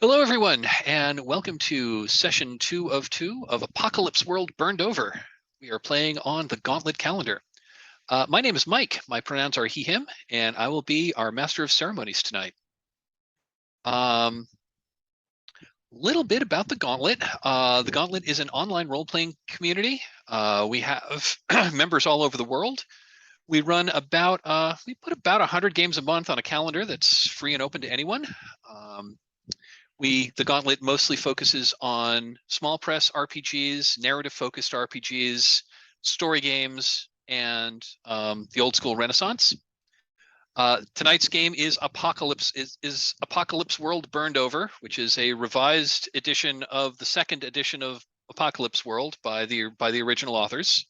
Hello, everyone, and welcome to session 2 of Apocalypse World Burned Over. We are playing on the Gauntlet calendar. My name is Mike. My pronouns are he, him, and I will be our Master of Ceremonies tonight. Little bit about the Gauntlet. The Gauntlet is an online role-playing community. We have members all over the world. We run we put about 100 games a month on a calendar that's free and open to anyone. The Gauntlet mostly focuses on small press RPGs, narrative-focused RPGs, story games, and the old school Renaissance. Tonight's game is Apocalypse World Burned Over, which is a revised edition of the second edition of Apocalypse World by the original authors.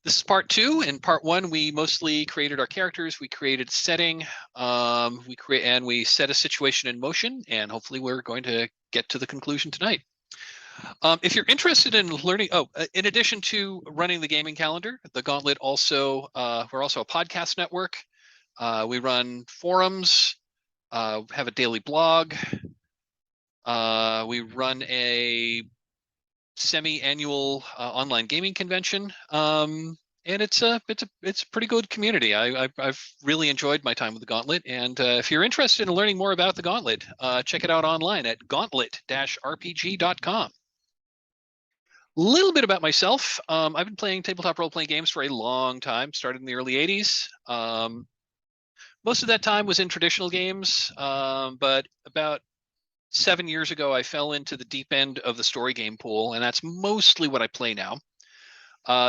This is part 2. In part 1, we mostly created our characters. We created setting. We set a situation in motion, and hopefully we're going to get to the conclusion tonight. If you're interested in learning, in addition to running the gaming calendar, the Gauntlet also, we're also a podcast network. We run forums, have a daily blog. We run a semi-annual online gaming convention, and it's a pretty good community. I've really enjoyed my time with the Gauntlet, and if you're interested in learning more about the Gauntlet, check it out online at gauntlet-rpg.com. A little bit about myself. I've been playing tabletop role-playing games for a long time, started in the early 80s. Most of that time was in traditional games, but about 7 years ago, I fell into the deep end of the story game pool, and that's mostly what I play now.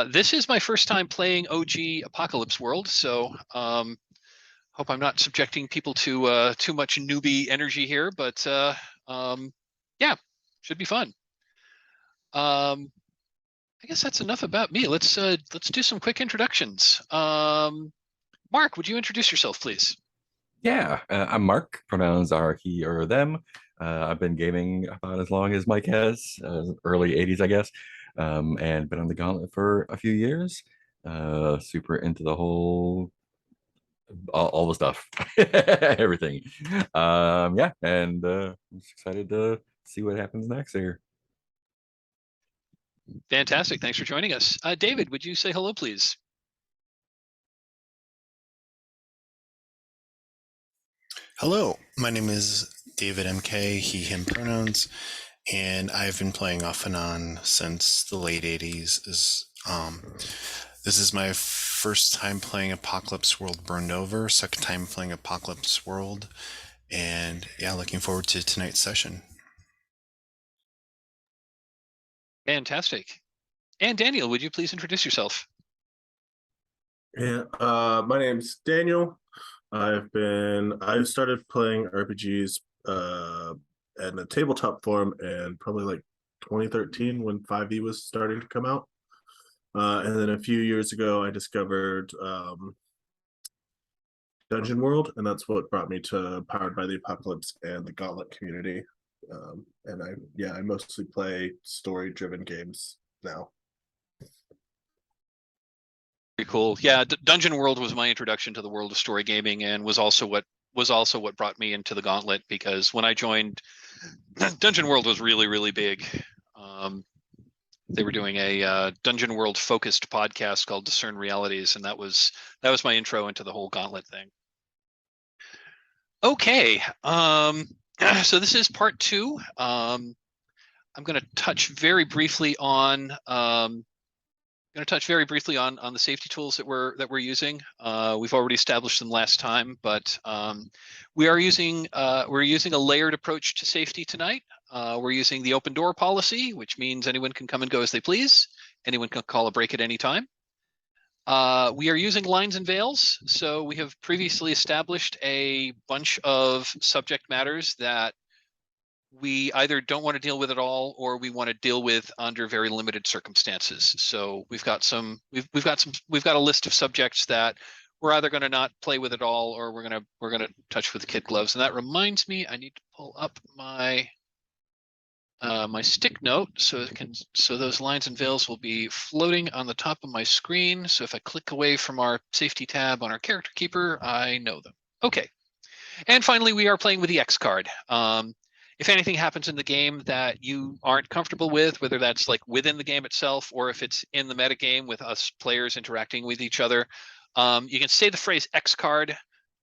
This is my first time playing OG Apocalypse World, so hope I'm not subjecting people to too much newbie energy here, but yeah, should be fun. I guess that's enough about me. Let's do some quick introductions. Mark, would you introduce yourself, please? Yeah, I'm Mark. Pronouns are he or them. I've been gaming about as long as Mike has, early 80s, I guess, and been on the Gauntlet for a few years. Super into the whole, all the stuff, everything. Yeah, and I'm just excited to see what happens next here. Fantastic. Thanks for joining us. David, would you say hello, please? Hello, my name is David MK, he, him pronouns, and I've been playing off and on since the late 80s. This is my first time playing Apocalypse World Burned Over, second time playing Apocalypse World, and yeah, looking forward to tonight's session. Fantastic. And Daniel, would you please introduce yourself? Yeah, my name's Daniel. I've started playing RPGs in the tabletop form and probably like 2013 when 5e was starting to come out. And then a few years ago I discovered Dungeon World, and that's what brought me to Powered by the Apocalypse and the Gauntlet community. And I mostly play story-driven games now. Very cool. Yeah, Dungeon World was my introduction to the world of story gaming, and was also what brought me into the Gauntlet, because when I joined, Dungeon World was really big. They were doing a Dungeon World focused podcast called Discern Realities, and that was my intro into the whole Gauntlet thing. Okay, so this is part 2. I'm going to touch very briefly on the safety tools that we're using. We've already established them last time, but we're using a layered approach to safety tonight. We're using the open door policy, which means anyone can come and go as they please. Anyone can call a break at any time. We are using lines and veils. So we have previously established a bunch of subject matters that we either don't want to deal with at all, or we want to deal with under very limited circumstances. So we've got a list of subjects that we're either going to not play with at all, or we're going to touch with kid gloves. And that reminds me, I need to pull up my my stick note so those lines and veils will be floating on the top of my screen. So if I click away from our safety tab on our character keeper, I know them. Okay. And finally, we are playing with the X card. If anything happens in the game that you aren't comfortable with, whether that's like within the game itself or if it's in the metagame with us players interacting with each other, you can say the phrase X card.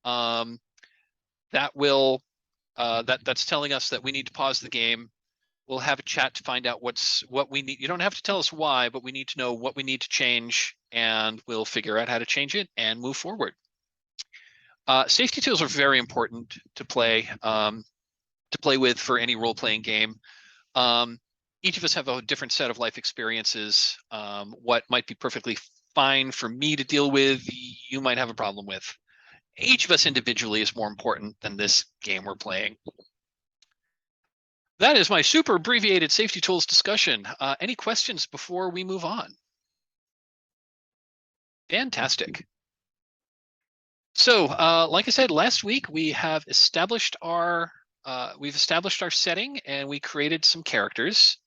That will that's telling us that we need to pause the game. We'll have a chat to find out what we need. You don't have to tell us why, but we need to know what we need to change, and we'll figure out how to change it and move forward. Safety tools are very important to play with for any role-playing game. Each of us have a different set of life experiences. What might be perfectly fine for me to deal with, you might have a problem with. Each of us individually is more important than this game we're playing. That is my super abbreviated safety tools discussion. Any questions before we move on? Fantastic. So, like I said, last week we have established our setting and we created some characters.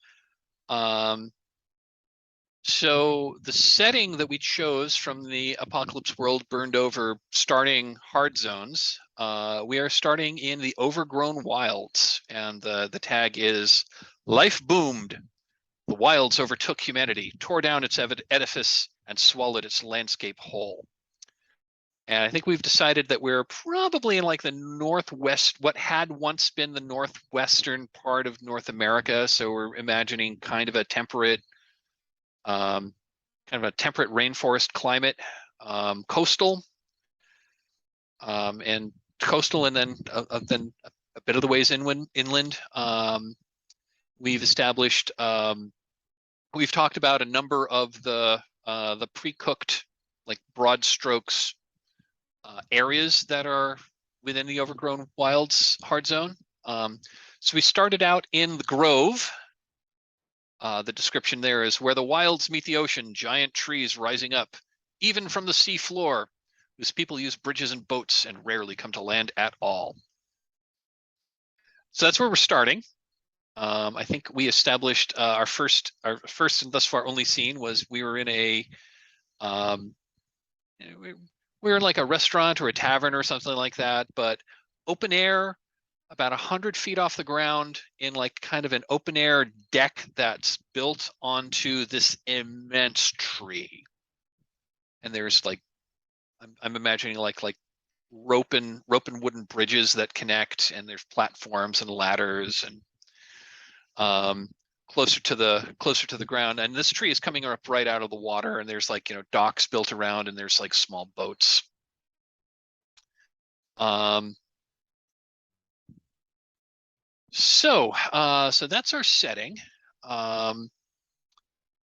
So the setting that we chose from the Apocalypse World Burned Over starting hard zones, we are starting in the Overgrown Wilds, and the tag is Life Boomed. The wilds overtook humanity, tore down its edifice, and swallowed its landscape whole. And I think we've decided that we're probably in like the northwest, what had once been the northwestern part of North America. So we're imagining kind of a temperate rainforest climate, coastal, and then a bit of the ways inland. We've established, we've talked about a number of the pre-cooked, like broad strokes areas that are within the Overgrown Wilds hard zone. So we started out in the Grove. The description there is where the wilds meet the ocean, giant trees rising up, even from the sea floor, whose people use bridges and boats and rarely come to land at all. So that's where we're starting. I think we established our first and thus far only scene was we were in a we were in like a restaurant or a tavern or something like that, but open air, about 100 feet off the ground in like kind of an open air deck that's built onto this immense tree. And there's like, I'm imagining like rope and wooden bridges that connect, and there's platforms and ladders and closer to the ground. And this tree is coming up right out of the water, and there's like, docks built around, and there's like small boats. So that's our setting.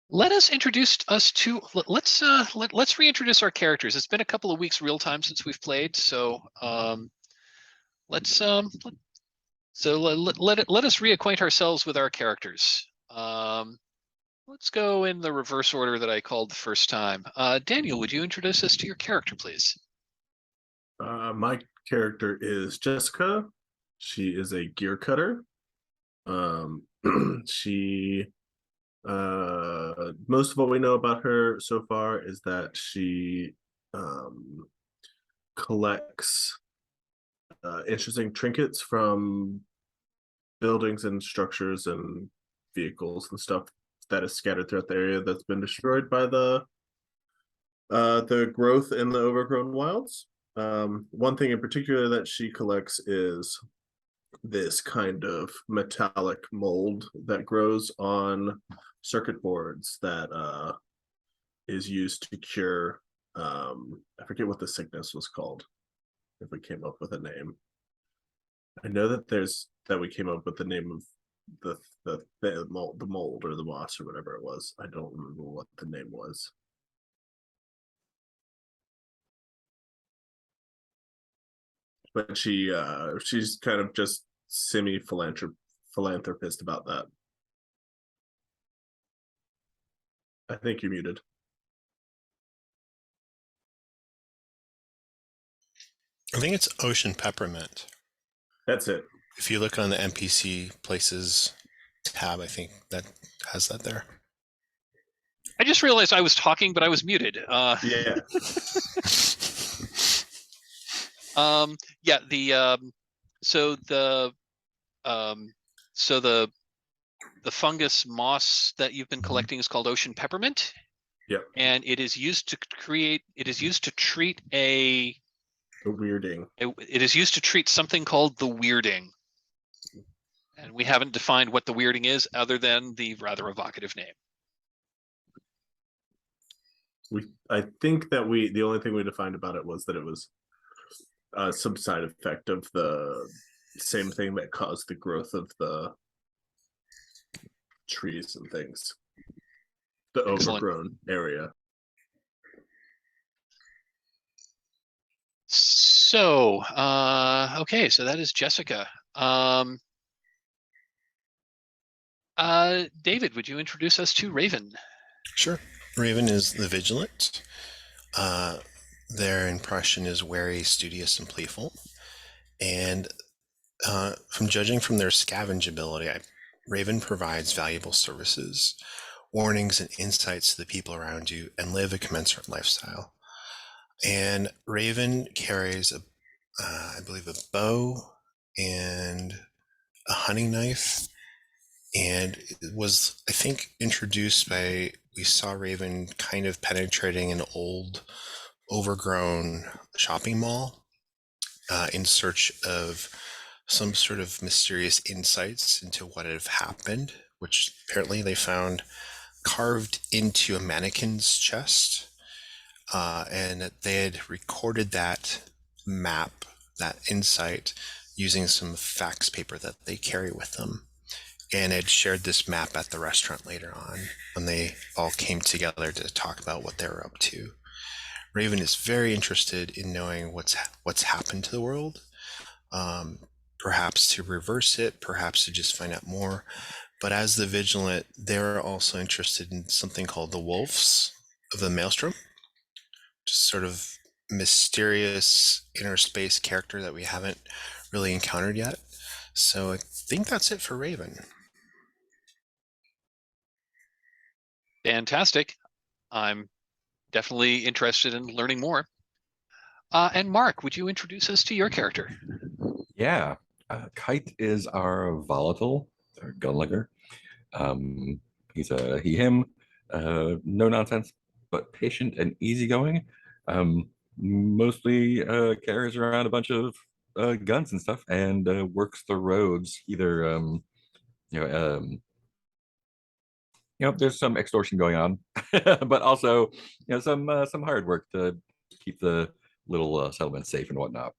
Let us introduce us to. Let's reintroduce our characters. It's been a couple of weeks real time since we've played, so let us reacquaint ourselves with our characters. Let's go in the reverse order that I called the first time. Daniel, would you introduce us to your character, please? My character is Jessica. She is a Gearcutter. She most of what we know about her so far is that she collects interesting trinkets from buildings and structures and vehicles and stuff that is scattered throughout the area that's been destroyed by the growth in the Overgrown Wilds. One thing in particular that she collects is this kind of metallic mold that grows on circuit boards that is used to cure I forget what the sickness was called, if we came up with a name. I know that we came up with the name of the mold or the moss or whatever it was. I don't remember what the name was. But she's kind of just semi-philanthropist about that. I think you're muted. I think it's Ocean Peppermint. That's it. If you look on the NPC places tab, I think that has that there. I just realized I was talking, but I was muted. Yeah. Yeah, so the so the fungus moss that you've been collecting is called ocean peppermint. Yep. And it is used to treat a The weirding. it is used to treat something called the weirding. And we haven't defined what the weirding is other than the rather evocative name. I think that the only thing we defined about it was that it was some side effect of the same thing that caused the growth of the trees and things. The Excellent. overgrown area. So, okay, so that is Jessica. David, would you introduce us to Raven? Sure. Raven is the Vigilant. Their impression is wary, studious, and playful. And from judging from their scavenge ability, Raven provides valuable services, warnings, and insights to the people around you, and live a commensurate lifestyle. And Raven carries I believe, a bow and a hunting knife. And it was, I think, introduced by, we saw Raven kind of penetrating an old, overgrown shopping mall in search of some sort of mysterious insights into what had happened, which apparently they found carved into a mannequin's chest. And they had recorded that map, that insight, using some fax paper that they carry with them, and had shared this map at the restaurant later on when they all came together to talk about what they were up to. Raven is very interested in knowing what's happened to the world, perhaps to reverse it, perhaps to just find out more. But as the Vigilant, they're also interested in something called the Wolves of the Maelstrom, just sort of mysterious inner space character that we haven't really encountered yet. So I think that's it for Raven. Fantastic. I'm definitely interested in learning more. And Mark, would you introduce us to your character? Yeah, Kite is our Volatile, our gunlinger. He's a him, no nonsense, but patient and easygoing. Mostly carries around a bunch of guns and stuff, and works the roads. Either there's some extortion going on, but also some hard work to keep the little settlement safe and whatnot.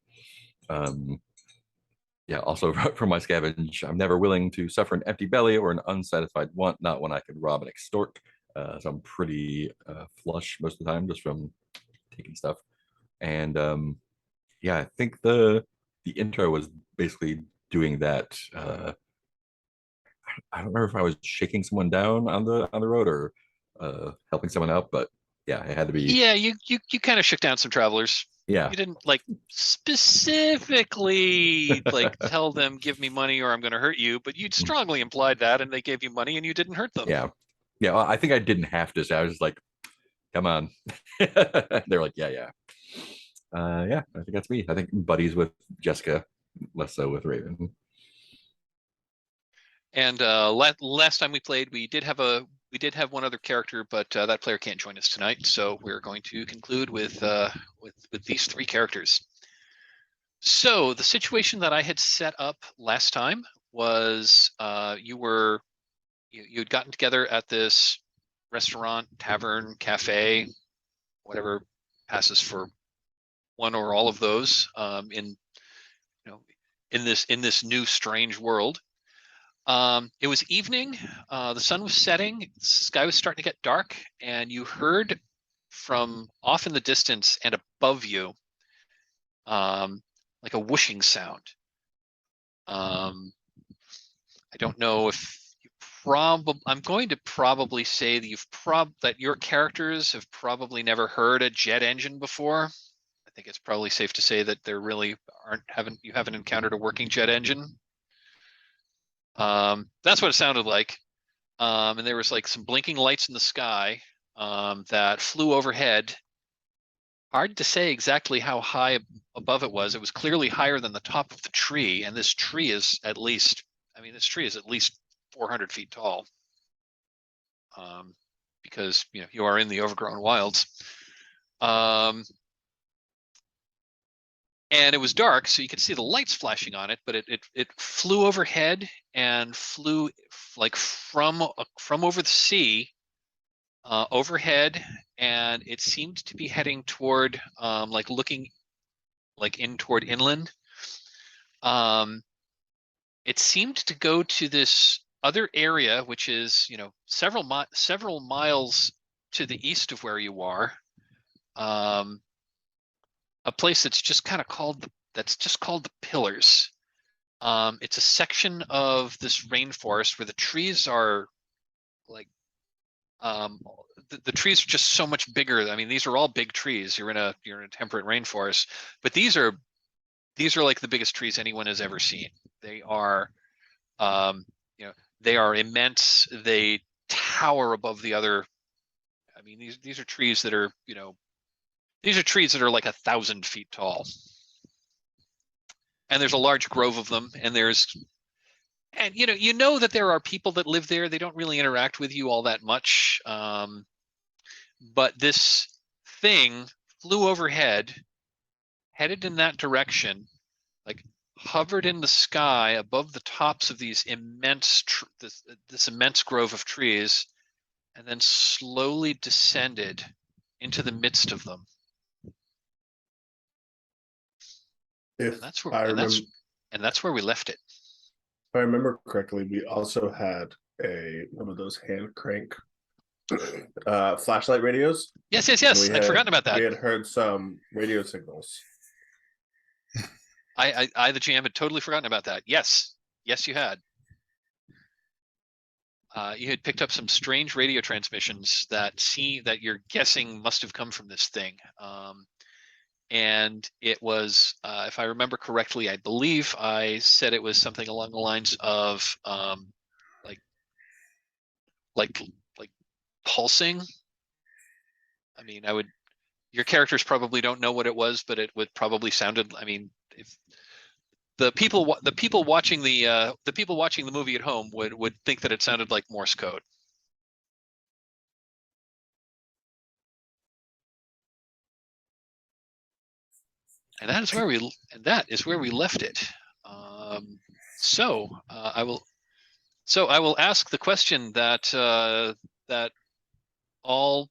Yeah, also for my scavenge, I'm never willing to suffer an empty belly or an unsatisfied want, not when I could rob and extort. So I'm pretty flush most of the time just from taking stuff. And yeah, I think the intro was basically doing that. I don't remember if I was shaking someone down on the road or helping someone out, but yeah, it had to be. Yeah, you kind of shook down some travelers. Yeah, You didn't like specifically like tell them give me money or I'm going to hurt you, but you strongly implied that, and they gave you money and you didn't hurt them. Yeah. Well, I think I didn't have to. So I was just like, come on. They're like, yeah. Yeah, I think that's me. I think buddies with Jessica, less so with Raven. And last time we played, we did have one other character, but that player can't join us tonight. So we're going to conclude with these three characters. So the situation that I had set up last time was you had gotten together at this restaurant, tavern, cafe, whatever passes for one or all of those in this new strange world. It was evening, the sun was setting, the sky was starting to get dark, and you heard from off in the distance and above you like a whooshing sound. I don't know if I'm going to probably say that that your characters have probably never heard a jet engine before. I think it's probably safe to say that there really you haven't encountered a working jet engine. That's what it sounded like. And there was like some blinking lights in the sky that flew overhead. Hard to say exactly how high above it was. It was clearly higher than the top of the tree, and this tree is at least, I mean, this tree is at least 400 feet tall. Because you are in the overgrown wilds. And it was dark, so you could see the lights flashing on it, but it flew overhead and flew like from over the sea overhead, and it seemed to be heading toward like looking like in toward inland. It seemed to go to this other area, which is several miles to the east of where you are. A place that's just kind of called the Pillars. It's a section of this rainforest where the trees are like the trees are just so much bigger. I mean, these are all big trees. You're in a temperate rainforest, but these are like the biggest trees anyone has ever seen. They are they are immense. They tower above the other. I mean, these are trees that are these are trees that are like 1,000 feet tall, and there's a large grove of them. And you know that there are people that live there. They don't really interact with you all that much, but this thing flew overhead, headed in that direction, like hovered in the sky above the tops of these immense this immense grove of trees, and then slowly descended into the midst of them. If And that's where I remember, that's where we left it. if I remember correctly, we also had one of those hand crank flashlight radios. Yes. I'd forgotten about that. We had heard some radio signals. I, the GM, had totally forgotten about that. Yes, you had. You had picked up some strange radio transmissions that you're guessing must have come from this thing. And it was, if I remember correctly, I believe I said it was something along the lines of like pulsing. I mean, your characters probably don't know what it was, but it would probably sounded. I mean, if the people watching the movie at home would think that it sounded like Morse code. And that is where we left it. So I will ask the question that all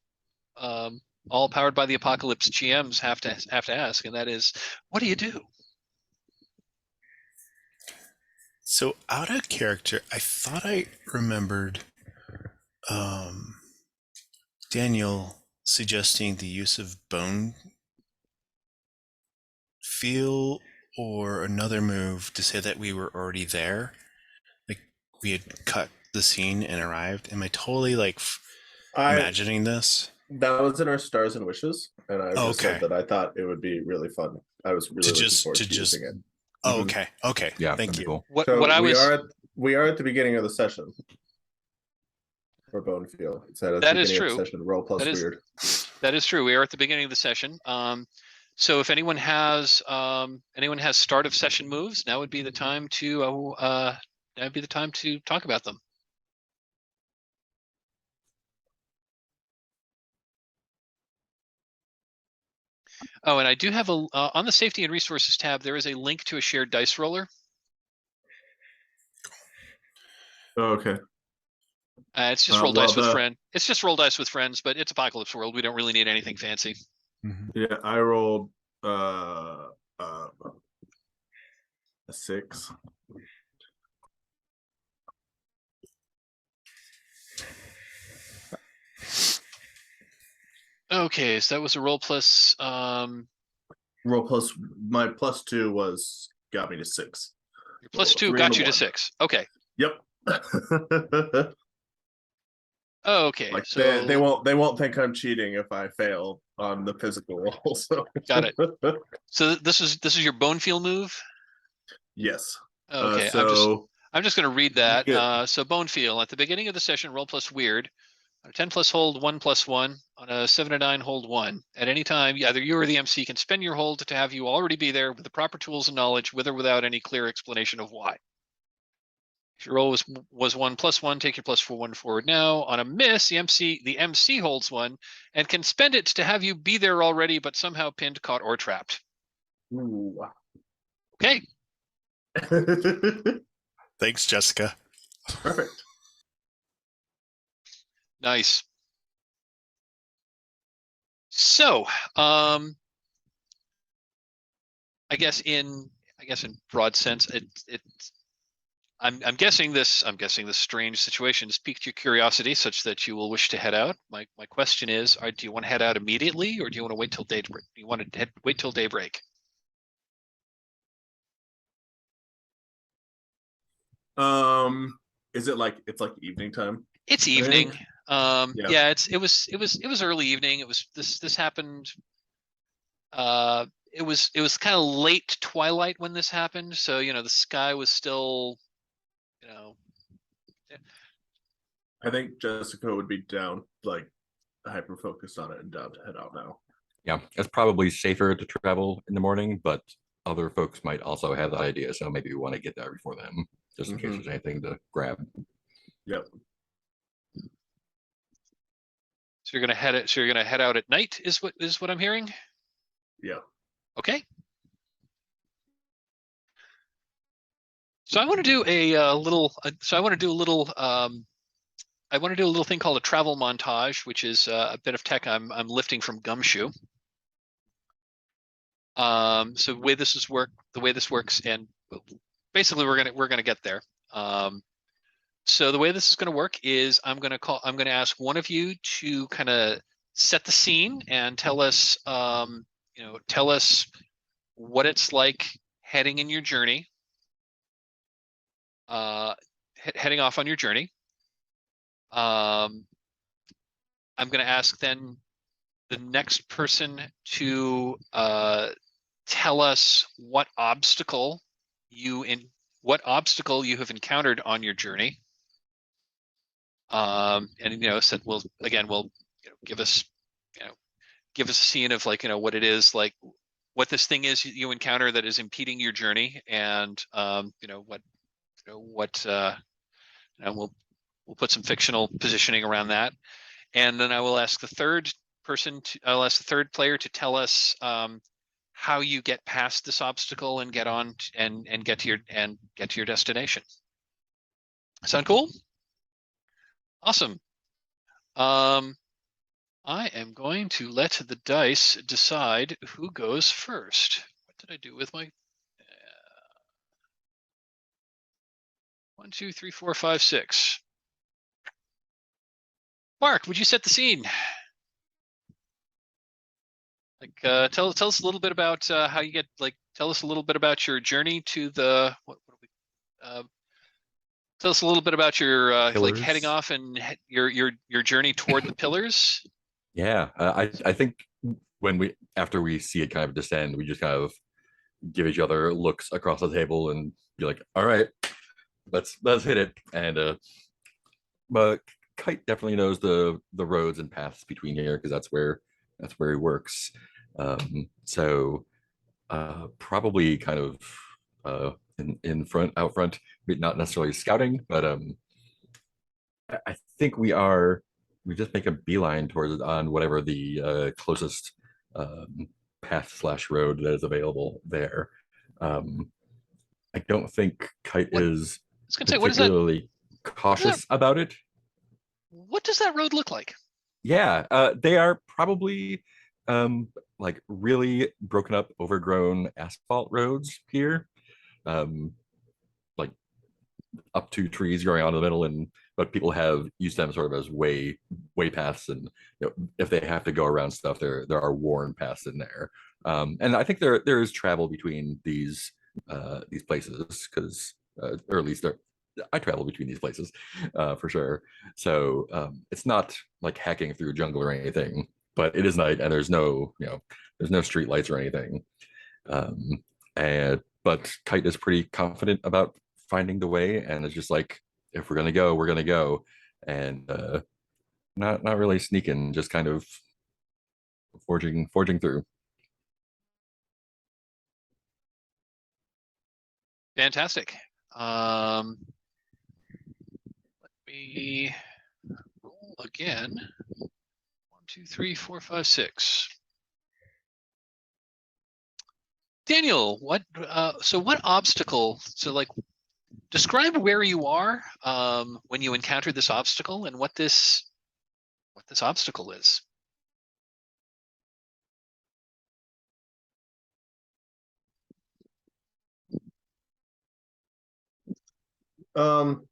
Powered by the Apocalypse GMs have to ask, and that is, what do you do? So out of character, I thought I remembered Daniel suggesting the use of bone feel or another move to say that we were already there, like we had cut the scene and arrived. Am I totally imagining this? That was in our Stars and Wishes, and I just said that I thought it would be really fun. I was really looking forward to using it. Oh, okay. Yeah, thank you. Cool. We are at the beginning of the session for Bone Feel. That is true. Session, roll plus weird. That is true. We are at the beginning of the session. So if anyone has start of session moves, now would be the time to talk about them. Oh, and I do have on the Safety and Resources tab, there is a link to a shared dice roller. Oh, okay. It's just roll dice with friends. It's just roll dice with friends, but it's Apocalypse World. We don't really need anything fancy. Yeah, I rolled a 6. Okay, so that was a roll plus. Roll plus my +2 got me to 6. Your +2 got you to 6. Okay. Yep. Okay. Like so they won't think I'm cheating if I fail on the physical roll. So. Got it. So this is your bone feel move? Yes. Okay. I'm just going to read that. So bone feel at the beginning of the session, roll plus weird. On a 10 plus hold, 1+1. On a 7 to 9, hold 1. At any time, either you or the MC can spend your hold to have you already be there with the proper tools and knowledge, with or without any clear explanation of why. If your roll was 1+1, take your +1 forward now. On a miss, the MC holds 1 and can spend it to have you be there already, but somehow pinned, caught, or trapped. Ooh. Okay. Thanks, Jessica. Perfect. Nice. So, I guess in broad sense, I'm guessing this strange situation has piqued your curiosity such that you will wish to head out. My question is, do you want to head out immediately, or do you want to wait till daybreak? Do you want to wait till daybreak? Is it like it's like evening time? It's evening. Yeah. Yeah, it was early evening. It was this happened. It was kind of late twilight when this happened, so the sky was still, I think Jessica would be down, like hyper focused on it and down to head out now. Yeah, it's probably safer to travel in the morning, but other folks might also have that idea. So maybe we want to get there before them, just in case there's anything to grab. Yep. So you're gonna head out at night, is what I'm hearing? Yeah. Okay. So I want to do a little. So I want to do a little. I want to do a little thing called a travel montage, which is a bit of tech I'm lifting from Gumshoe. So the way this works, and basically we're gonna get there. So the way this is going to work is I'm going to ask one of you to kind of set the scene and tell us what it's like heading in your journey, heading off on your journey. I'm going to ask then the next person to tell us what obstacle you have encountered on your journey. And said we'll give us a scene of what it is, like what this thing is you encounter that is impeding your journey, and we'll put some fictional positioning around that, and then I'll ask the third player to tell us how you get past this obstacle and get on and get to your destination. Sound cool? Awesome. I am going to let the dice decide who goes first. What did I do with my 1, 2, 3, 4, 5, 6? Mark, would you set the scene? Tell us a little bit about how you get. Tell us a little bit about your journey to the. Tell us a little bit about your heading off and your journey toward the pillars. Yeah, I think after we see it kind of descend, we just kind of give each other looks across the table and be like, "All right, let's hit it." And but Kite definitely knows the roads and paths between here because that's where he works. So probably kind of out front, but not necessarily scouting, but I think we just make a beeline towards it on whatever the closest path / road that is available there. I don't think Kite is particularly cautious about it. What does that road look like? Yeah, they are probably like really broken up, overgrown asphalt roads here. Like up to trees growing out of the middle, but people have used them sort of as way paths, and if they have to go around stuff, there are worn paths in there. And I think there is travel between these places because, or at least I travel between these places for sure. So it's not like hacking through jungle or anything, but it is night and there's no street lights or anything. But Kite is pretty confident about finding the way, and it's just like, if we're gonna go, we're gonna go. And Not really sneaking, just kind of forging through. Fantastic. Let me roll again. 1, 2, 3, 4, 5, 6. Daniel, what? So what obstacle? So like, describe where you are when you encounter this obstacle and what this obstacle is.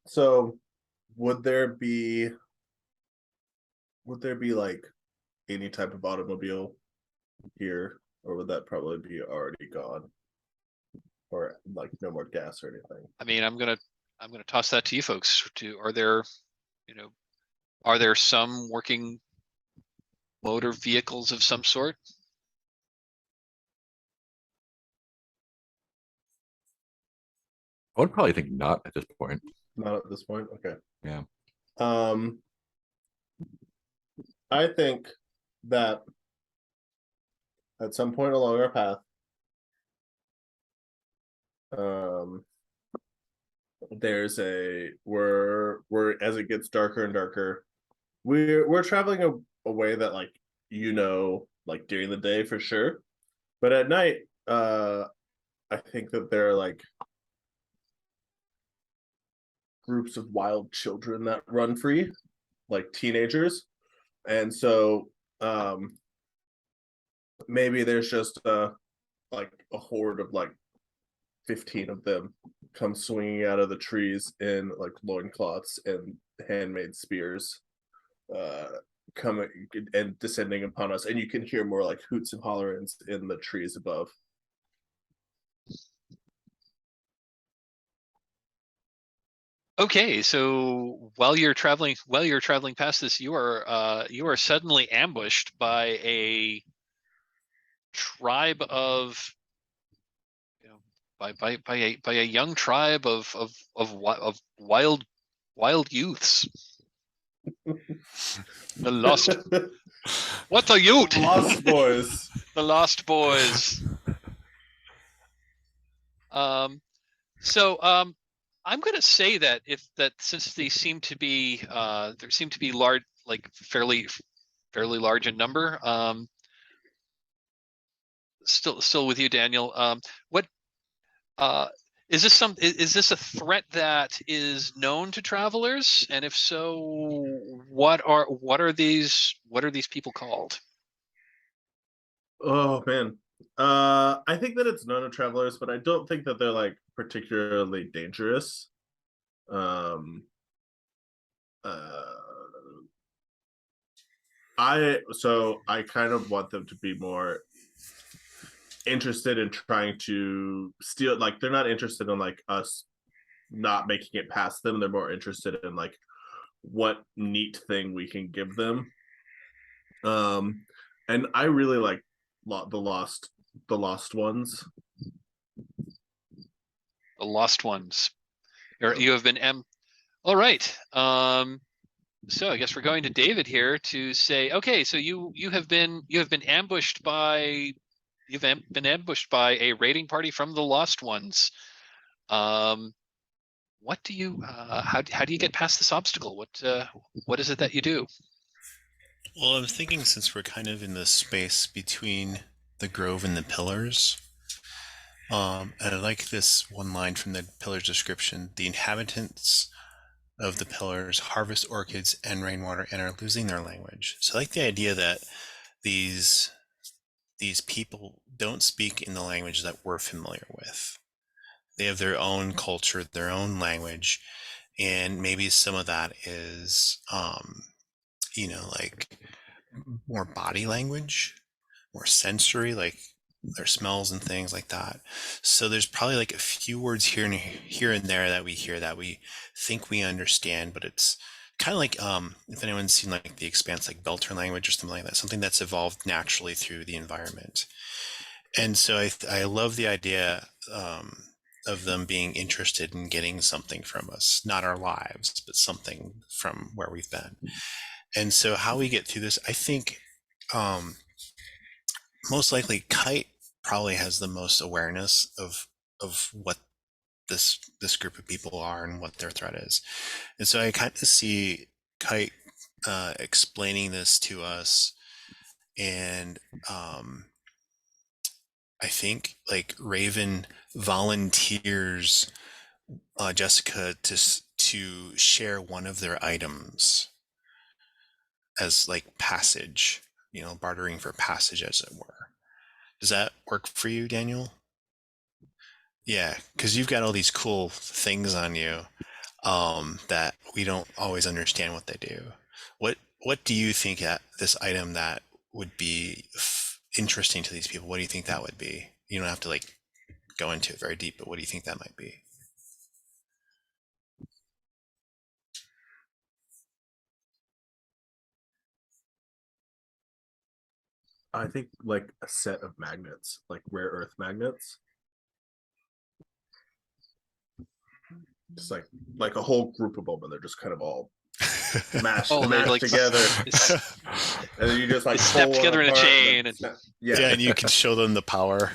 So would there be like any type of automobile here, or would that probably be already gone? Or like no more gas or anything? I mean, I'm gonna toss that to you folks. Are there, are there some working motor vehicles of some sort? I would probably think not at this point. Not at this point. Okay. Yeah. Um, I think that at some point along our path, there's we're as it gets darker and darker, we're traveling a way that like like during the day for sure, but at night, I think that there are like groups of wild children that run free, like teenagers, and so maybe there's just like a horde of like 15 of them come swinging out of the trees in like loincloths and handmade spears, uh coming and descending upon us, and you can hear more like hoots and hollerings in the trees above. Okay, so while you're traveling past this, you are suddenly ambushed by a tribe of, by a young tribe of wild youths. The lost. What a youth! Lost boys. The Lost Boys. I'm going to say that since they seem to be there seem to be large, like fairly large in number. Still with you, Daniel. What is this? Is this a threat that is known to travelers? And if so, what are these people called? Oh man. I think that it's known to travelers, but I don't think that they're like particularly dangerous. Um I kind of want them to be more interested in trying to steal. Like they're not interested in like us not making it past them. They're more interested in like what neat thing we can give them. And I really like the lost ones. The Lost Ones. You have been all right. So I guess we're going to David here to say, okay, so you have been ambushed by a raiding party from the Lost Ones. What do you how do you get past this obstacle? What is it that you do? Well, I'm thinking since we're kind of in the space between the grove and the pillars, and I like this one line from the pillars description: the inhabitants of the pillars harvest orchids and rainwater and are losing their language. So I like the idea that these people don't speak in the language that we're familiar with. They have their own culture, their own language, and maybe some of that is like more body language, more sensory, like their smells and things like that. So there's probably like a few words here and there that we hear that we think we understand, but it's kind of like if anyone's seen like The Expanse, like Belter language or something like that, something that's evolved naturally through the environment. And so I love the idea of them being interested in getting something from us, not our lives, but something from where we've been. And so how we get through this, I think most likely Kite probably has the most awareness of what this group of people are and what their threat is. And so I kind of see Kite explaining this to us, and I think like Raven volunteers Jessica to share one of their items as like passage, bartering for passage, as it were. Does that work for you, Daniel? Yeah, because you've got all these cool things on you that we don't always understand what they do. What do you think that this item that would be interesting to these people? What do you think that would be? You don't have to like go into it very deep, but what do you think that might be? I think like a set of magnets, like rare earth magnets. Just like a whole group of them, and they're just kind of all mashed like, together. And then you just like snap together in a chain. Yeah, and you can show them the power.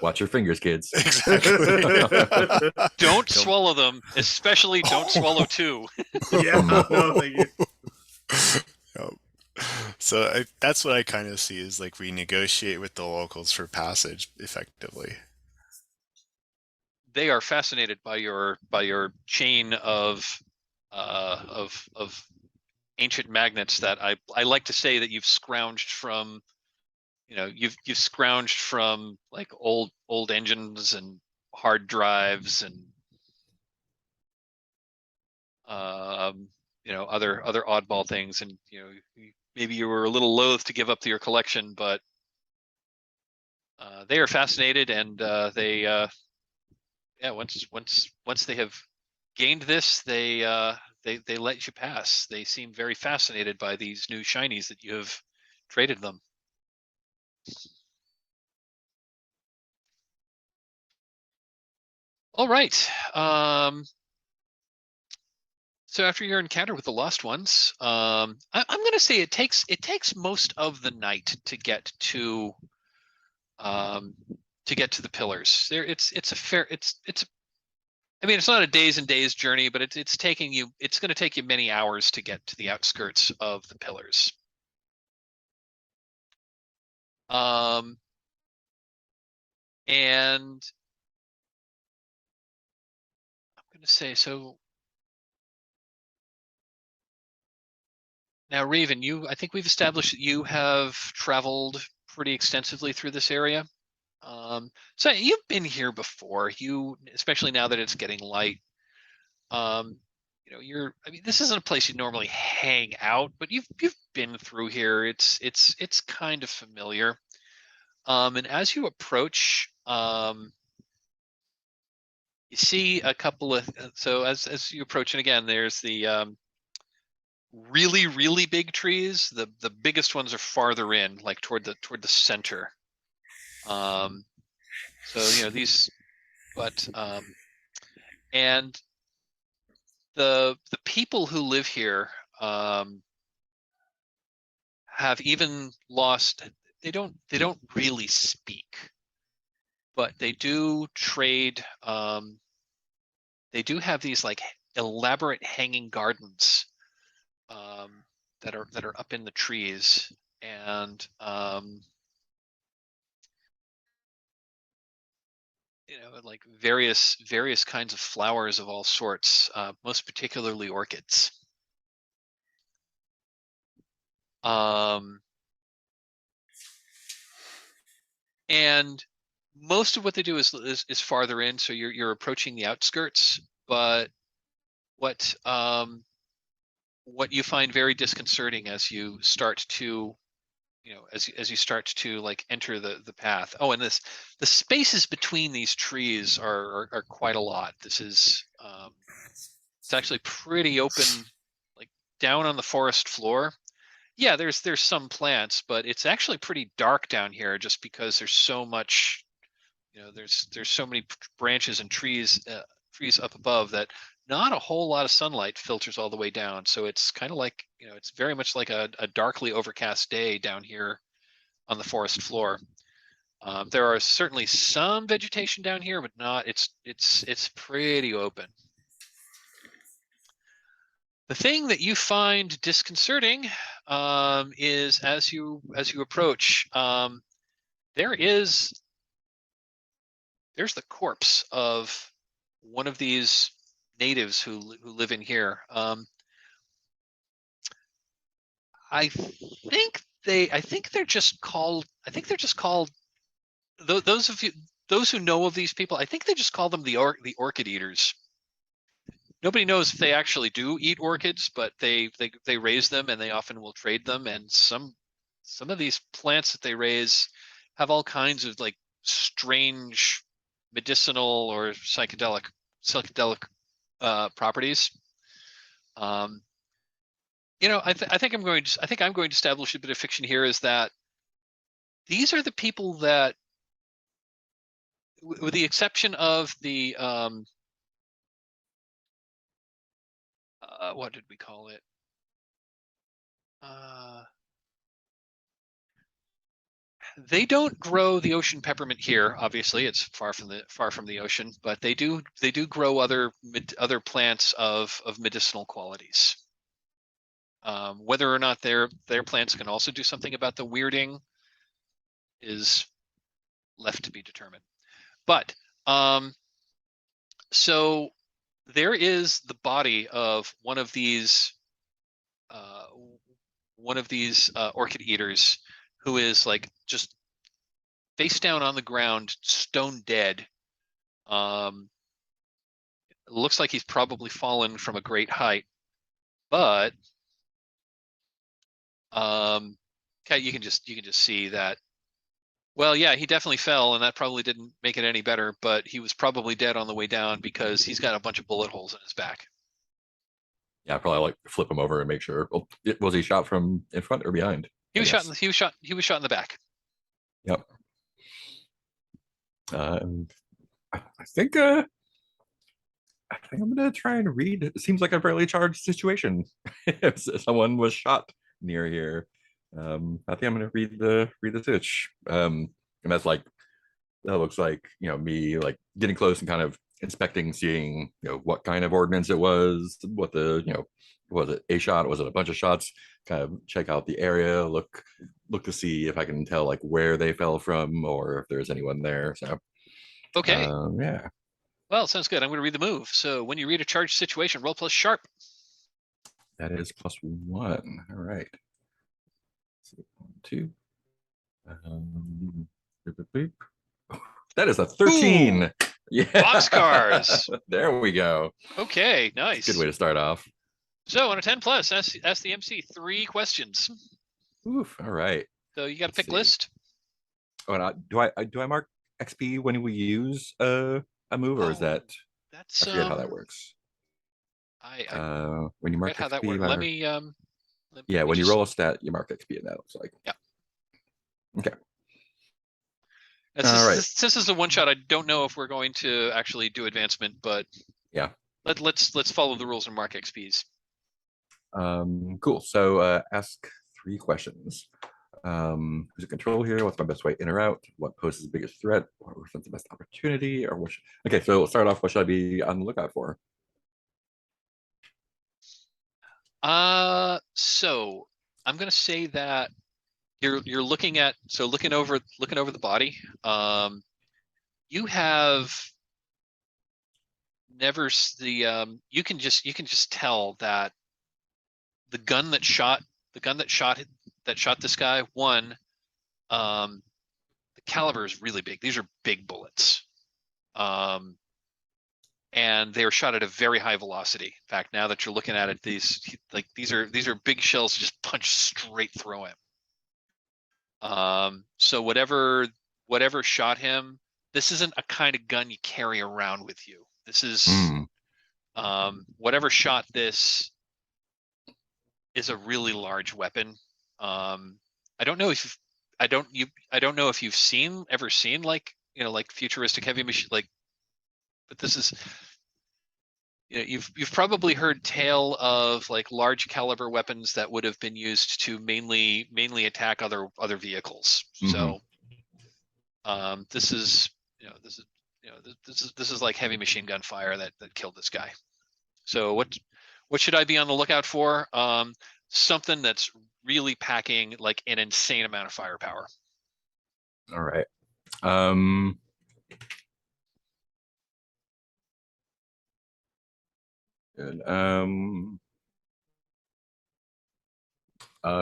Watch your fingers, kids. Exactly. Don't swallow them, especially don't swallow two. Yeah, no, thank you. So that's what I kind of see, is like we negotiate with the locals for passage effectively. They are fascinated by your chain of ancient magnets that I like to say that you've scrounged from, you've scrounged from like old engines and hard drives and other oddball things, and maybe you were a little loath to give up your collection, but they are fascinated, and once they have gained this, they let you pass. They seem very fascinated by these new shinies that you have traded them. All right. So after your encounter with the Lost Ones, I'm going to say it takes most of the night to get to the pillars. I mean, it's not a days and days journey, but it's going to take you many hours to get to the outskirts of the pillars. And I'm going to say, so now, Raven, I think we've established that you have traveled pretty extensively through this area. So you've been here before, especially now that it's getting light. I mean, this isn't a place you normally hang out, but you've been through here. It's kind of familiar. And as you approach, you see a couple of, so as you approach, and again, there's the really, really big trees. The biggest ones are farther in, like toward the center. So these, but and the people who live here have even lost. They don't really speak, but they do trade. They do have these like elaborate hanging gardens that are up in the trees, and like various kinds of flowers of all sorts, most particularly orchids. And most of what they do is farther in, so you're approaching the outskirts. But what you find very disconcerting as you start to as you start to like enter the path. Oh, and the spaces between these trees are quite a lot. This is it's actually pretty open, like down on the forest floor. Yeah, there's some plants, but it's actually pretty dark down here, just because there's so much, there's so many branches and trees up above that not a whole lot of sunlight filters all the way down. So it's kind of like, it's very much like a darkly overcast day down here on the forest floor. There are certainly some vegetation down here, but not, it's pretty open. The thing that you find disconcerting is as you approach, there's the corpse of one of these natives who live in here. I think they're just called. Those who know of these people, I think they just call them the Orchid-Eaters. Nobody knows if they actually do eat orchids, but they raise them, and they often will trade them. And some of these plants that they raise have all kinds of like strange medicinal or psychedelic properties. I think I'm going to establish a bit of fiction here, is that these are the people that, with the exception of the what did we call it? They don't grow the ocean peppermint here. Obviously, it's far from the ocean, but they do grow other plants of medicinal qualities. Whether or not their plants can also do something about the weirding is left to be determined. But so there is the body of one of these Orchid-Eaters, who is like just face down on the ground, stone dead. It looks like he's probably fallen from a great height, but you can just see that. Well, yeah, he definitely fell, and that probably didn't make it any better, but he was probably dead on the way down because he's got a bunch of bullet holes in his back. Yeah, probably like flip him over and make sure. Well, was he shot from in front or behind? He was shot in the back. Yep. And I think I'm gonna try and read. It seems like a fairly charged situation. If someone was shot near here, I think I'm gonna read the switch. And that's like, that looks like, me like getting close and kind of inspecting, seeing what kind of ordnance it was, what the was it a shot, was it a bunch of shots, kind of check out the area, look to see if I can tell like where they fell from or if there's anyone there. So okay, yeah, well, sounds good. I'm going to read the move. So when you read a charged situation, roll plus sharp. that is +1. All right, 2 beep, beep, beep. That is a 13. Ooh, yeah, boxcars. There we go. Okay, nice. Good way to start off. So on a 10 plus, ask the MC 3 questions. Oof. All right. So you got a Let's pick see. list. Oh, and do I mark XP when we use a move, or is that? That's I forget how that works. When you mark how XP, that works. Let me yeah, when you roll a stat, you mark XP, and that looks like. Yeah. Okay. Since this is a one shot, I don't know if we're going to actually do advancement, but yeah, let's follow the rules and mark XPs. Cool. So ask 3 questions. Who's in control here? What's my best way in or out? What poses the biggest threat? What represents the best opportunity? Or okay, so we'll start off. What should I be on the lookout for? So I'm gonna say that you're looking over the body. You have never you can just tell that the gun that shot this guy, one, the caliber is really big. These are big bullets. And they were shot at a very high velocity. In fact, now that you're looking at it, these are big shells just punched straight through him. So whatever shot him, this isn't a kind of gun you carry around with you. This is whatever shot this is a really large weapon. I don't know if you've ever seen like futuristic heavy machine, like, but this is You know, you've probably heard tale of like large caliber weapons that would have been used to mainly attack other vehicles. So this is this is like heavy machine gun fire that killed this guy. So what should I be on the lookout for? Something that's really packing like an insane amount of firepower. All right. Good. Who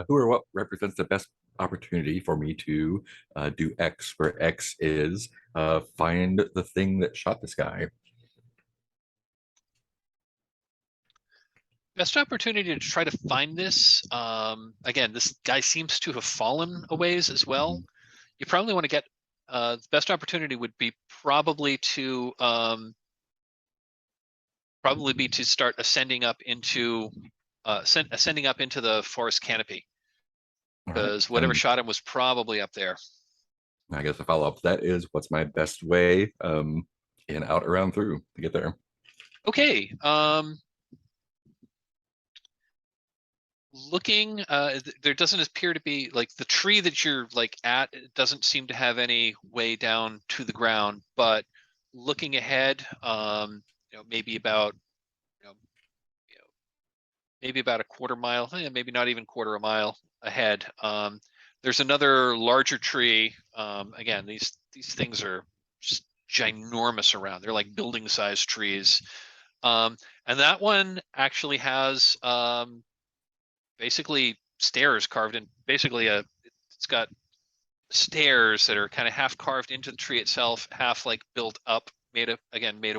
or what represents the best opportunity for me to do X, where X is find the thing that shot this guy. Best opportunity to try to find this. Again, this guy seems to have fallen a ways as well. You probably want to get the best opportunity would be probably to start ascending up into the forest canopy, because whatever shot him was probably up there. I guess the follow up to that is, what's my best way in, out, around, through to get there? Okay. Looking, there doesn't appear to be like the tree that you're like at. It doesn't seem to have any way down to the ground. But looking ahead, maybe about maybe about a quarter mile, maybe not even quarter a mile ahead. There's another larger tree. Again, these things are just ginormous around. They're like building sized trees. And that one actually has basically stairs carved in. Basically, it's got stairs that are kind of half carved into the tree itself, half like built up, made of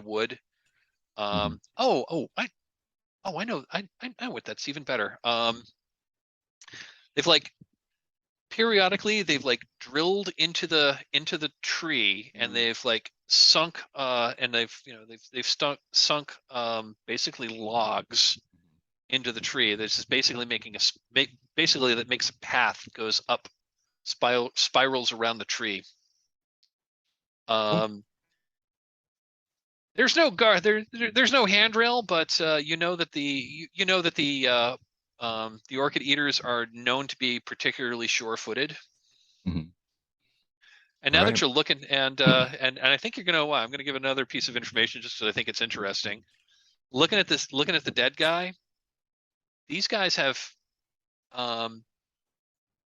wood. I know what that's even better. They've like periodically they've like drilled into the tree, and they've like sunk and they've sunk basically logs into the tree. This is basically basically that makes a path, goes up, spirals around the tree. There's no guard there's no handrail, but you know that the Orchid-Eaters are known to be particularly sure-footed. And now that you're looking, and I think you're gonna, I'm gonna give another piece of information just because I think it's interesting. Looking at the dead guy, these guys have,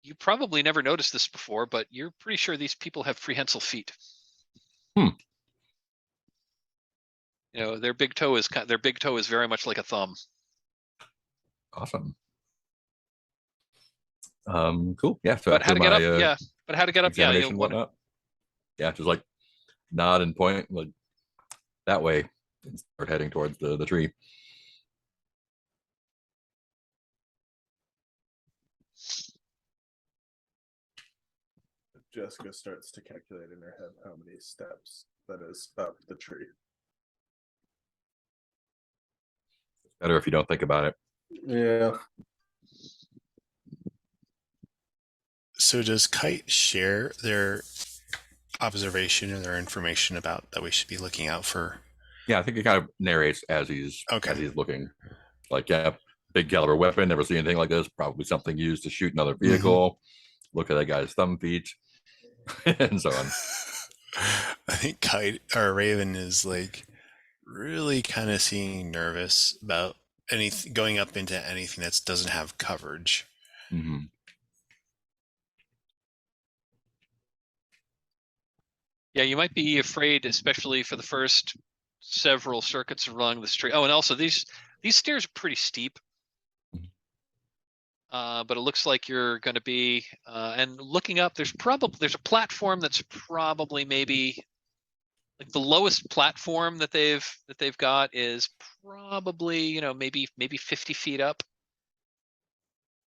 you probably never noticed this before, but you're pretty sure these people have prehensile feet. Their big toe is very much like a thumb. Awesome. Cool. Yeah. So but how to get up? examination, whatnot. Yeah, just like nod and point like that way and start heading towards the tree. Jessica starts to calculate in her head how many steps that is up the tree. It's better if you don't think about it. Yeah. So does Kite share their observation or their information about that we should be looking out for? Yeah, I think it kind of narrates as he's looking. Like, yeah, big caliber weapon, never seen anything like this. Probably something used to shoot another vehicle. Look at that guy's thumb feet, and so on. I think Kite or Raven is like really kind of seeming nervous about anything going up into anything that doesn't have coverage. Yeah, you might be afraid, especially for the first several circuits along the street. Oh, and also these stairs are pretty steep. But it looks like you're going to be, and looking up, there's a platform that's probably maybe like the lowest platform that they've got is probably, maybe 50 feet up.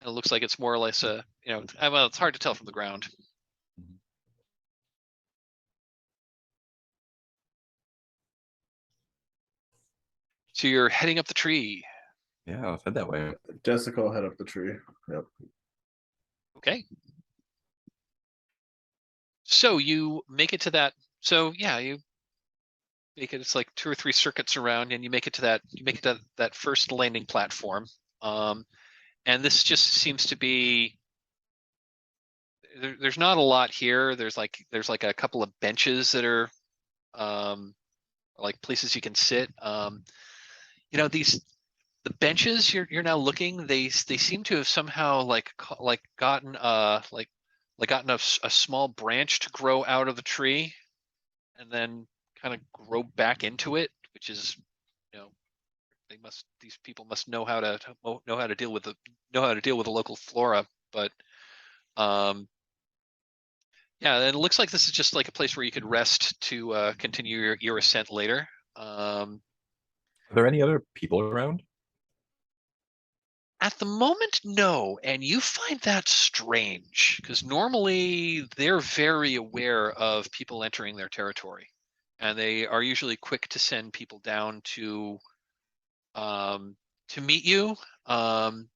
And it looks like it's more or less well, it's hard to tell from the ground. So you're heading up the tree. Yeah, I'll head that way. Jessica will head up the tree. Yep. Okay. So you make it to that. So yeah, make it. It's like 2 or 3 circuits around, and you make it to that first landing platform. And this just seems to be. There's not a lot here. There's like a couple of benches that are like places you can sit. You know, the benches you're now looking, they seem to have somehow like gotten gotten a small branch to grow out of the tree and then kind of grow back into it, which is, you know, these people must know how to deal with the local flora. But yeah, and it looks like this is just like a place where you could rest to continue your ascent later. Are there any other people around? At the moment, no, and you find that strange because normally they're very aware of people entering their territory, and they are usually quick to send people down to meet you. You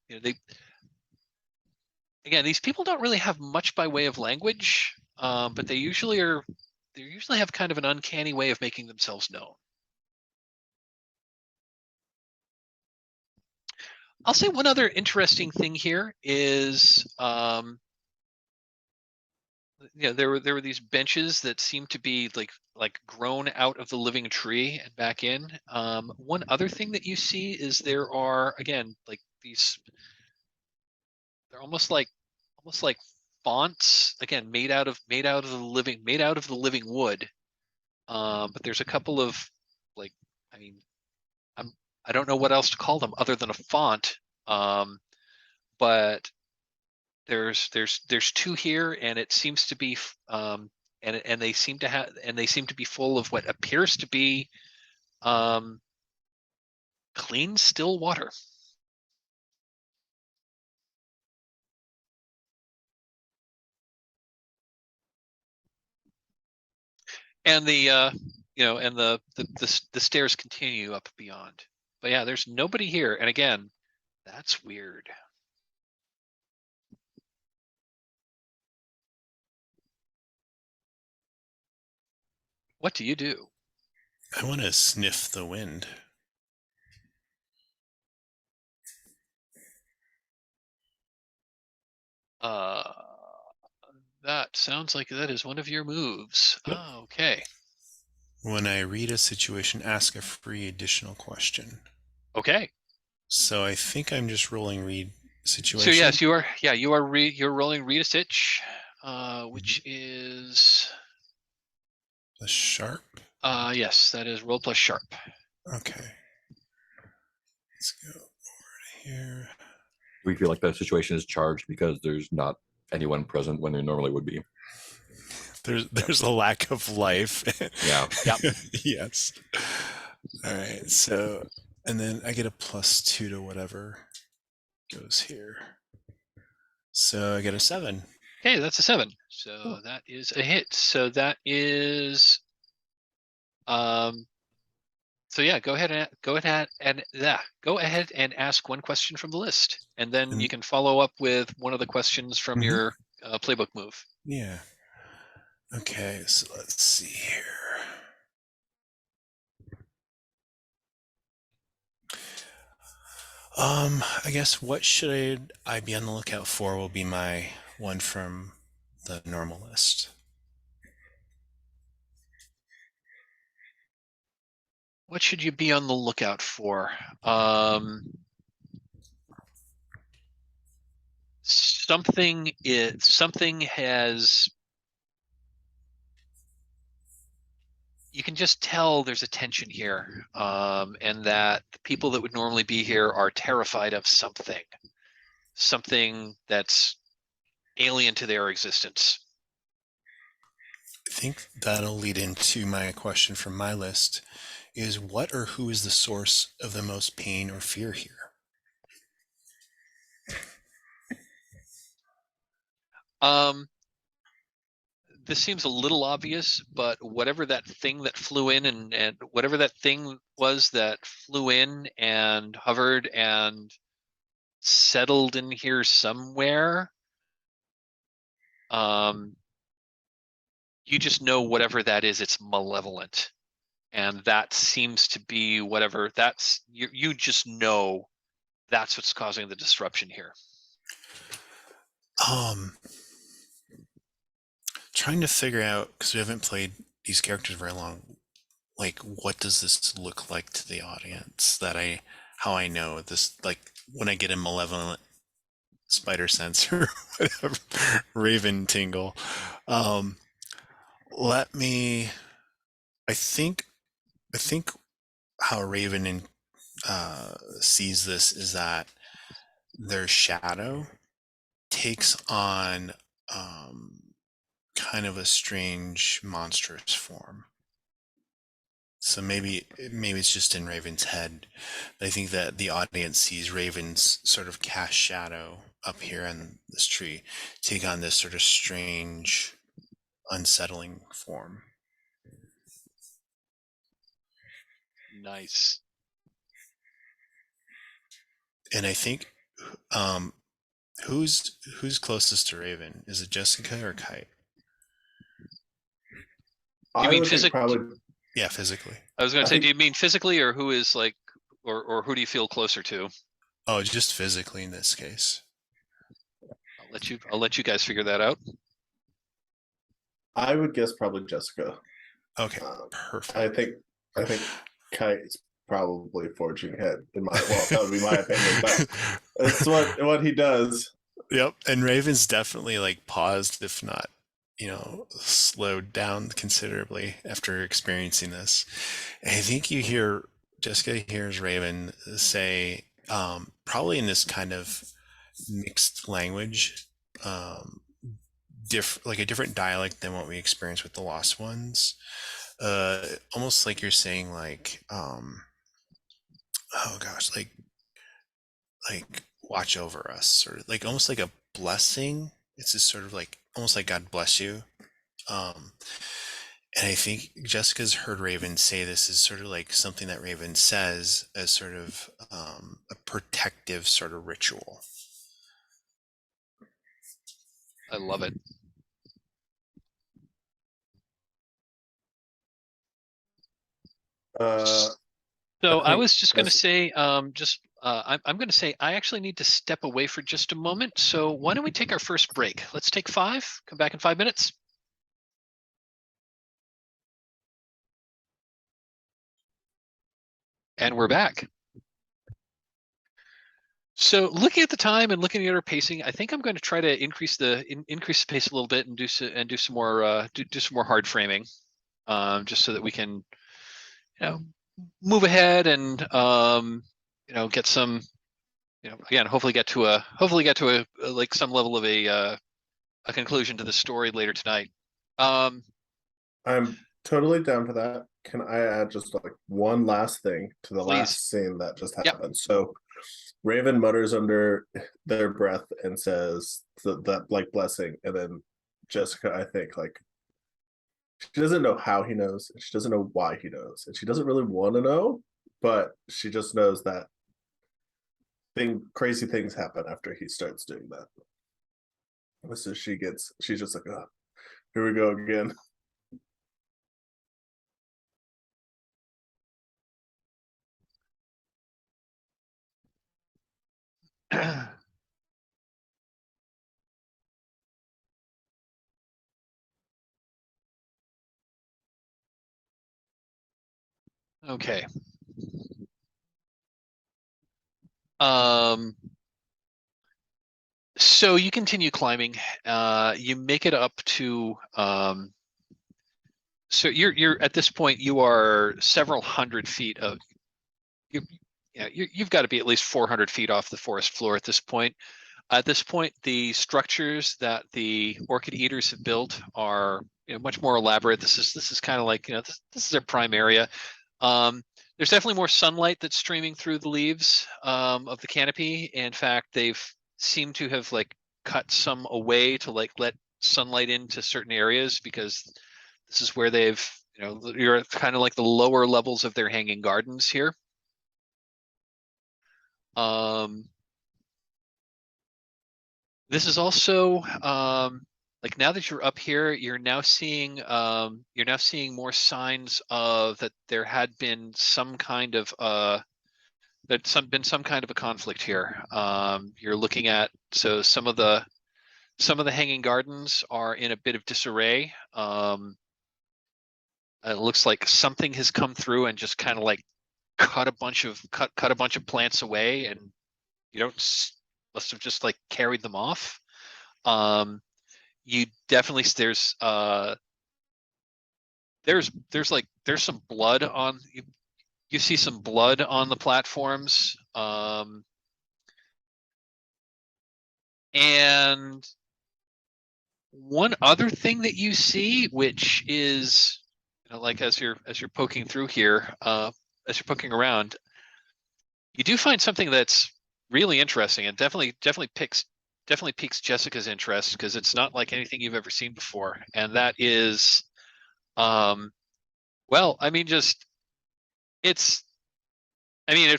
know, these people don't really have much by way of language, but they usually have kind of an uncanny way of making themselves known. I'll say one other interesting thing here is, you know, there were these benches that seemed to be like grown out of the living tree and back in. One other thing that you see is there are, again, like these. They're almost like fonts, again, made out of the living wood. But there's a couple of, like, I mean, I don't know what else to call them other than a font. But there's 2 here, and it seems to be and they seem to be full of what appears to be clean, still water. And the stairs continue up beyond. But yeah, there's nobody here, and again, that's weird. What do you do? I want to sniff the wind. That sounds like that is one of your moves. Yep. Oh, okay. When I read a situation, ask a free additional question. Okay. So I think I'm just rolling read situation. So yes, you are. Yeah, you're rolling read a sitch, which is the sharp. Yes, that is roll plus sharp. Okay. Let's go over to here. We feel like the situation is charged because there's not anyone present when there normally would be. There's a lack of life. Yeah. Yep. Yes. All right. So, and then I get a +2 to whatever goes here. So I get a 7. Okay, that's a 7. So that is a hit. So that is so yeah, go ahead and ask one question from the list, and then you can follow up with one of the questions from your playbook move. Yeah. Okay, so let's see here. I guess what should I be on the lookout for will be my one from the normal list. What should you be on the lookout for? Something has. You can just tell there's a tension here, and that the people that would normally be here are terrified of something that's alien to their existence. I think that'll lead into my question from my list is what or who is the source of the most pain or fear here? This seems a little obvious, but whatever that thing that flew in and whatever that thing was that flew in and hovered and settled in here somewhere, you just know whatever that is, it's malevolent. And that seems to be whatever that's, you just know that's what's causing the disruption here. Trying to figure out, because we haven't played these characters very long, like what does this look like to the audience, how I know this, like when I get a malevolent spider sense or whatever, raven tingle. I think how Raven sees this is that their shadow takes on kind of a strange monstrous form. So maybe it's just in Raven's head. But I think that the audience sees Raven's sort of cast shadow up here in this tree take on this sort of strange, unsettling form. Nice. And I think who's closest to Raven? Is it Jessica or Kite? You mean would think probably. Yeah, physically. I was going to say, think- do you mean physically, or who is like, or who do you feel closer to? Oh, just physically in this case. I'll let you guys figure that out. I would guess probably Jessica. Okay, perfect. I think Kite is probably forging ahead in my that would be my opinion, but that's what he does. Yep, and Raven's definitely like paused, if not, slowed down considerably after experiencing this. And I think Jessica hears Raven say, probably in this kind of mixed language, like a different dialect than what we experience with the Lost Ones. Almost like you're saying, like, oh gosh, like watch over us, or like almost like a blessing. It's just sort of like almost like God bless you. And I think Jessica's heard Raven say this is sort of like something that Raven says as sort of a protective sort of ritual. I love it. So I was just going to say, I'm going to say I actually need to step away for just a moment. So why don't we take our first break? Let's take 5. Come back in 5 minutes. And we're back. So looking at the time and looking at our pacing, I think I'm going to try to increase the pace a little bit and do some more hard framing, just so that we can, move ahead and get some, again, hopefully get to a like some level of a conclusion to the story later tonight. I'm totally down for that. Can I add just like one last thing to the Please. last scene that just happened? So Raven mutters under their breath and says that like blessing, and then Jessica, I think, like, she doesn't know how he knows, and she doesn't know why he knows, and she doesn't really want to know, but she just knows that crazy things happen after he starts doing that. So she's just like, oh, here we go again. Okay. So you continue climbing. You make it up to. So you're at this point you are several hundred feet of. You've got to be at least 400 feet off the forest floor at this point. At this point, the structures that the Orchid-Eaters have built are much more elaborate. This is kind of like this is their prime area. There's definitely more sunlight that's streaming through the leaves of the canopy. In fact, they've seemed to have like cut some away to like let sunlight into certain areas, because this is where they've you're kind of like the lower levels of their hanging gardens here. This is also like now that you're up here, you're now seeing more signs of that there had been some kind of been some kind of a conflict here. You're looking at some of the hanging gardens are in a bit of disarray. It looks like something has come through and just kind of like cut a bunch of plants away, and you must have just like carried them off. You definitely there's some blood on you see some blood on the platforms. And one other thing that you see, which is, like as you're poking through here, as you're poking around, you do find something that's really interesting and definitely piques Jessica's interest, because it's not like anything you've ever seen before, and that is, well, I mean, at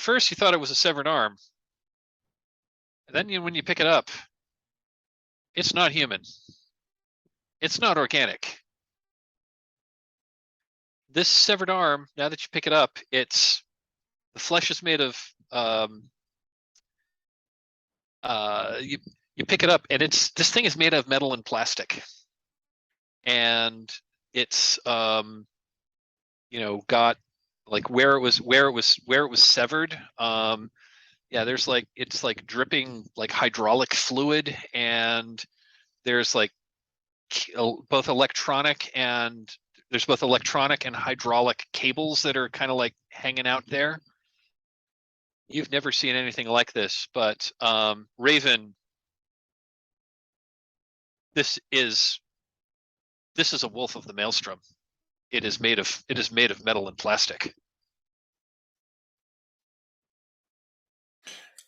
first you thought it was a severed arm, and then when you pick it up, it's not human. It's not organic. This severed arm, now that you pick it up, the flesh is made of, you pick it up and this thing is made of metal and plastic. And it's, got like where it was severed. Yeah, it's like dripping like hydraulic fluid, and there's like both electronic and hydraulic cables that are kind of like hanging out there. You've never seen anything like this, but Raven, this is a wolf of the Maelstrom. It is made of metal and plastic.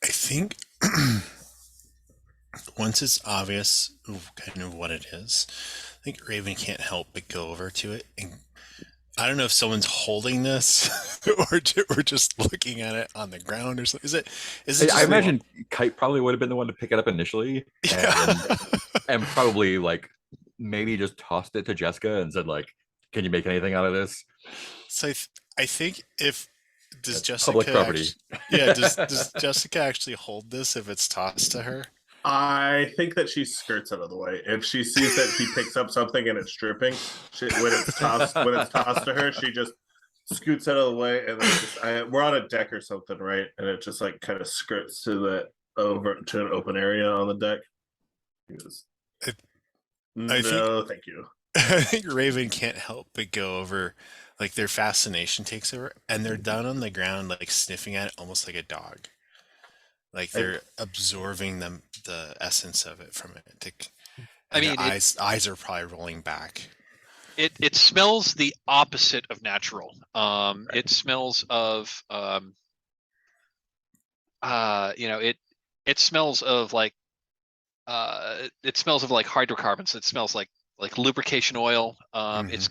I think once it's obvious kind of what it is, I think Raven can't help but go over to it. And I don't know if someone's holding this or just looking at it on the ground or something. Is it I imagine Kite probably would have been the one to pick it up initially, and probably like maybe just tossed it to Jessica and said like, "Can you make anything out of this?" So I think does Jessica public property? Does Jessica actually hold this if it's tossed to her? I think that she skirts out of the way. If she sees that he picks up something and it's dripping, when it's tossed to her, she just scoots out of the way, and then we're on a deck or something, right? And it just like kind of skirts to over to an open area on the deck. Thank you. I think Raven can't help but go over, like their fascination takes over, and they're down on the ground, like sniffing at it almost like a dog. Like they're absorbing the essence of it from it. Eyes are probably rolling back. It smells the opposite of natural. It smells of it smells of like hydrocarbons. It smells like lubrication oil. It's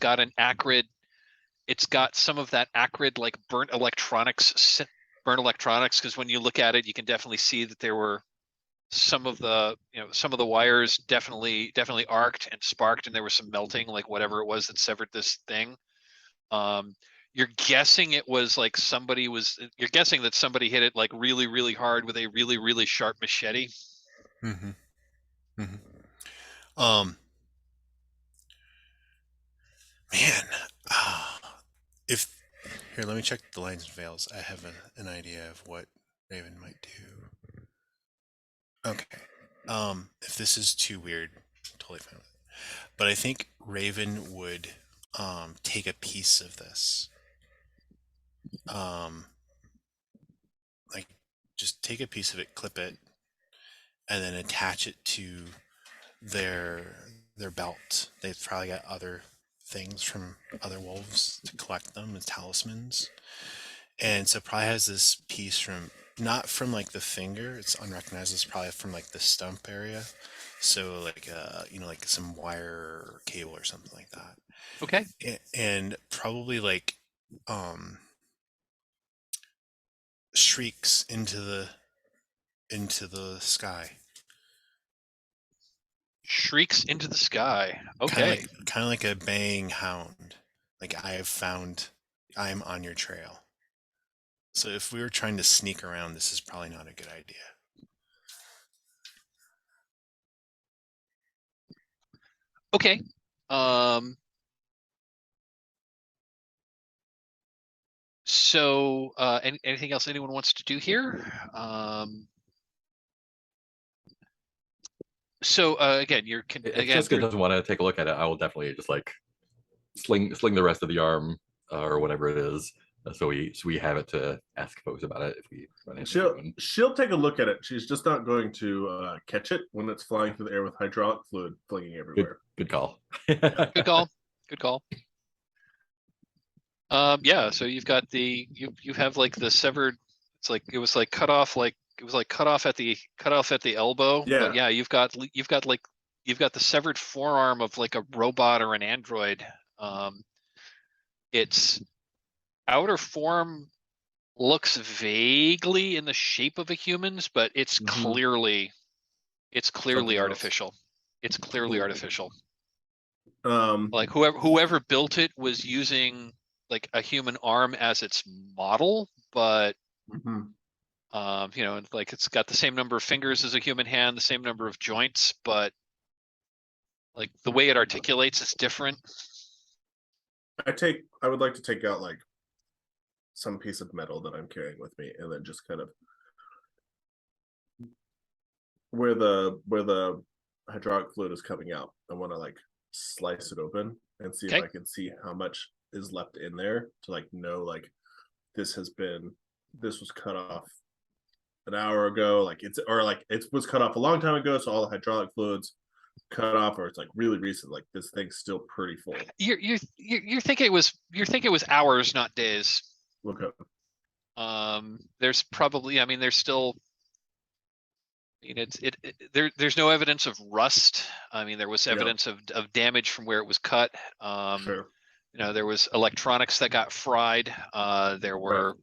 got some of that acrid like burnt electronics, because when you look at it, you can definitely see that there were some of the wires definitely arced and sparked, and there was some melting, like whatever it was that severed this thing. You're guessing it was like you're guessing that somebody hit it like really, really hard with a really, really sharp machete. Mm-hmm. Mm-hmm. Man, here, let me check the lines and veils. I have an idea of what Raven might do. Okay. If this is too weird, I'm totally fine with it. But I think Raven would take a piece of this. Like just take a piece of it, clip it, and then attach it to their belt. They've probably got other things from other wolves to collect them as talismans, and so probably has this piece from, not from like the finger, it's unrecognized, it's probably from like the stump area, so like like some wire or cable or something like that. Okay. And probably like shrieks into the sky. Shrieks into the sky. Kind Okay. of like a baying hound. Like I'm on your trail. So if we were trying to sneak around, this is probably not a good idea. Okay. So, anything else anyone wants to do here? So again, If Jessica doesn't want to take a look at it, I will definitely just like sling the rest of the arm or whatever it is, so we have it to ask folks about it if we run into anyone. She'll take a look at it. She's just not going to catch it when it's flying through the air with hydraulic fluid flinging everywhere. Good call. Good call. Good call. Yeah. So you've got you have like the severed. It's like it was like cut off at the elbow. Yeah. But yeah, you've got the severed forearm of like a robot or an android. Its outer form looks vaguely in the shape of a human's, but it's clearly Something else. artificial. It's clearly Cool. artificial. Like Whoever built it was using like a human arm as its model, but like it's got the same number of fingers as a human hand, the same number of joints, but like the way it articulates is different. I would like to take out like some piece of metal that I'm carrying with me, and then just kind of where the hydraulic fluid is coming out. I want to like slice it open and see if I can see how much is left in there to like know like this was cut off an hour ago, like it was cut off a long time ago, so all the hydraulic fluids cut off, or it's like really recent, like this thing's still pretty full. You're thinking it was hours, not days. Look up. There's probably, there's still, there's no evidence of rust. There was evidence of damage from where it was cut. Sure. There was electronics that got fried. There were,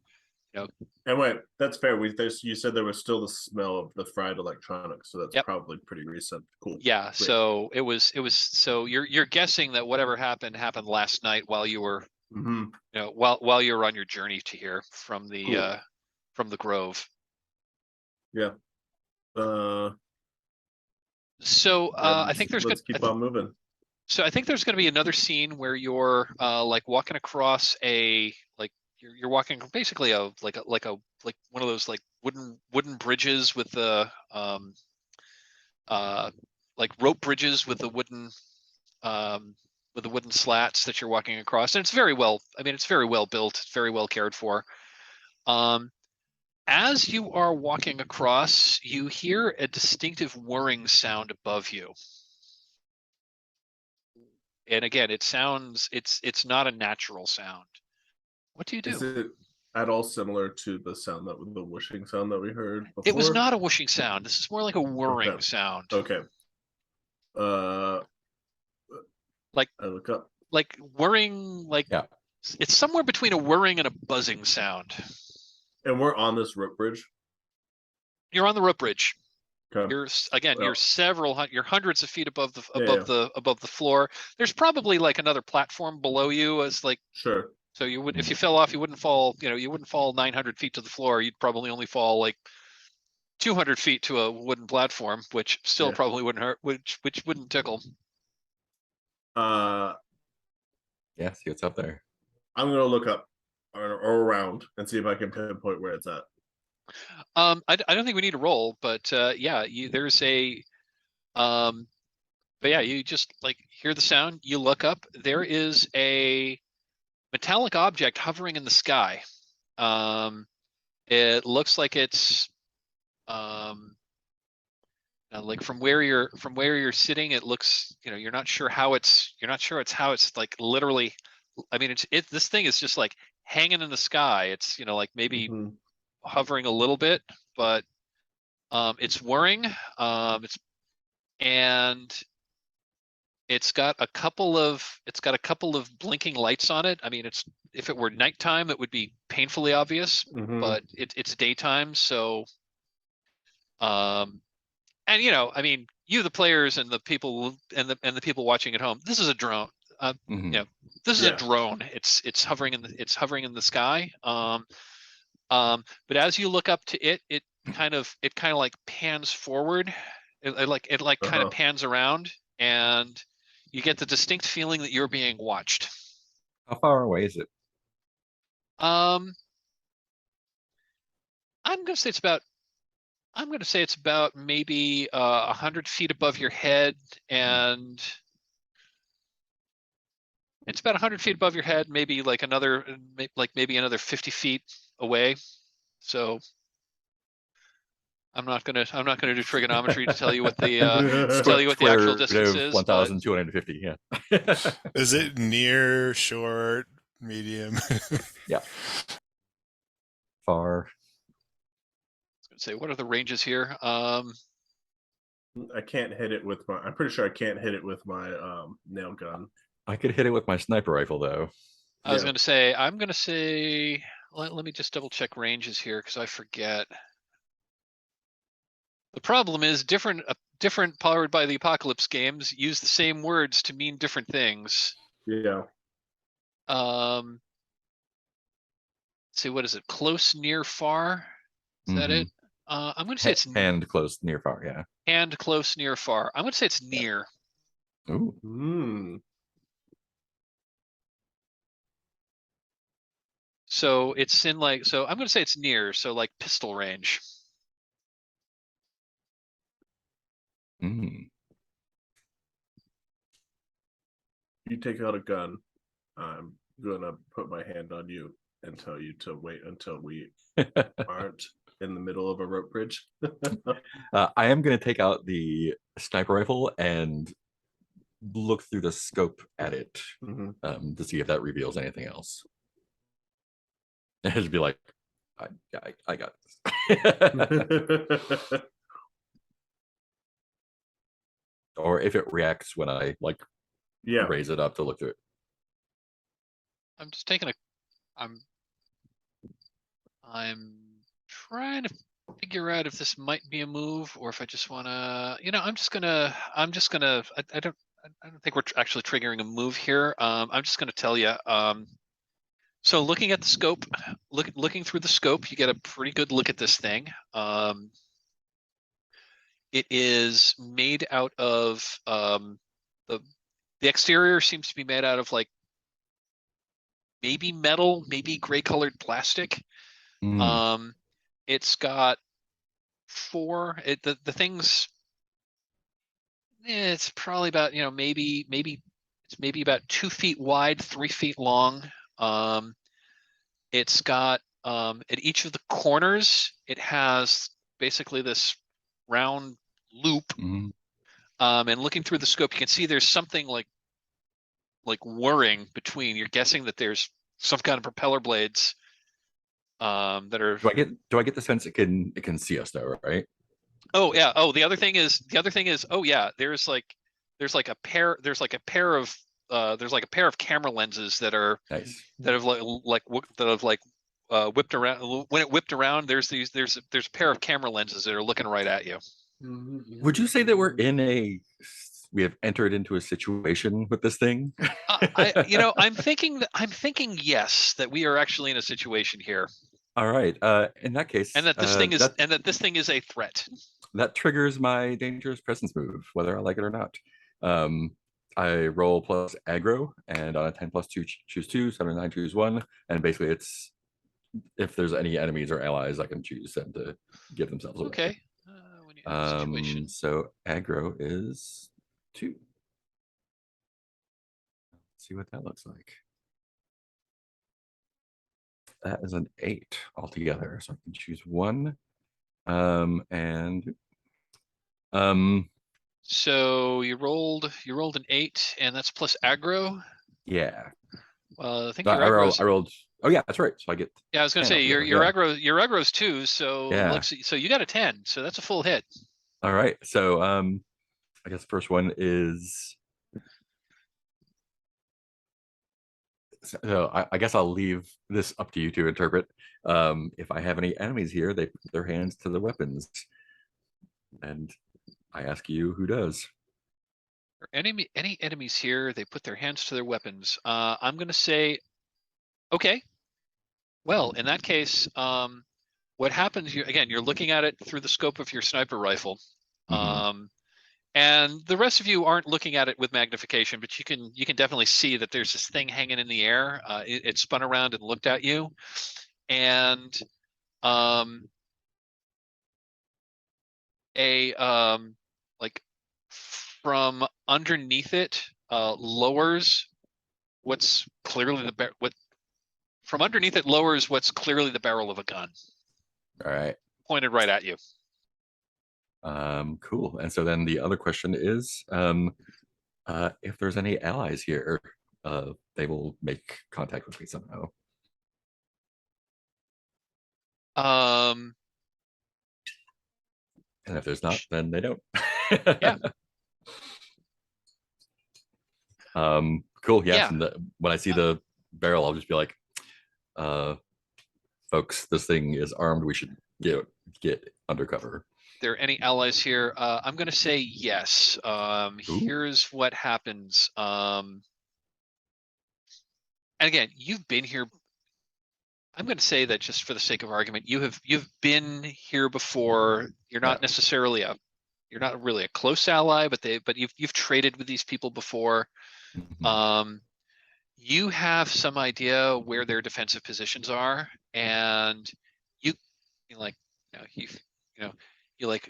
And wait, that's fair. You said there was still the smell of the fried electronics, so that's probably pretty recent. Cool. Yeah. Great. So it was. So you're guessing that whatever happened last night while you were, while you were on your journey to here from the grove. Yeah. So I think let's keep on moving. So I think there's going to be another scene where you're like walking across you're walking basically like one of those like wooden bridges with the like rope bridges with the wooden slats that you're walking across, and it's very well built, it's very well cared for. As you are walking across, you hear a distinctive whirring sound above you. And again, it's not a natural sound. What do you do? Is it at all similar to the whooshing sound that we heard before? It was not a whooshing sound. This is more like a whirring sound. Okay. Like I look up. Like whirring, it's somewhere between a whirring and a buzzing sound. And we're on this rope bridge? You're on the rope bridge. Okay. You're hundreds of feet above the floor. There's probably like another platform below you as like sure. So you would, if you fell off, you wouldn't fall 900 feet to the floor. You'd probably only fall like 200 feet to a wooden platform, which still probably wouldn't hurt, which wouldn't tickle. Yeah, see what's up there. I'm gonna look up or around and see if I can pinpoint where it's at. I don't think we need to roll, but there's a but yeah, you just like hear the sound, you look up, there is a metallic object hovering in the sky. It looks like it's like from where you're sitting, it looks, you're not sure how it's like literally, this thing is just like hanging in the sky. It's, like maybe hovering a little bit, but it's whirring. It's got a couple of blinking lights on it. If it were nighttime, it would be painfully obvious, but it's daytime. So, and you, the players, and the people and the people watching at home, this is a drone. Mhm. You know, this is a Yeah. drone. It's hovering in the sky. But as you look up to it, it kind of like pans forward. It kind of Uh-huh. pans around, and you get the distinct feeling that you're being watched. How far away is it? I'm gonna say it's about maybe 100 feet above your head, and it's about 100 feet above your head, maybe like maybe another 50 feet away. So I'm not gonna do trigonometry to tell you what the actual distance is, but 1,250. Yeah. Is it near, short, medium? Yeah. Far. say, what are the ranges here? I can't hit it with my. I'm pretty sure I can't hit it with my nail gun. I could hit it with my sniper rifle though. I was Yeah. gonna say, I'm gonna say, let me just double check ranges here because I forget. The problem is different Powered by the Apocalypse games use the same words to mean different things. Yeah. See, what is it? Close, near, far? Is that it? I'm gonna say it's hand close, near, far. Yeah. hand, close, near, far. I'm gonna say it's near. Ooh. Hmm. So it's in like, so I'm gonna say it's near, so like pistol range. Mm. You take out a gun. I'm gonna put my hand on you and tell you to wait until we aren't in the middle of a rope bridge. I am going to take out the sniper rifle and look through the scope at it to see if that reveals anything else. And just be like, I got this. Or if it reacts when I like Yeah. raise it up to look through it. I'm just taking I'm trying to figure out if this might be a move or if I just wanna, I'm just gonna, I don't think we're actually triggering a move here. I'm just gonna tell you, so looking at the scope, looking through the scope, you get a pretty good look at this thing. It is made out of, the exterior seems to be made out of like maybe metal, maybe gray colored plastic. It's got the things, it's probably about, maybe it's about 2 feet wide, 3 feet long. It's got at each of the corners, it has basically this round loop. And looking through the scope, you can see there's something like whirring between. You're guessing that there's some kind of propeller blades that are. Do I get the sense it can see us though, right? Oh yeah. Oh, the other thing is, oh yeah, there's like a pair of camera lenses that are nice. That have whipped around. When it whipped around, there's a pair of camera lenses that are looking right at you. Would you say that we have entered into a situation with this thing? I'm thinking yes, that we are actually in a situation here. All right. In that case, and that this thing is a threat. That triggers my dangerous presence move, whether I like it or not. I roll plus aggro, and on a 10+2, choose 2, 7 9, choose 1, and basically it's if there's any enemies or allies, I can choose them to give themselves away. Okay. So aggro is 2. Let's see what that looks like. That is an 8 altogether, so I can choose 1. So you rolled an 8, and that's plus aggro. Yeah. I think I rolled. Oh yeah, that's right. So I get. Yeah, I was gonna say your aggro is 2. So yeah. So you got a 10. So that's a full hit. All right. So I guess the first one is. So I guess I'll leave this up to you to interpret. If I have any enemies here, they put their hands to the weapons, and I ask you, who does? Any enemies here? They put their hands to their weapons. I'm going to say, okay. Well, in that case, what happens? You're looking at it through the scope of your sniper rifle, and the rest of you aren't looking at it with magnification, but you can definitely see that there's this thing hanging in the air. It spun around and looked at you, and like from underneath it lowers what's clearly from underneath it lowers what's clearly the barrel of a gun All right. pointed right at you. Cool. And so then the other question is, if there's any allies here, they will make contact with me somehow. And if there's not, then they don't. Yeah. Cool. Yes. Yeah. And when I see the barrel, I'll just be like, folks, this thing is armed. We should get undercover. There any allies here? I'm going to say yes. Here's what happens. And again, you've been here. I'm going to say that just for the sake of argument, you've been here before. You're not necessarily you're not really a close ally, but you've traded with these people before. You have some idea where their defensive positions are, and you like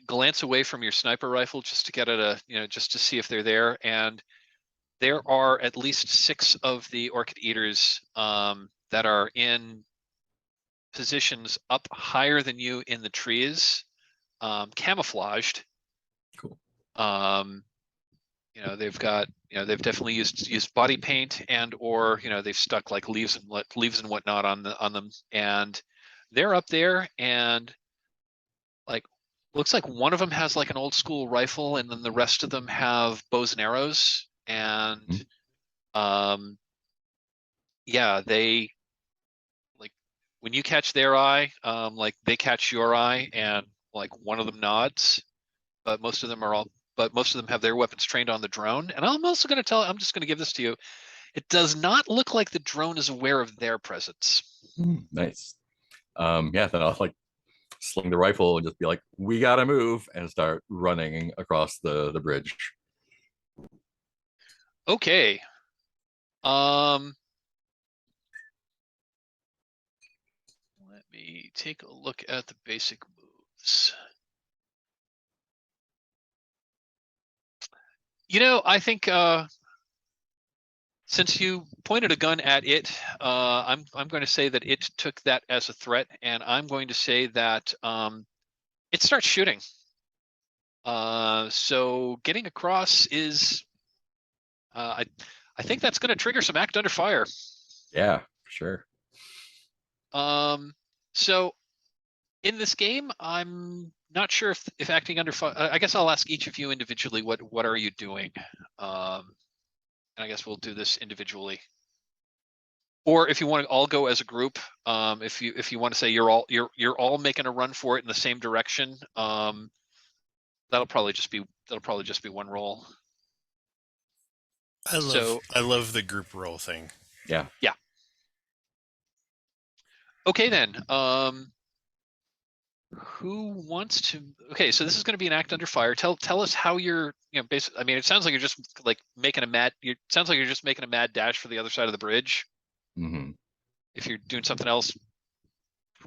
glance away from your sniper rifle just to get at just to see if they're there, and there are at least 6 of the Orchid-Eaters that are in positions up higher than you in the trees, camouflaged. Cool. They've got, they've definitely used body paint or they've stuck like leaves and whatnot on them, and they're up there, and like looks like one of them has like an old school rifle, and then the rest of them have bows and arrows, and yeah, they like when you catch their eye, like they catch your eye, and like one of them nods, but most of them have their weapons trained on the drone. And I'm just going to give this to you. It does not look like the drone is aware of their presence. Nice. Yeah, then I'll like sling the rifle and just be like, we gotta move, and start running across the bridge. Okay. Let me take a look at the basic moves. I think since you pointed a gun at it, I'm going to say that it took that as a threat, and I'm going to say that it starts shooting. So getting across is, I think that's going to trigger some act under fire. Yeah, for sure. So in this game, I'm not sure if acting under fire. I guess I'll ask each of you individually. What are you doing? And I guess we'll do this individually. Or if you want to all go as a group, if you want to say you're all making a run for it in the same direction, that'll probably just be one roll. I love the group roll thing. Yeah. Yeah. Okay then. Who wants to? Okay, so this is going to be an act under fire. Tell us how you're. Basically, I mean, it sounds like you're just like making a mad. Sounds like you're just making a mad dash for the other side of the bridge. If you're doing something else,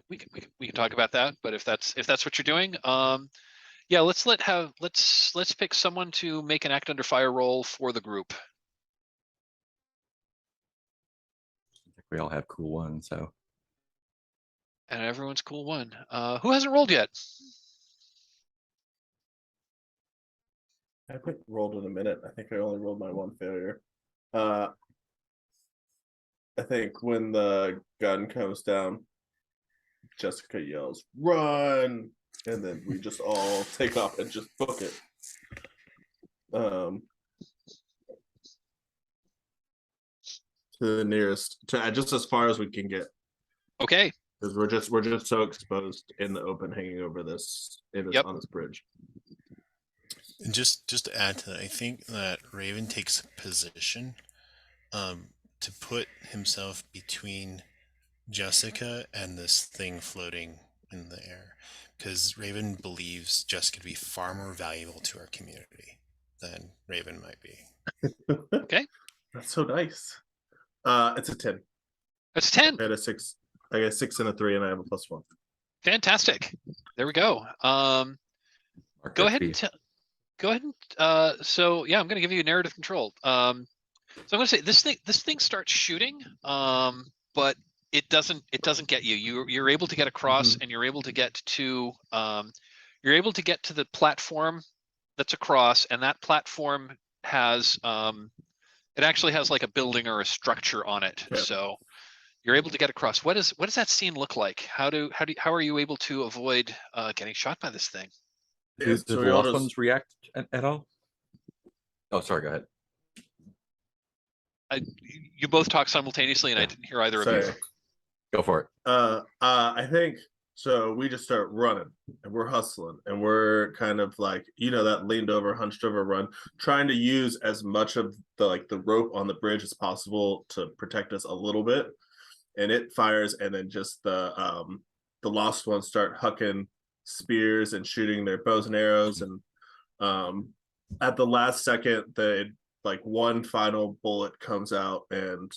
we can talk about that. But if that's what you're doing, yeah, let's pick someone to make an act under fire roll for the group. I think we all have cool ones, so. And everyone's cool one. Who hasn't rolled yet? I haven't rolled in a minute. I think I only rolled my one failure. I think when the gun comes down, Jessica yells, "Run!" And then we just all take off and just book it. To the nearest, just as far as we can get. Okay. Because we're just so exposed in the open, hanging over this on this bridge. And just to add to that, I think that Raven takes a position to put himself between Jessica and this thing floating in the air, because Raven believes Jessica to be far more valuable to our community than Raven might be. Okay. That's so nice. It's a 10. That's 10. I had a 6. I got a 6 and a 3, and I have a +1. Fantastic. There we go. Mark Go XP. ahead and go ahead and so yeah, I'm going to give you narrative control. So I'm going to say this thing starts shooting, but it doesn't get you. You're able to get across, and you're able to get to the platform that's across, and that platform has it actually has like a building or a structure on it. Okay. So you're able to get across. What does that scene look like? How are you able to avoid getting shot by this thing? Do So the we all lost just- ones react at all? Oh, sorry. Go ahead. You both talk simultaneously, and I Yeah. didn't hear either of Sorry. you. Go for it. I think so. We just start running, and we're hustling, and we're kind of like, that leaned over, hunched over run, trying to use as much of the rope on the bridge as possible to protect us a little bit. And it fires, and then just the lost ones start hucking spears and shooting their bows and arrows, and at the last second, one final bullet comes out, and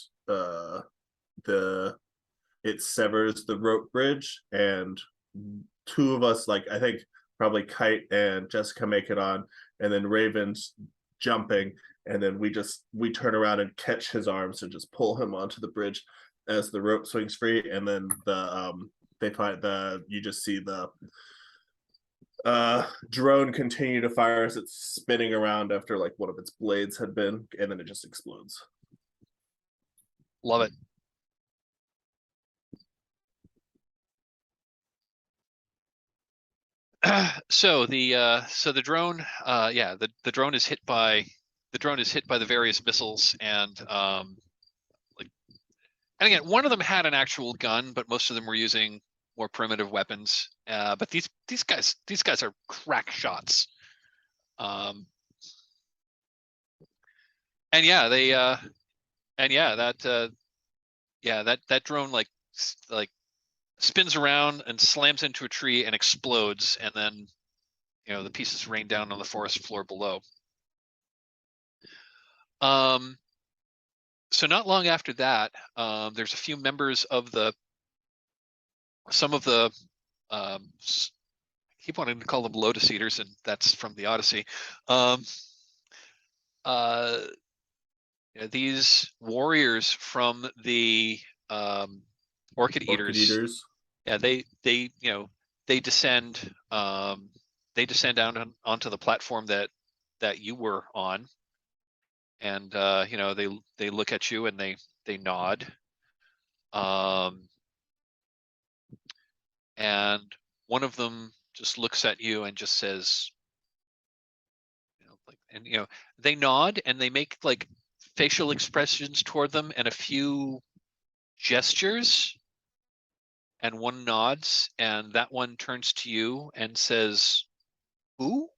it severs the rope bridge, and 2 of us, I think probably Kite and Jessica, make it on, and then Raven's jumping, and then we turn around and catch his arms and just pull him onto the bridge as the rope swings free, and then you just see the drone continue to fire as it's spinning around after one of its blades had been, and then it just explodes. Love it. So the drone, the drone is hit by the various missiles, and and again, one of them had an actual gun, but most of them were using more primitive weapons. But these guys are crack shots. And yeah, that drone spins around and slams into a tree and explodes, and then the pieces rain down on the forest floor below. So not long after that, there's a few members of some of the I keep wanting to call them Lotus-Eaters, and that's from the Odyssey. These warriors from the Orchid-Eaters. Yeah, they descend down onto the platform that you were on, and they look at you and they nod, and one of them just looks at you and just says, they nod and they make facial expressions toward them and a few gestures, and one nods, and that one turns to you and says, "Who?"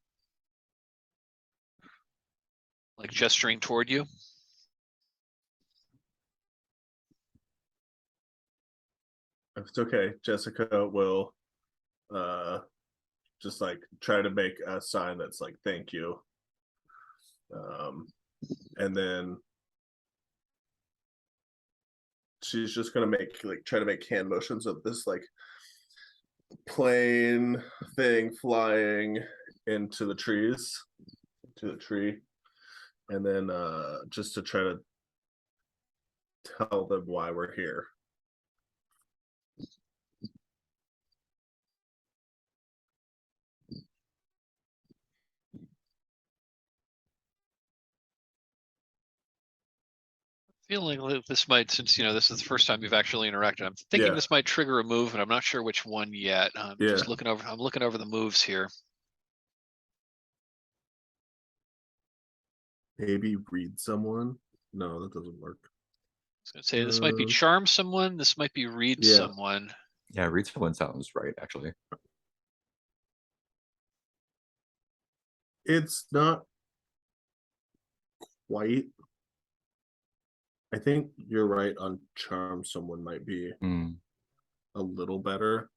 Gesturing toward you. If it's okay, Jessica will just try to make a sign that's thank you, and then she's just gonna try to make hand motions of this plane thing flying into the trees, to the tree, and then just to try to tell them why we're here. Feeling like this might, since this is the first time you've actually interacted, I'm thinking this might trigger a move, and I'm not sure which one yet. I'm just looking over. I'm looking over the moves here. Maybe read someone. No, that doesn't work. I was gonna say this might be charm someone. This might be read someone. Yeah, read someone sounds right, actually. It's not quite. I think you're right on charm. Someone might be Mm. a little better.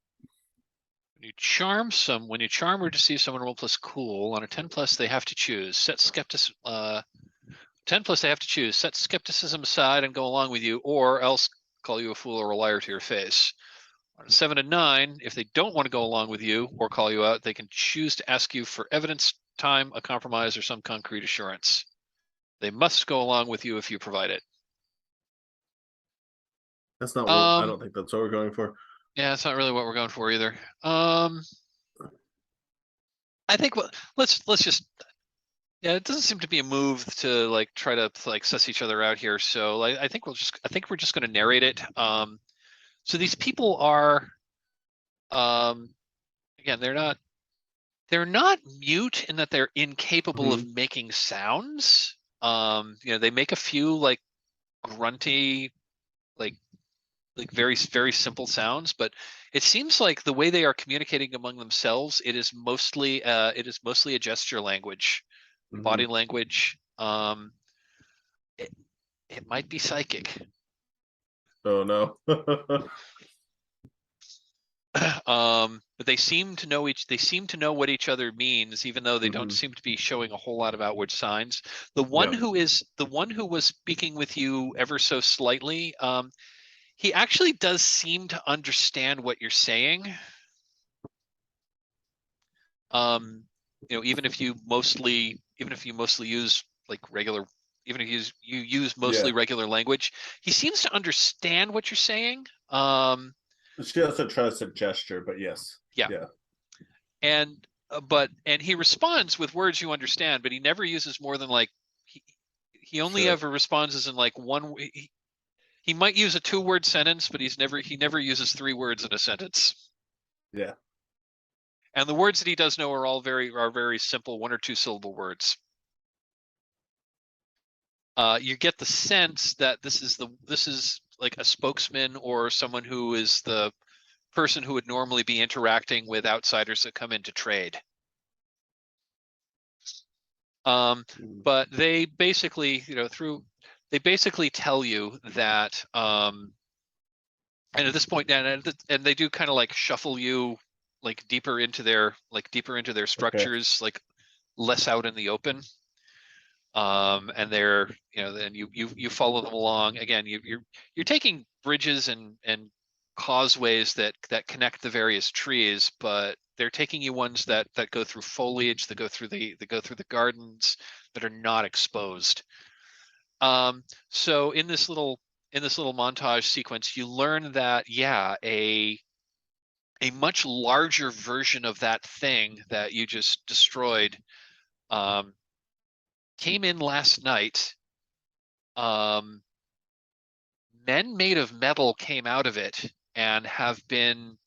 When you charm or deceive someone, roll plus cool. On a 10 plus, they have to choose. 10 plus, they have to choose. Set skepticism aside and go along with you, or else call you a fool or a liar to your face. On a 7 and 9, if they don't want to go along with you or call you out, they can choose to ask you for evidence, time, a compromise, or some concrete assurance. They must go along with you if you provide it. That's not what I don't think that's what we're going for. Yeah, it's not really what we're going for either. I think let's just, yeah, it doesn't seem to be a move to like try to like suss each other out here. So I think we're just going to narrate it. So these people are, again, they're not mute in that they're incapable of making sounds. They make a few like grunty, like very, very simple sounds, but it seems like the way they are communicating among themselves, it is mostly a gesture language, body language. It might be psychic. Oh no. But they seem to know what each other means, even though they don't seem to be showing a whole lot of outward signs. The one who was speaking with you ever so slightly, he actually does seem to understand what you're saying. Even if you mostly use like regular, even if you use mostly regular language, he seems to understand what you're saying. She also tries to gesture, but yes. Yeah. And he responds with words you understand, but he never uses more than like he only ever responds as in like one. He might use a 2-word sentence, but he never uses 3 words in a sentence. Yeah. And the words that he does know are very simple 1 or 2 syllable words. You get the sense that this is like a spokesman or someone who is the person who would normally be interacting with outsiders that come in to trade. But they basically, they basically tell you that, and at this point, and they do kind of like shuffle you like deeper into their structures, like less out in the open. And they're, then you follow them along. Again, you're taking bridges and causeways that connect the various trees, but they're taking you ones that go through foliage, that go through the gardens, that are not exposed. So in this little montage sequence, you learn that a much larger version of that thing that you just destroyed came in last night. Men made of metal came out of it and have been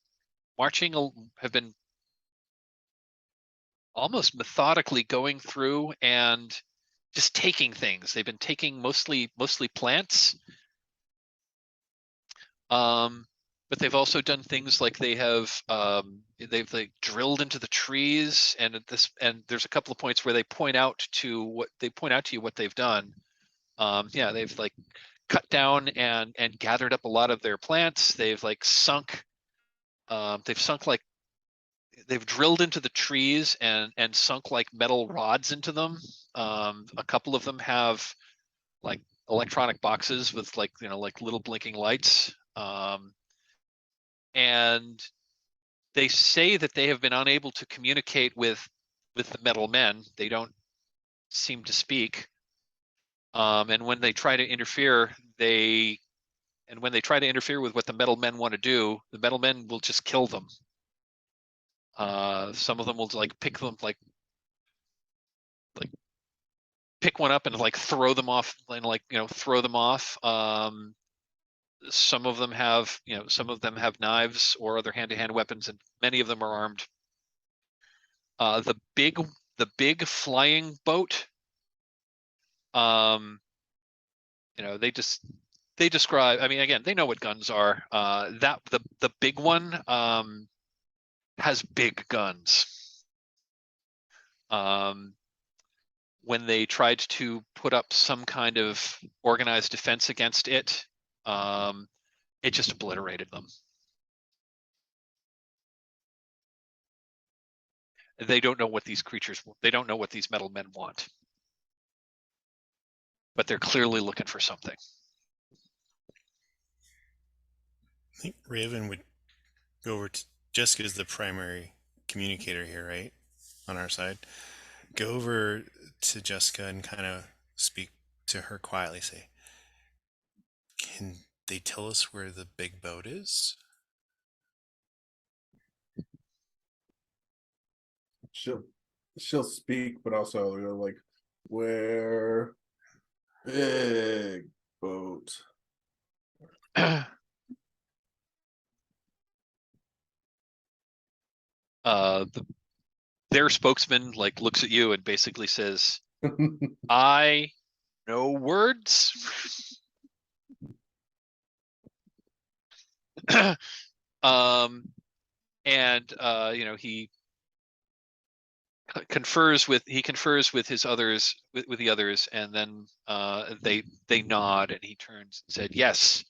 almost methodically going through and just taking things. They've been taking mostly plants. But they've also done things like they've like drilled into the trees, and there's a couple of points where they point out to you what they've done. They've like cut down and gathered up a lot of their plants. They've like they've drilled into the trees and sunk like metal rods into them. A couple of them have like electronic boxes with like little blinking lights. And they say that they have been unable to communicate with the metal men. They don't seem to speak. And when they try to interfere, with what the metal men want to do, the metal men will just kill them. Some of them will like pick them, like pick one up and like throw them off, and throw them off. Some of them have knives or other hand-to-hand weapons, and many of them are armed. The big flying boat, they describe, I mean, again, they know what guns are. That the big one has big guns. when they tried to put up some kind of organized defense against it, it just obliterated them. They don't know what these creatures, they don't know what these metal men want. But they're clearly looking for something. I think Raven would go over to Jessica's the primary communicator here, right? On our side. Go over to Jessica and kind of speak to her quietly. Say, can they tell us where the big boat is? She'll speak, but also like, where big boat. Their spokesman like looks at you and basically says, I know words. And you know, he confers with his others, with the others, and then they nod, and he turns and said, yes.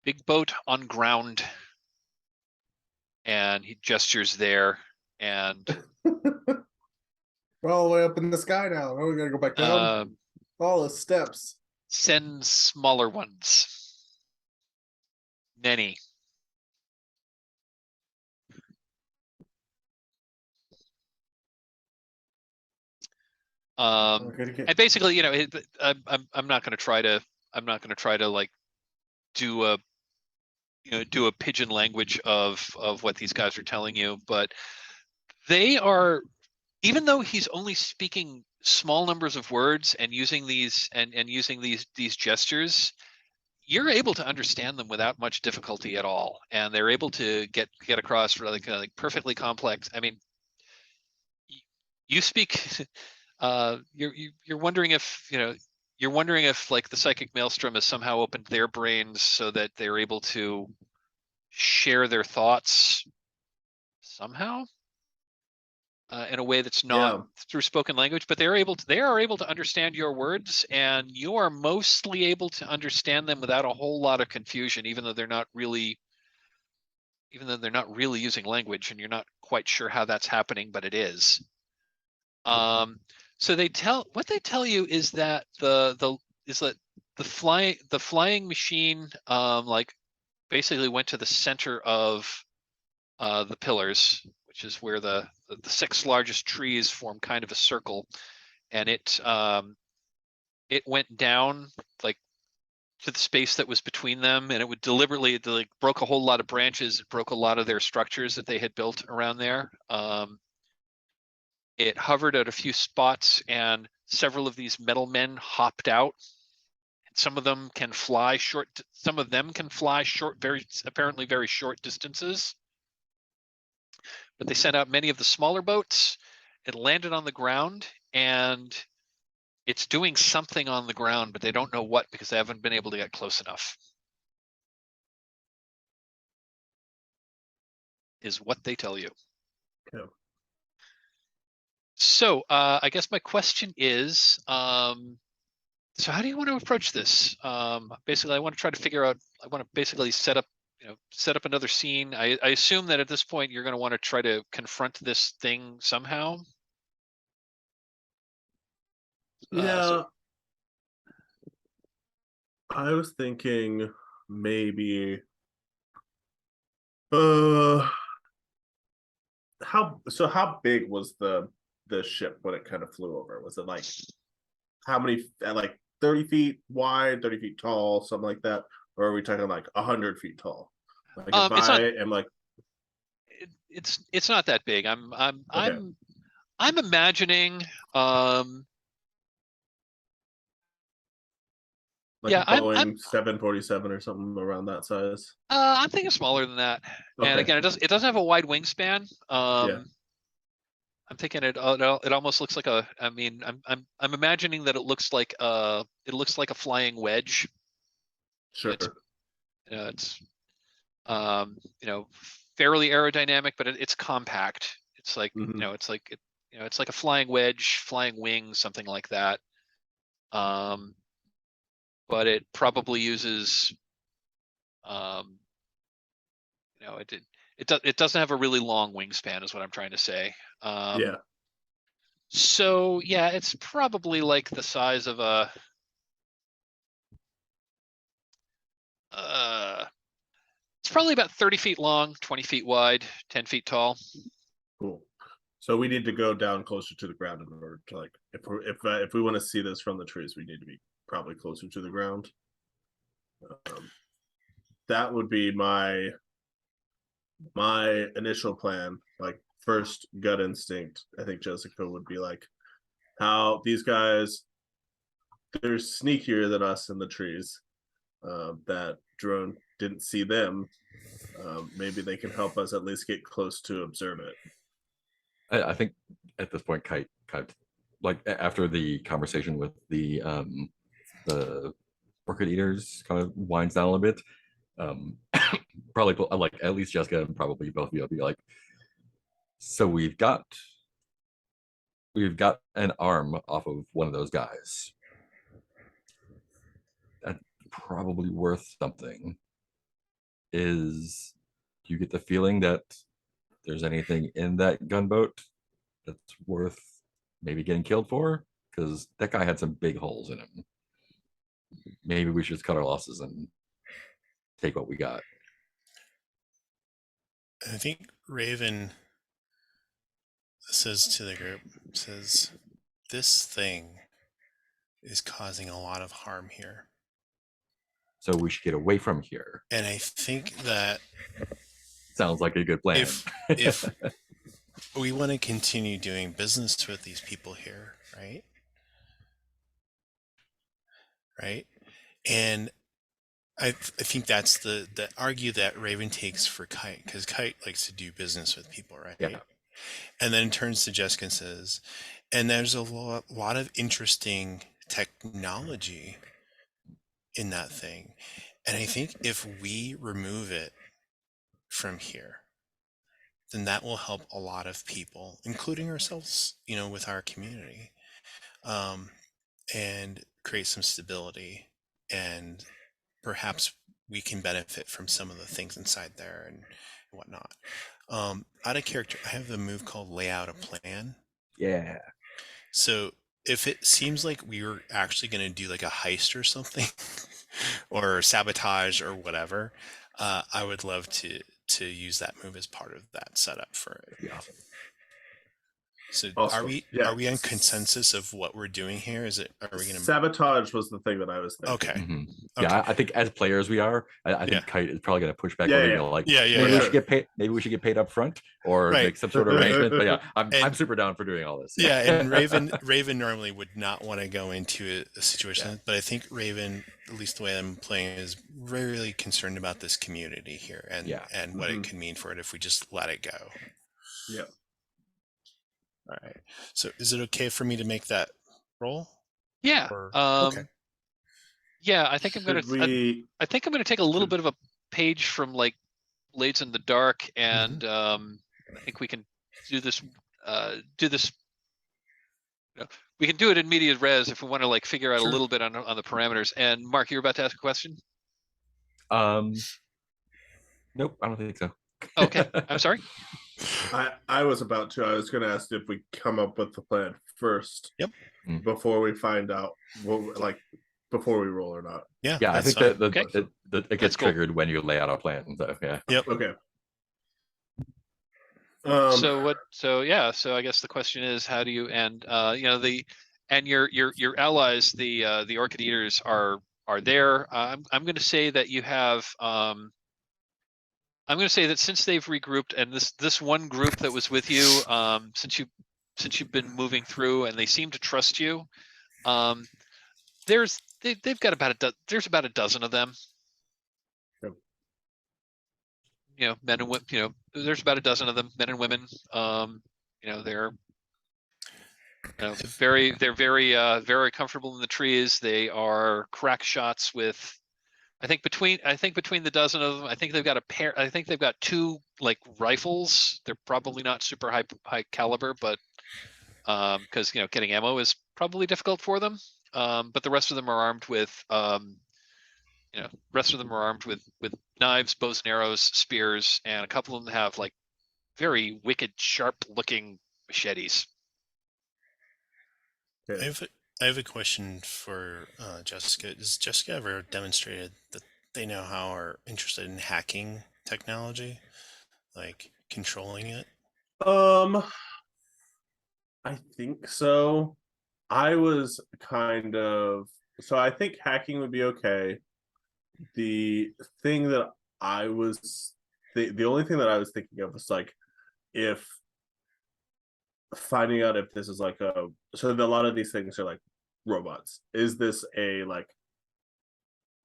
Big boat on ground. And he gestures there, and We're all the way up in the sky now. Oh, we gotta go back down. All the steps. Send smaller ones. Many. And basically, you know, I'm not going to try to like do a pigeon language of what these guys are telling you, but they are, even though he's only speaking small numbers of words and using these these gestures, you're able to understand them without much difficulty at all, and they're able to get across really kind of like perfectly complex. I mean, you speak. You're wondering if like the psychic maelstrom has somehow opened their brains so that they're able to share their thoughts somehow in a way that's not through spoken language, but they are able to understand your words, and you are mostly able to understand them without a whole lot of confusion, even though they're not really using language, and you're not quite sure how that's happening, but it is. So what they tell you is that the flying machine like basically went to the center of the pillars, which is where the 6 largest trees form kind of a circle, and it went down like to the space that was between them, and it would deliberately like broke a whole lot of branches, it broke a lot of their structures that they had built around there. It hovered at a few spots, and several of these metal men hopped out. Some of them can fly short. Some of them can fly short, apparently very short distances. But they sent out many of the smaller boats. It landed on the ground, and it's doing something on the ground, but they don't know what because they haven't been able to get close enough. Is what they tell you. Yeah. So I guess my question is, so how do you want to approach this? Basically, I want to try to figure out, I want to basically set up another scene. I assume that at this point, you're going to want to try to confront this thing somehow. Yeah. I was thinking maybe, how big was the ship when it kind of flew over? Was it like, how many, like 30 feet wide, 30 feet tall, something like that? Or are we talking like 100 feet tall? Like if I am like, it's not that big. I'm okay. I'm imagining Like yeah, a Boeing I'm 747 or something around that size. I'm thinking smaller than that. Okay. And again, it doesn't have a wide wingspan. Yeah. I'm thinking it almost looks like a, I mean, I'm imagining that it looks like a flying wedge. Sure. It's fairly aerodynamic, but it's compact. It's like, Mhm. it's like a flying wedge, flying wing, something like that. But it probably uses, it doesn't have a really long wingspan, is what I'm trying to say. Yeah. So yeah, it's probably like the size of a, it's probably about 30 feet long, 20 feet wide, 10 feet tall. Cool. So we need to go down closer to the ground in order to like, if we want to see this from the trees, we need to be probably closer to the ground. That would be my initial plan. Like first gut instinct, I think Jessica would be like, how these guys, they're sneakier than us in the trees. That drone didn't see them. Maybe they can help us at least get close to observe it. I think at this point, Kite like after the conversation with the Orchid-Eaters kind of winds down a little bit. Probably like at least Jessica and probably both of you will be like, so we've got an arm off of one of those guys. That's probably worth something. Do you get the feeling that there's anything in that gunboat that's worth maybe getting killed for? Because that guy had some big holes in him. Maybe we should just cut our losses and take what we got. I think Raven says to the group, says, this thing is causing a lot of harm here. So we should get away from here. And I think that Sounds like a good plan. if we want to continue doing business with these people here, right? And I think that's the argue that Raven takes for Kite, because Kite likes to do business with people, right? Yeah. And then turns to Jessica and says, and there's a lot of interesting technology in that thing. And I think if we remove it from here, then that will help a lot of people, including ourselves, with our community, and create some stability, and perhaps we can benefit from some of the things inside there and whatnot. Out of character, I have the move called Lay Out a Plan. Yeah. So if it seems like we were actually going to do like a heist or something, or sabotage or whatever, I would love to use that move as part of that setup for it. Be awesome. So Awesome. are we on consensus of what we're doing here? Are we going to Sabotage was the thing that I was thinking. Okay. Mm-hmm. Okay. Yeah, I think as players we are. I think Kite is probably going to push back. Yeah, a yeah. little, like Yeah, maybe we yeah. should get paid. Maybe we should get paid up front or Right. make some sort of arrangement. But yeah, I'm And- super down for doing all this. Yeah, and Raven normally would not want to go into a situation, but I think Raven, at least the way I'm playing, is really concerned about this community here and what it can mean for it if we just let it go. Yeah. All right. So is it okay for me to make that roll? Yeah. Okay. Yeah, I think I'm gonna. I think I'm gonna take a little bit of a page from like Blades in the Dark, and I think we can do this. We can do it in medias res if we want to like figure out a little bit on the parameters. And Mark, you're about to ask a question. Nope, I don't think so. Okay, I'm sorry. I was about to. I was going to ask if we come up with the plan first. Yep. Before we find out before we roll or not. Yeah. Yeah, I think that it gets cool. triggered when you lay out a plan. So yeah. Yep. Okay. So I guess the question is, how do you your allies, the Orchid-Eaters are there. I'm going to say that you have. I'm going to say that since they've regrouped, and this one group that was with you, since you've been moving through, and they seem to trust you, they've got there's about a dozen of them. Yep. Men and women. There's about a dozen of them, men and women. They're very very comfortable in the trees. They are crack shots with I think between the dozen of them, I think they've got a pair. I think they've got two like rifles. They're probably not super high caliber, but because getting ammo is probably difficult for them. But the rest of them are armed with with knives, bows and arrows, spears, and a couple of them have like very wicked, sharp looking machetes. I have a question for Jessica. Has Jessica ever demonstrated that they know how are interested in hacking technology, like controlling it? I think so. I was kind of so I think hacking would be okay. The thing that I was the only thing that I was thinking of was like if finding out if this is like a a lot of these things are like robots. Is this a like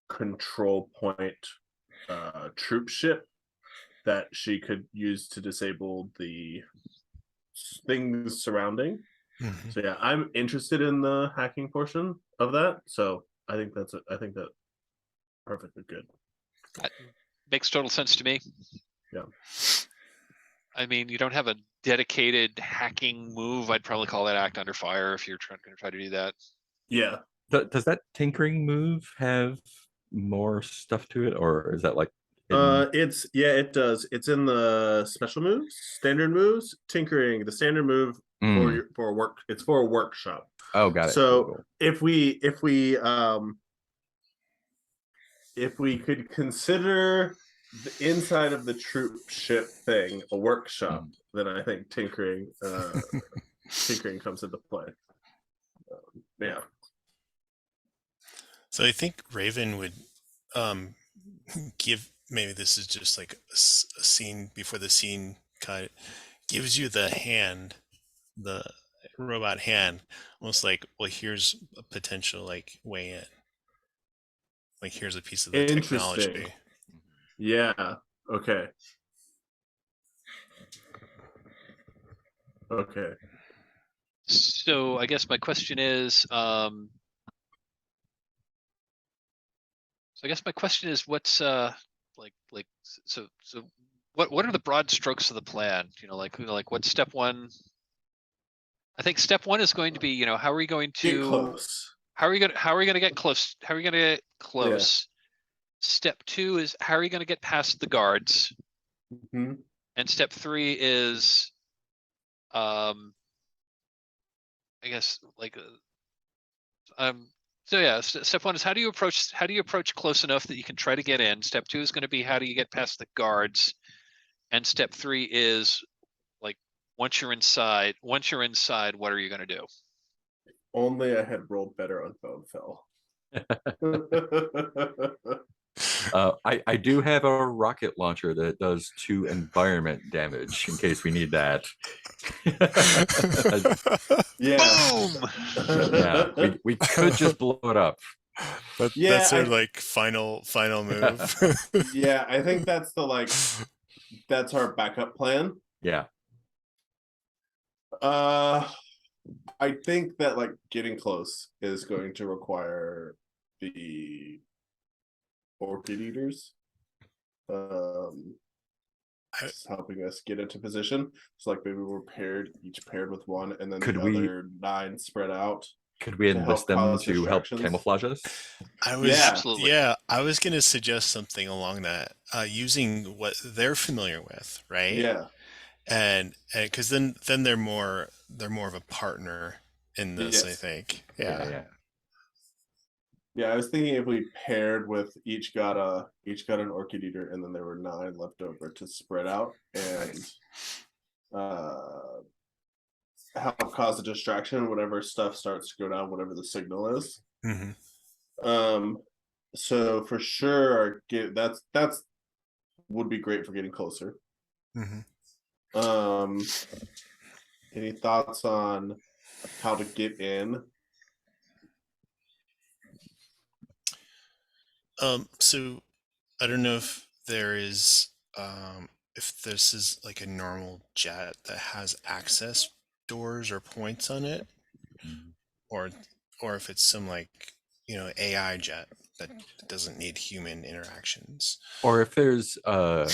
control point troop ship that she could use to disable the things surrounding? Mm-hmm. So yeah, I'm interested in the hacking portion of that. So I think that perfectly good. That makes total sense to me. Yeah. I mean, you don't have a dedicated hacking move. I'd probably call that act under fire if you're going to try to do that. Yeah. Does that tinkering move have more stuff to it, or is that like hidden? It does. It's in the special moves, standard moves, tinkering. The standard move for work. It's for a workshop. Oh, got it. So Cool. if we could consider the inside of the troop ship thing a workshop, then I think tinkering comes into play. Yeah. So I think Raven would give, maybe this is just like a scene before the scene cut, gives you the hand, the robot hand, almost like, well, here's a potential like way in. Like here's a piece of the technology. Yeah. Okay. Okay. So I guess my question is, what's so what are the broad strokes of the plan? Like what's step one? I think step one is going to be, how are we going to Get close. How are we going to get close? How are we going to get close? Yeah. Step two is how are you going to get past the guards? Mm-hmm. And step three is, I guess so yeah, step one is how do you approach close enough that you can try to get in? Step two is going to be how do you get past the guards? And step three is like once you're inside, what are you going to do? Only I had rolled better on Bone Fell. I do have a rocket launcher that does 2 environment damage in case we need that. Boom! Yeah, we could just blow it up. That's our like final move. Yeah, I think that's that's our backup plan. Yeah. I think that like getting close is going to require the Orchid-Eaters helping us get into position. So like maybe we're each paired with one, and then the other 9 spread out. Could we enlist them to help camouflage us? I was going to suggest something along that, using what they're familiar with, right? Yeah. And because then they're more of a partner in this, I think. Yeah. I was thinking if we paired with each got an Orchid-Eater, and then there were 9 left over to spread out and help cause a distraction whenever stuff starts to go down, whatever the signal is. Mm-hmm. So for sure, that's would be great for getting closer. Mm-hmm. Any thoughts on how to get in? So I don't know if there is, if this is like a normal jet that has access doors or points on it, or if it's some like AI jet that doesn't need human interactions. Or if there's like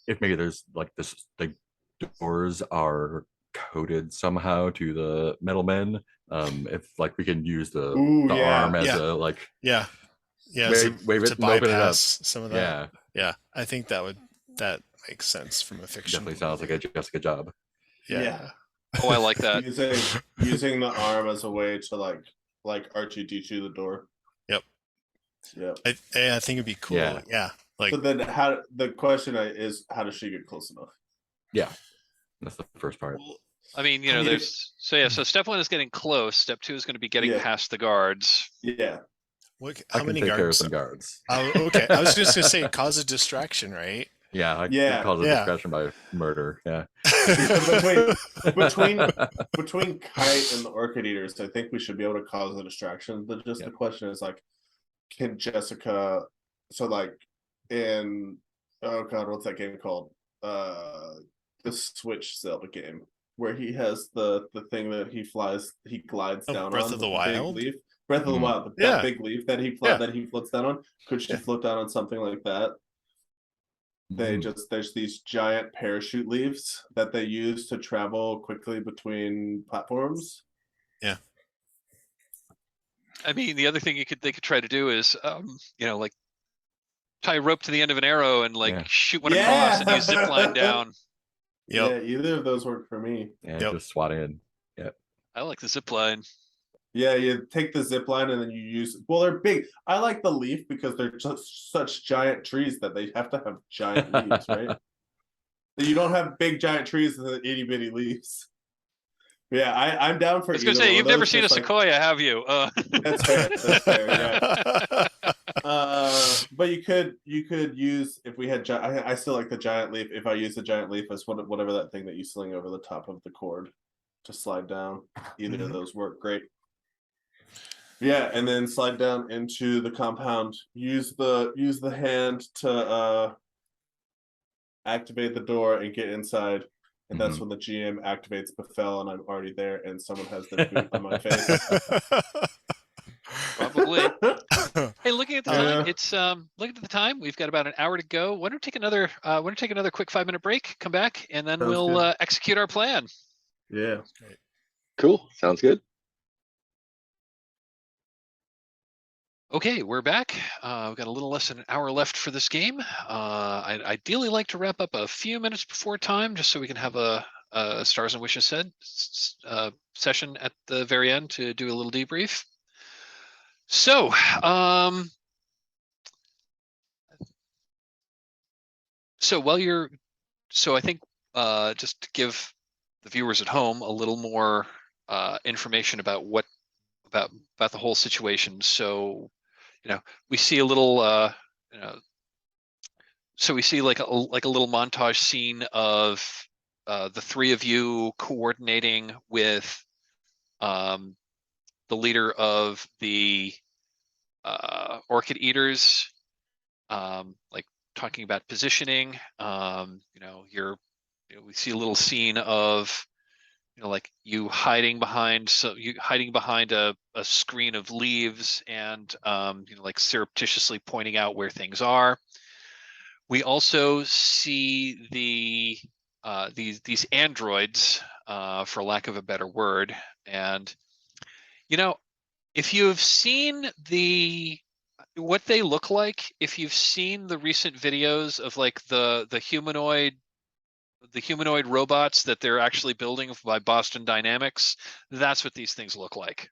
if maybe there's like this, the doors are coded somehow to the metal men. If like we can use the arm as a like yeah wave it to and open it up. bypass some of that. Yeah, I think that makes sense from a fiction. Definitely sounds like a Jessica job. Yeah. Oh, I like that. using the arm as a way to like R2D2 the door. Yep. I think it'd be cool. Yeah. Like, but then the question is how does she get close enough? Yeah, that's the first part. I mean, there's so step 1 is getting close. Step 2 is going to be getting past the guards. Yeah. How many take guards? care of some guards. Oh, okay. I was just gonna say cause a distraction, right? Yeah, cause a distraction by murder. Yeah. between Kite and the Orchid-Eaters, I think we should be able to cause a distraction. But the question is like, can Jessica? So like in what's that game called? The Switch Zelda game where he has the thing that he glides down Breath on. of the Wild. Big leaf. Breath of the Wild. That big leaf that he floats down on. Could she float down on something like that? There's these giant parachute leaves that they use to travel quickly between platforms. Yeah. I mean, the other thing they could try to do is, like tie a rope to the end of an arrow and like shoot one across and use zip line down. Yeah, either of those work for me. And just swat in. Yep. I like the zip line. Yeah, you take the zip line and then you use. Well, they're big. I like the leaf because they're just such giant trees that they have to have giant leaves, right? You don't have big giant trees with itty bitty leaves. Yeah, I'm down for. I was gonna say you've never seen a sequoia, have you? That's fair. That's fair. Yeah. But you could use if we had. I still like the giant leaf. If I use the giant leaf as whatever that thing that you sling over the top of the cord to slide down, either of those work great. Yeah, and then slide down into the compound. Use the hand to activate the door and get inside. And that's when the GM activates Befell, and I'm already there, and someone has their boot on my face. Probably. Hey, looking at the time, it's looking at the time. We've got about an hour to go. Why don't we take another quick 5-minute break, come back, and then we'll execute our plan. Yeah. Cool. Sounds good. Okay, we're back. We've got a little less than an hour left for this game. I'd ideally like to wrap up a few minutes before time, just so we can have a Stars and Wishes session at the very end to do a little debrief. So, I think just to give the viewers at home a little more information about about the whole situation. So, we see a little, so we see like a little montage scene of the three of you coordinating with the leader of the Orchid-Eaters, like talking about positioning. We see a little scene of like you hiding behind a screen of leaves and like surreptitiously pointing out where things are. We also see these androids, for lack of a better word, and if you've seen what they look like, if you've seen the recent videos of like the humanoid robots that they're actually building by Boston Dynamics, that's what these things look like.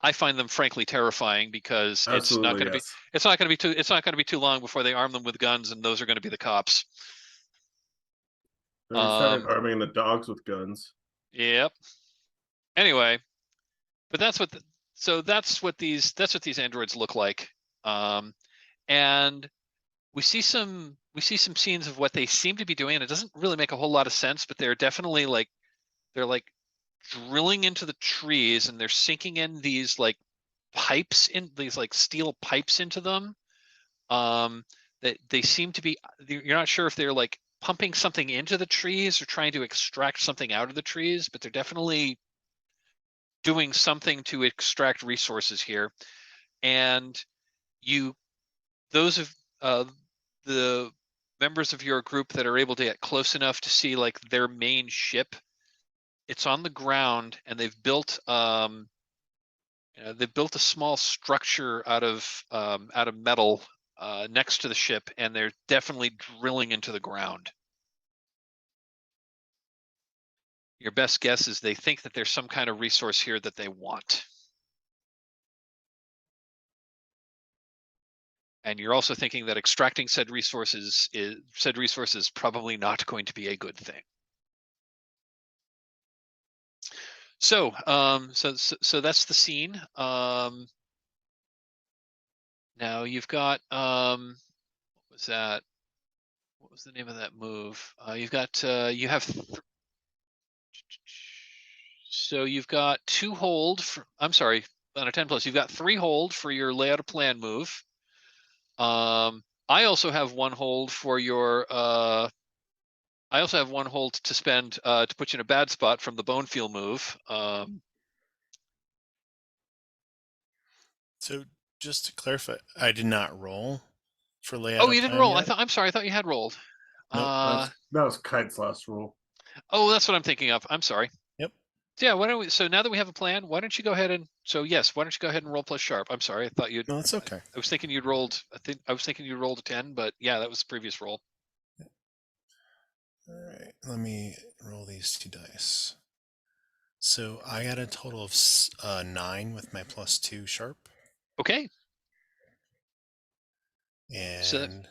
I find them frankly terrifying because it's not going to be too long before they arm them with guns, and those are going to be the cops. They started arming the dogs with guns. Yep. Anyway, but that's what these androids look like, and we see some scenes of what they seem to be doing, and it doesn't really make a whole lot of sense, but they're definitely like drilling into the trees, and they're sinking in these like pipes, in these like steel pipes into them. That they seem to be, you're not sure if they're like pumping something into the trees or trying to extract something out of the trees, but they're definitely doing something to extract resources here, and those of the members of your group that are able to get close enough to see like their main ship, it's on the ground, and they've built a small structure out of metal next to the ship, and they're definitely drilling into the ground. Your best guess is they think that there's some kind of resource here that they want. And you're also thinking that extracting said resources is probably not going to be a good thing. So, so that's the scene. Now you've got what was that? What was the name of that move? You've got so you've got 2 hold for, I'm sorry, on a 10 plus, you've got 3 hold for your lay out a plan move. I also have 1 hold for your I also have 1 hold to spend to put you in a bad spot from the Bonefield move. So just to clarify, I did not roll for layout. Oh, you didn't roll. I'm sorry. I thought you had rolled. Nope, that was Kite's last rule. Oh, that's what I'm thinking of. I'm sorry. Yep. Yeah. Why don't we? So now that we have a plan, why don't you go ahead and? So yes, why don't you go ahead and roll plus sharp? I'm sorry. I thought you'd. No, it's okay. I was thinking you'd rolled. I was thinking you rolled a 10, but yeah, that was the previous roll. All right, let me roll these 2 dice. So I got a total of 9 with my plus 2 sharp. Okay. And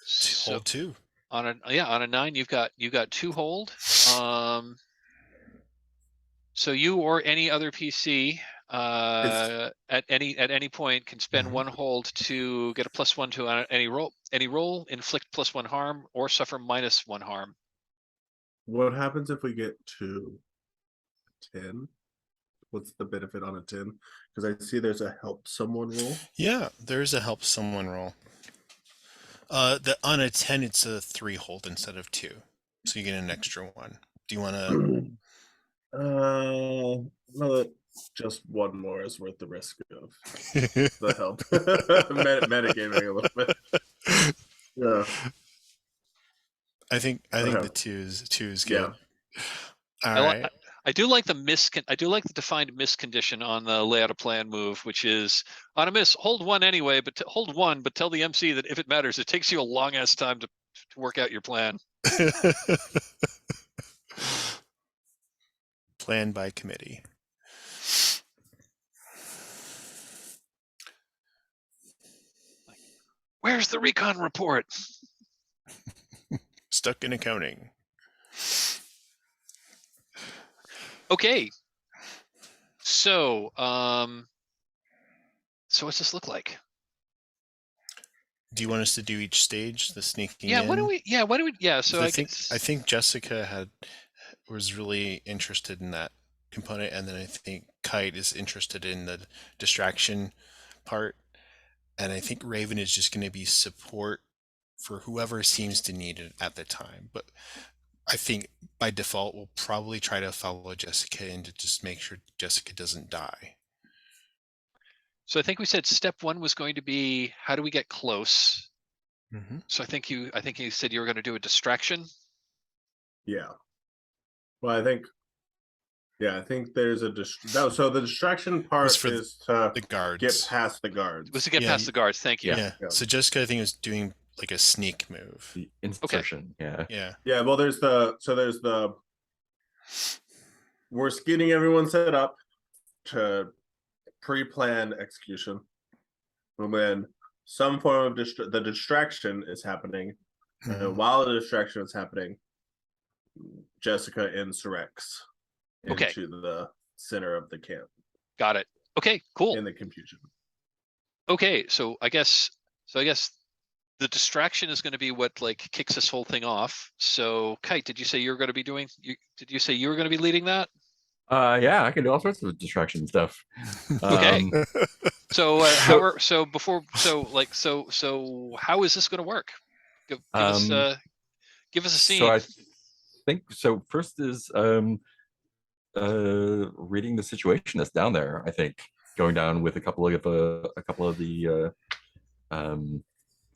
So hold 2. On a 9, you've got 2 hold. So you or any other PC at any point can spend 1 hold to get a +1 to any roll, inflict +1 harm, or suffer -1 harm. What happens if we get to 10? What's the benefit on a 10? Because I see there's a help someone roll. Yeah, there's a help someone roll. On a 10, it's a 3 hold instead of 2, so you get an extra 1. Do you want to? No, just 1 more is worth the risk of to? the help. Metagaming a little bit. Yeah. I think Okay. the two is good. Yeah. All right. I do like the defined miss condition on the lay out a plan move, which is on a miss, hold 1 anyway, but hold 1, but tell the MC that if it matters, it takes you a long ass time to work out your plan. Plan by committee. Where's the recon report? Stuck in accounting. Okay. So, so what's this look like? Do you want us to do each stage, the sneaking Yeah, in? why don't we? Yeah, so I think Jessica was really interested in that component, and then I think Kite is interested in the distraction part, and I think Raven is just going to be support for whoever seems to need it at the time. But I think by default we'll probably try to follow Jessica and to just make sure Jessica doesn't die. So I think we said step 1 was going to be how do we get close? Mm-hmm. So I think you said you were going to do a distraction. Yeah. Well, I think there's so the distraction part for is to the guards. get past the guards. Was to get past the guards. Thank you. Yeah. So Jessica, I think, was doing like a sneak move. The insertion. Yeah. Yeah. Well, there's the we're getting everyone set up to pre-planned execution, and then some form of the distraction is happening, and while the distraction is happening, Jessica insurrects into the center of the camp. Got it. Okay, cool. In the confusion. Okay, so I guess the distraction is going to be what like kicks this whole thing off. So Kite, did you say you were going to be leading that? Yeah, I can do all sorts of distraction stuff. Okay. So how is this going to work? Give us a scene. So I think so. First is reading the situation that's down there. I think going down with a couple of the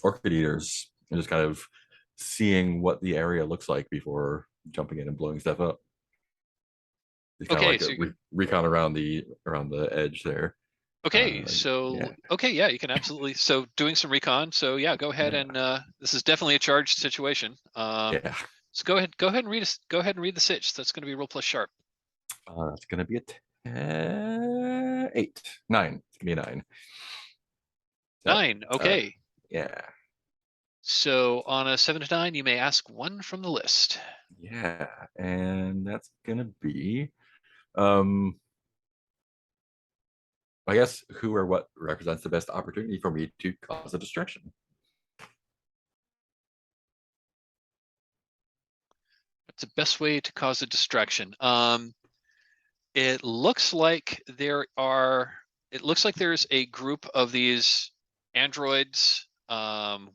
Orchid-Eaters and just kind of seeing what the area looks like before jumping in and blowing stuff up. It's kind Okay, of like a recon around the edge there. Okay, so yeah. okay, yeah, you can absolutely. So doing some recon. So yeah, go ahead and this is definitely a charged situation. Yeah. So go ahead and read us. Go ahead and read the sitch. That's going to be roll plus sharp. It's gonna be a 8, 9. It's gonna be a 9. So, 9. Okay. Yeah. So on a 7 to 9, you may ask one from the list. Yeah, and that's gonna be I guess who or what represents the best opportunity for me to cause a distraction. What's the best way to cause a distraction? It looks like there's a group of these androids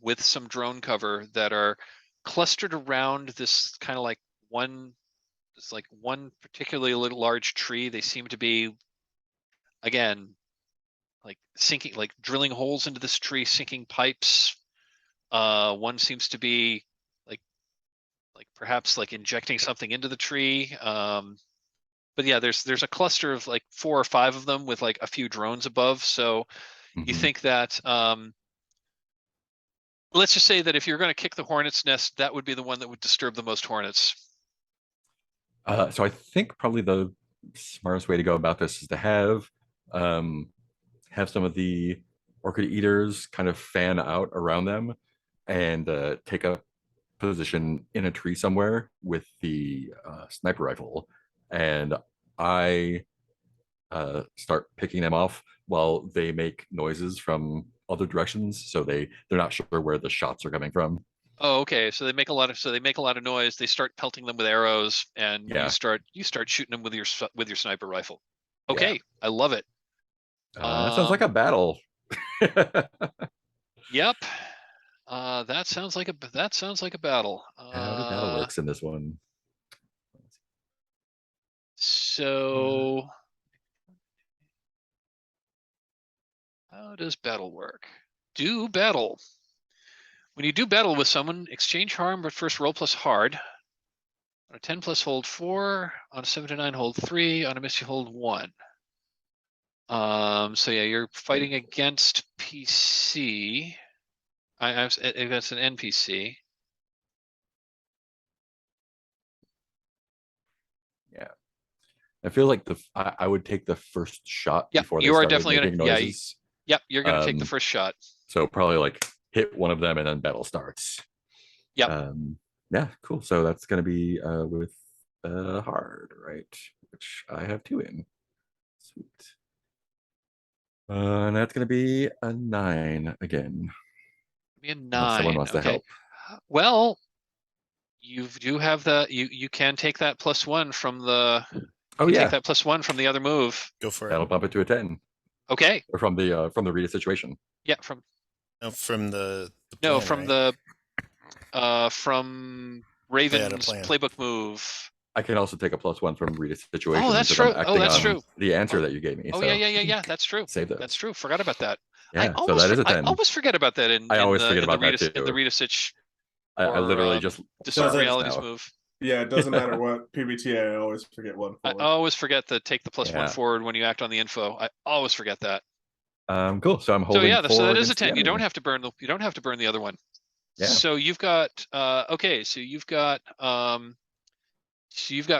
with some drone cover that are clustered around this kind of like one particularly little large tree. They seem to be, again, like sinking, like drilling holes into this tree, sinking pipes. One seems to be like perhaps like injecting something into the tree. But yeah, there's a cluster of like 4 or 5 of them with like a few drones above. So you think that let's just say that if you're going to kick the hornet's nest, that would be the one that would disturb the most hornets. So I think probably the smartest way to go about this is to have some of the Orchid-Eaters kind of fan out around them and take a position in a tree somewhere with the sniper rifle, and I start picking them off while they make noises from other directions, so they're not sure where the shots are coming from. Oh, okay. So they make a lot of noise. They start pelting them with arrows, and Yeah. you start shooting them with your sniper rifle. Okay, Yeah. I love it. That sounds like a battle. Yep. That sounds like a battle. How do battle works in this one? So how does battle work? Do battle. When you do battle with someone, exchange harm, but first roll plus hard. On a 10 plus hold 4. On a 7 to 9 hold 3. On a miss you hold 1. So yeah, you're fighting against PC. That's an NPC. Yeah, I feel like I would take the first shot before they you are started definitely making gonna. noises. Yep, you're gonna take the first shot. So probably like hit one of them and then battle starts. Yep. Yeah, cool. So that's gonna be with hard, right? Which I have 2 in. Sweet. And that's gonna be a 9 again. Be a 9. Unless someone wants to help. Well, you do have you can take that +1 from the. Oh yeah. Take that +1 from the other move. Go for That'll it. bump it to a 10. Okay. Or from the read situation. Yeah, No, from the no, plan, from right? from Raven's playbook move. I can also take a +1 from read a situation. Oh, that's true. Oh, that's true. The answer that you gave me. Oh, so yeah. That's true. Save those. That's true. Forgot about that. Yeah, so that is a 10. I always forget about that in the Read a Sitch. I literally just Discern Realities move. Yeah, it doesn't matter what PBTA. I always forget one forward. I always forget to take the +1 forward when you act on the info. I always forget that. Cool. So I'm holding. So that is a 10. You don't have to burn the other one. Yeah. So you've got okay. So you've got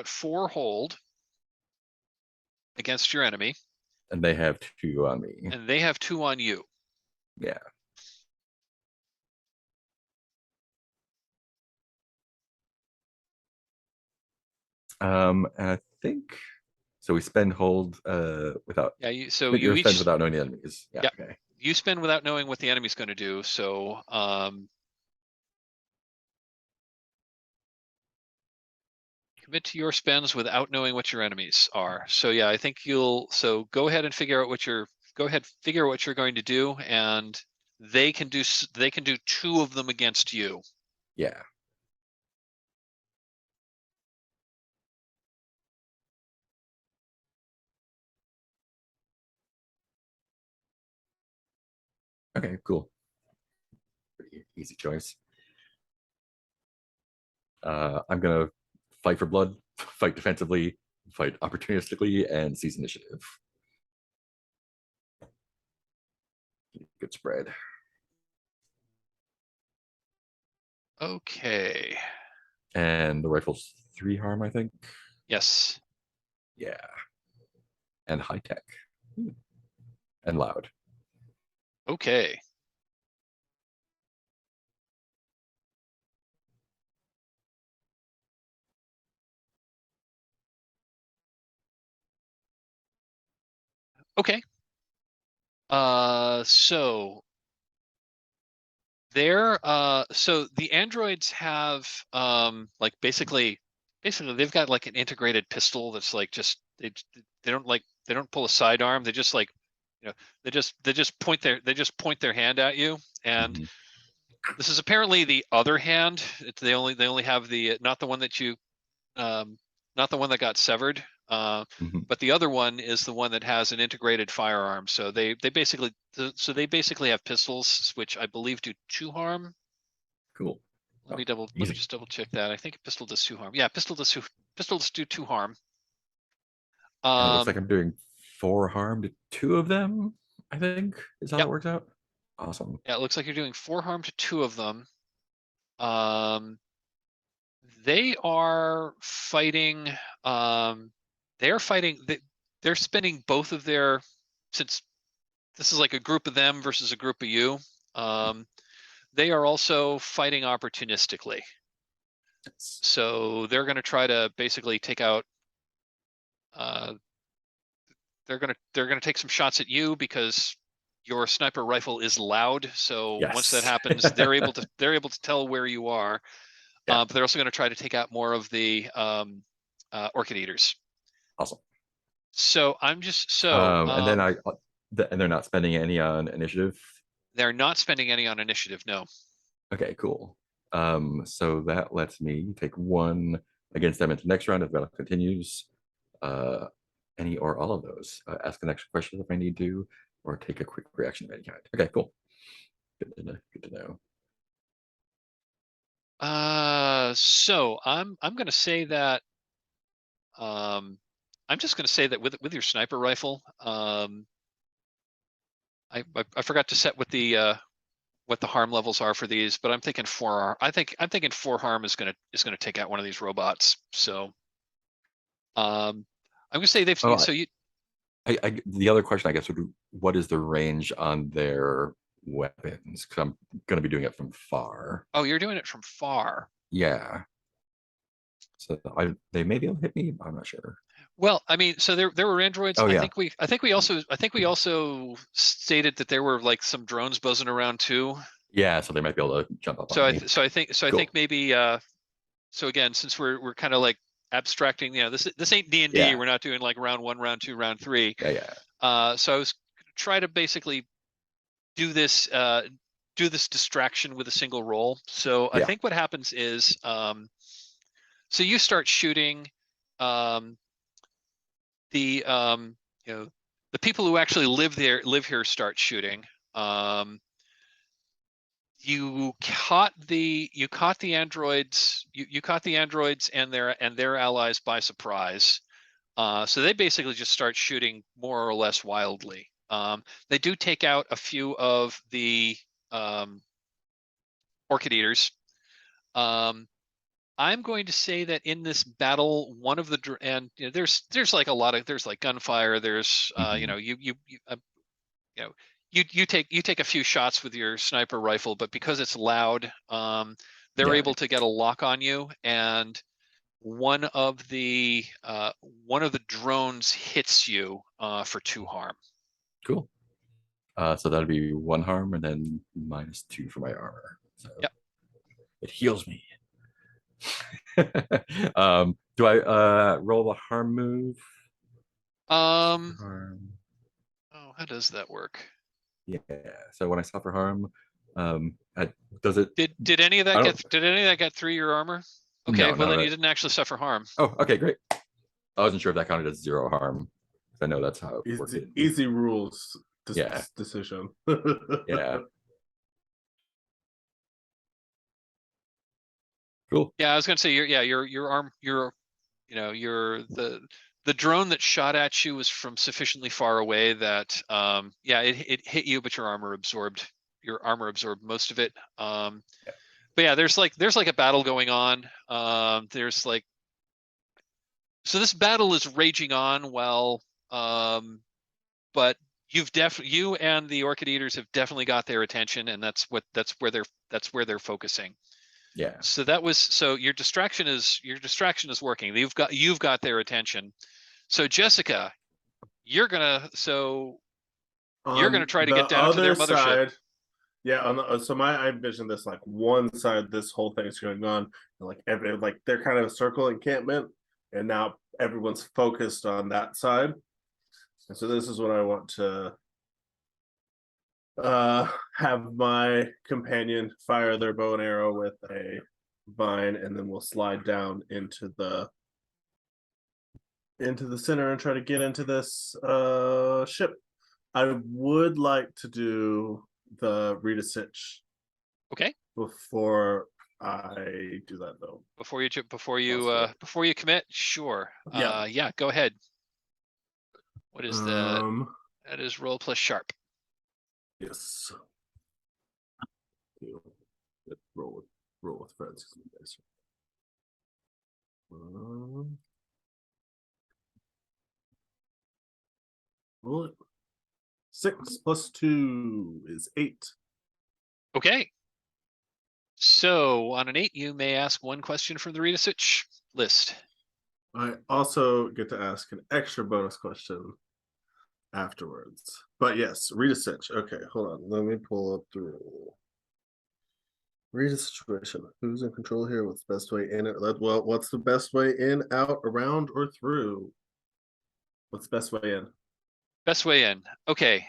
4 hold against your enemy. And they have 2 on me. And they have 2 on you. Yeah. And I think so. We spend hold without. Yeah. You spend without knowing the enemies. Yeah. Okay. You spend without knowing what the enemy's going to do. So commit to your spends without knowing what your enemies are. So yeah, I think so go ahead and figure out what you're going to do, and they can do 2 of them against you. Yeah. Okay, cool. Pretty easy choice. I'm gonna fight for blood, fight defensively, fight opportunistically, and seize initiative. Good spread. Okay. And the rifle's 3 harm, I think. Yes. Yeah. And high tech. And loud. Okay. Okay. So so the androids have like basically they've got like an integrated pistol that's like just they don't pull a sidearm. They just like, you know, they just point their hand at you. And Mhm. this is apparently the other hand. They only have the not the one that you not the one that got severed. Mhm. But the other one is the one that has an integrated firearm. So they basically have pistols, which I believe do 2 harm. Cool. Let me Easy. just double check that. I think a pistol does 2 harm. Yeah, pistols do 2 harm. And it looks like I'm doing 4 harm to 2 of them, I think, is how Yep. that works out. Awesome. Yeah, it looks like you're doing 4 harm to 2 of them. They are fighting. They're fighting. They're spending both of their, since this is like a group of them versus a group of you. They are also fighting opportunistically. So they're going to try to basically take out. They're gonna take some shots at you because your sniper rifle is loud. So once that Yes. happens, they're able to tell where you are. Yeah. But they're also going to try to take out more of the Orchid-Eaters. Awesome. So I'm just and then and they're not spending any on initiative. they're not spending any on initiative. No. Okay, cool. So that lets me take 1 against them into next round if battle continues. Any or all of those. Ask the next question if I need to, or take a quick reaction of any kind. Okay, cool. Good to know. So I'm gonna say that I'm just gonna say that with your sniper rifle, I forgot to set what the harm levels are for these, but I'm thinking 4 harm. I'm thinking 4 harm is gonna take out one of these robots. So I'm gonna say they've Oh, so you the other question I guess would be, what is the range on their weapons? Because I'm going to be doing it from far. oh, you're doing it from far. Yeah. So they may be able to hit me. I'm not sure. Well, I mean, so there were androids. Oh, I yeah. think we also stated that there were like some drones buzzing around too. Yeah, so they might be able to jump up So on I me. think Cool. maybe so again, since we're kind of like abstracting, you know, this ain't D&D. Yeah. We're not doing like round 1, round 2, round 3. Yeah. So I was gonna try to basically do this distraction with a single roll. So I Yeah. think what happens is so you start shooting the you know, the people who actually live here start shooting. You caught the androids. You caught the androids and their allies by surprise. So they basically just start shooting more or less wildly. They do take out a few of the Orchid-Eaters. I'm going to say that in this battle, one of the and you know, there's like a lot of there's like gunfire. There's you know, you know, you take a few shots with your sniper rifle, but because it's loud, they're Yeah. able to get a lock on you, and one of the drones hits you for 2 harm. Cool. So that'll be 1 harm and then -2 for my armor. So Yep. It heals me. Do I roll the harm move? Harm. Oh, how does that work? Yeah. So when I suffer harm, does it? Did any of that get through your armor? Okay, No, well no, then right. you didn't actually suffer harm. Oh, okay, great. I wasn't sure if that counted as 0 harm. I know that's how it works. Easy rules. Yeah. decision. Yeah. Cool. Yeah, I was gonna say your arm, the drone that shot at you was from sufficiently far away that it hit you, but your armor absorbed most of it. But yeah, there's like a battle going on. So this battle is raging on while but you and the Orchid-Eaters have definitely got their attention, and that's where they're focusing. Yeah. So your distraction is working. You've got their attention. So Jessica, you're gonna try to get down to their mothership. Side, yeah. I envision this like one side. This whole thing is going on, and like they're kind of a circle encampment, and now everyone's focused on that side. And so this is what I want to have my companion fire their bow and arrow with a vine, and then we'll slide down into the center and try to get into this ship. I would like to do the Rita Sitch. Okay. Before I do that, though. Before you commit, sure. Yeah. Go ahead. What is that? That is roll plus sharp. Yes. Roll with friends. Roll it. 6 + 2 is 8. Okay. So on an 8, you may ask one question from the Rita Sitch list. I also get to ask an extra bonus question afterwards. But yes, Rita Sitch. Okay, hold on. Let me pull up the rule. Rita situation. Who's in control here? What's the best way in it? Well, what's the best way in, out, around, or through? What's the best way in? Best way in. Okay.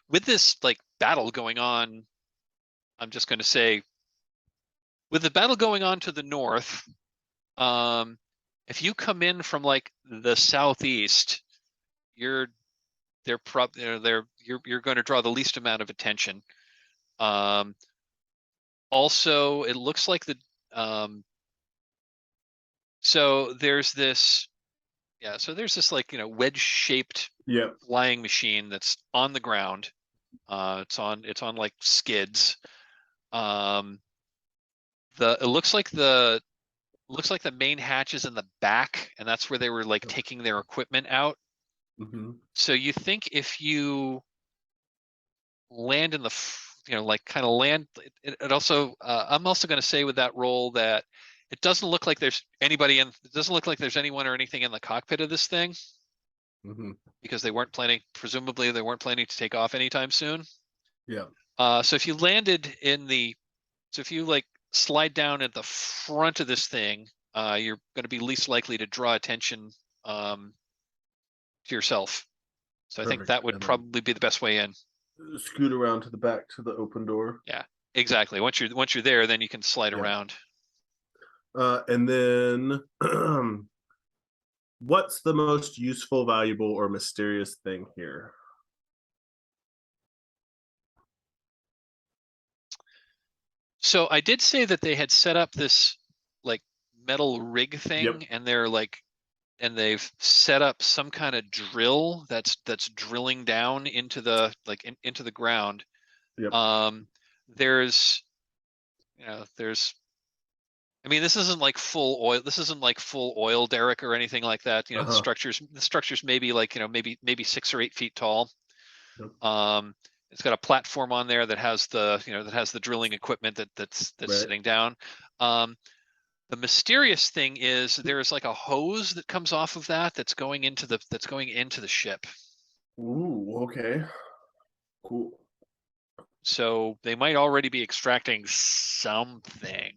With this like battle going on, I'm just going to say, with the battle going on to the north, if you come in from like the southeast, you're going to draw the least amount of attention. Also, it looks like so there's this like wedge-shaped flying machine that's on the ground. It's on like skids. It looks like the main hatch is in the back, and that's where they were like taking their equipment out. So you think if you land in the land it also I'm also going to say with that roll that it doesn't look like there's anyone or anything in the cockpit of this thing, because presumably they weren't planning to take off anytime soon. So if you like slide down at the front of this thing, you're going to be least likely to draw attention to yourself. So I think that would probably be the best way in. Scoot around to the back to the open door. Yeah, exactly. Once you're there, then you can slide around. And then what's the most useful, valuable, or mysterious thing here? So I did say that they had set up this like metal rig thing, and they've set up some kind of drill that's drilling down into the into the ground. There's this isn't like full oil. This isn't like full oil derrick or anything like that. The structure's maybe like maybe 6 or 8 feet tall. It's got a platform on there that has the drilling equipment that's sitting down. The mysterious thing is there's like a hose that comes off of that's going into the ship. Ooh, okay. Cool. So they might already be extracting something.